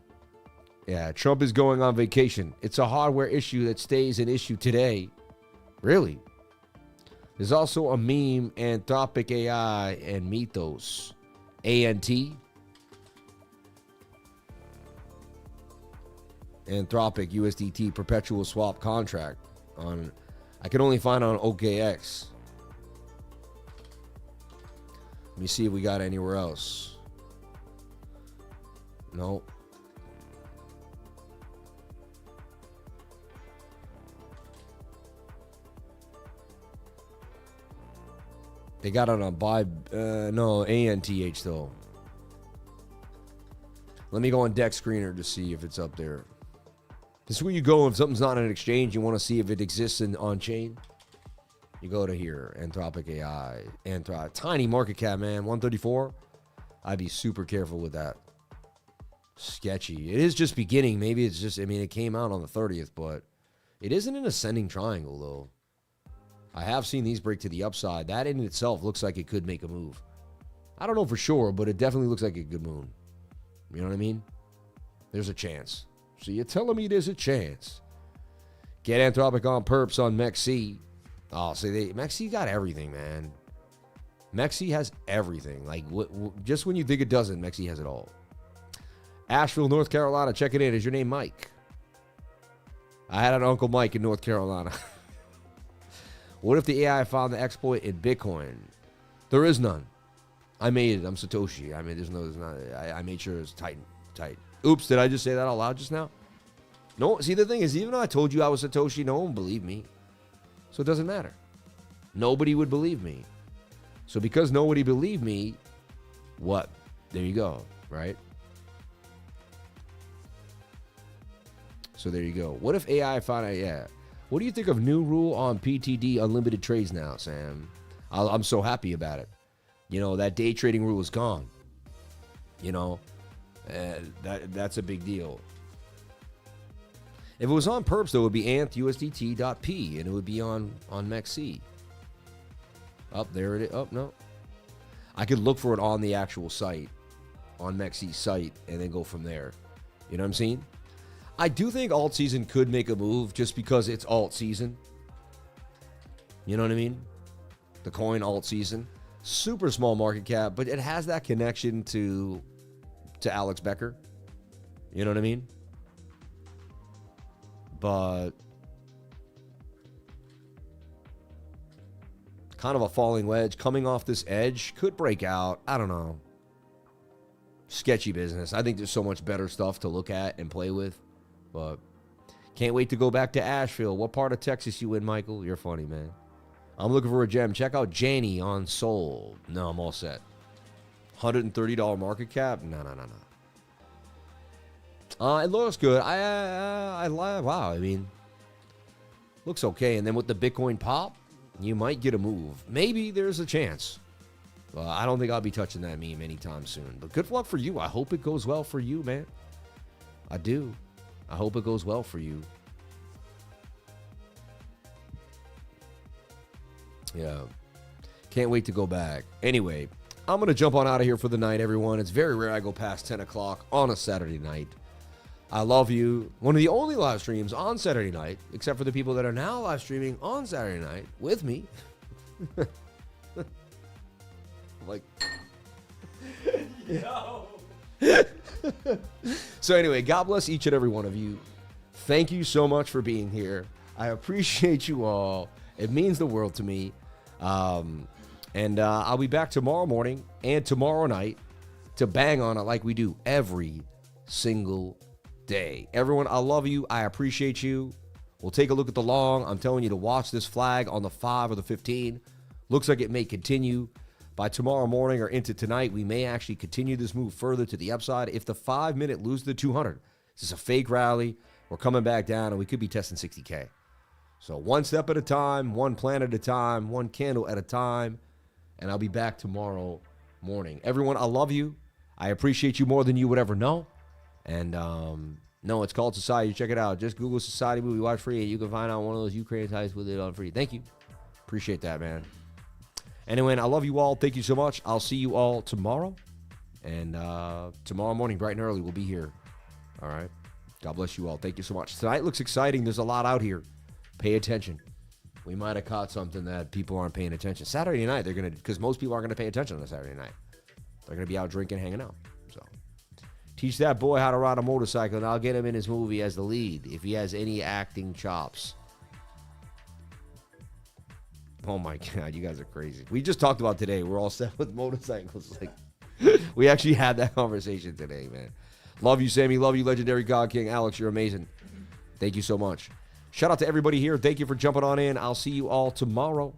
Yeah, Trump is going on vacation. It's a hardware issue that stays an issue today. Really? There's also a meme, Anthropic AI and Mythos. ANT. Anthropic USDT perpetual swap contract on, I can only find on OKX. Let me see if we got anywhere else. No. They got it on buy, no, ANTH though. Let me go on Dex Screener to see if it's up there. This is where you go if something's not on an exchange, you want to see if it exists on chain. You go to here, Anthropic AI, tiny market cap, man, 134. I'd be super careful with that. Sketchy. It is just beginning. Maybe it's just, I mean, it came out on the 30th, but it isn't an ascending triangle, though. I have seen these break to the upside. That in itself looks like it could make a move. I don't know for sure, but it definitely looks like a good moon. You know what I mean? There's a chance. So you're telling me there's a chance. Get Anthropic on perps on MEXC. Oh, so MEXC got everything, man. MEXC has everything. Like, just when you think it doesn't, MEXC has it all. Asheville, North Carolina, check it in. Is your name Mike? I had an Uncle Mike in North Carolina. What if the AI found the exploit in Bitcoin? There is none. I made it. I'm Satoshi. I mean, there's not. I made sure it's tight. Oops, did I just say that out loud just now? No, see, the thing is, even though I told you I was Satoshi, no one believed me. So it doesn't matter. Nobody would believe me. So because nobody believed me, what? There you go, right? So there you go. What if AI found out? Yeah. What do you think of new rule on PTD unlimited trades now, Sam? I'm so happy about it. You know, that day trading rule is gone. You know, that's a big deal. If it was on perps, though, it would be ANTHUSDT.P, and it would be on MEXC. Up there it is. Oh, no. I could look for it on the actual site, on MEXC's site, and then go from there. You know what I'm saying? I do think alt season could make a move just because it's alt season. You know what I mean? The coin alt season. Super small market cap, but it has that connection to Alex Becker. You know what I mean? But kind of a falling wedge coming off this edge could break out. I don't know. Sketchy business. I think there's so much better stuff to look at and play with. But can't wait to go back to Asheville. What part of Texas you in, Michael? You're funny, man. I'm looking for a gem. Check out JANNY on Soul. No, I'm all set. $130 market cap? No. It looks good. Wow, I mean, looks okay. And then with the Bitcoin pop, You might get a move. Maybe there's a chance. I don't think I'll be touching that meme anytime soon. But good luck for you. I hope it goes well for you, man. I do. I hope it goes well for you. Yeah. Can't wait to go back. Anyway, I'm going to jump on out of here for the night, everyone. It's very rare I go past 10 o'clock on a Saturday night. I love you. One of the only live streams on Saturday night, except for the people that are now live streaming on Saturday night with me. Like, Yo. so anyway, God bless each and every one of you. Thank you so much for being here. I appreciate you all. It means the world to me. And I'll be back tomorrow morning and tomorrow night to bang on it like we do every single day. Everyone, I love you. I appreciate you. We'll take a look at the long. I'm telling you to watch this flag on the 5 or the 15. Looks like it may continue. By tomorrow morning or into tonight, we may actually continue this move further to the upside. If the 5-minute loses the 200, this is a fake rally. We're coming back down, and we could be testing 60K. So one step at a time, one plan at a time, one candle at a time, and I'll be back tomorrow morning. Everyone, I love you. I appreciate you more than you would ever know. And no, it's called Society. Check it out. Just Google Society Movie Watch Free, and you can find out one of those Ukraine sites with it on free. Thank you. Appreciate that, man. Anyway, I love you all. Thank you so much. I'll see you all tomorrow. And tomorrow morning, bright and early, we'll be here. All right. God bless you all. Thank you so much. Tonight looks exciting. There's a lot out here. Pay attention. We might have caught something that people aren't paying attention. Saturday night, they're going to, because most people aren't going to pay attention on a Saturday night. They're going to be out drinking, hanging out. So teach that boy how to ride a motorcycle, and I'll get him in his movie as the lead if he has any acting chops. Oh my God, you guys are crazy. We just talked about today. We're all set with motorcycles. Like, we actually had that conversation today, man. Love you, Sammy. Love you, Legendary God King. Alex, you're amazing. Thank you so much. Shout out to everybody here. Thank you for jumping on in. I'll see you all tomorrow.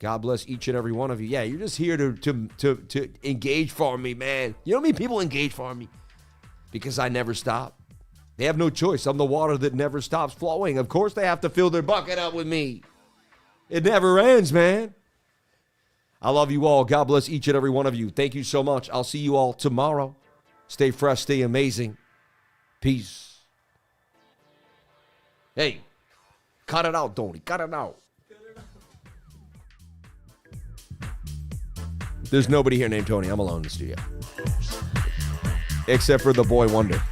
God bless each and every one of you. Yeah, you're just here to engage for me, man. You know how many people engage for me? Because I never stop. They have no choice. I'm the water that never stops flowing. Of course they have to fill their bucket up with me. It never ends, man. I love you all. God bless each and every one of you. Thank you so much. I'll see you all tomorrow. Stay fresh, stay amazing. Peace. Hey, cut it out, Tony. Cut it out. There's nobody here named Tony. I'm alone in the studio. Except for the boy wonder.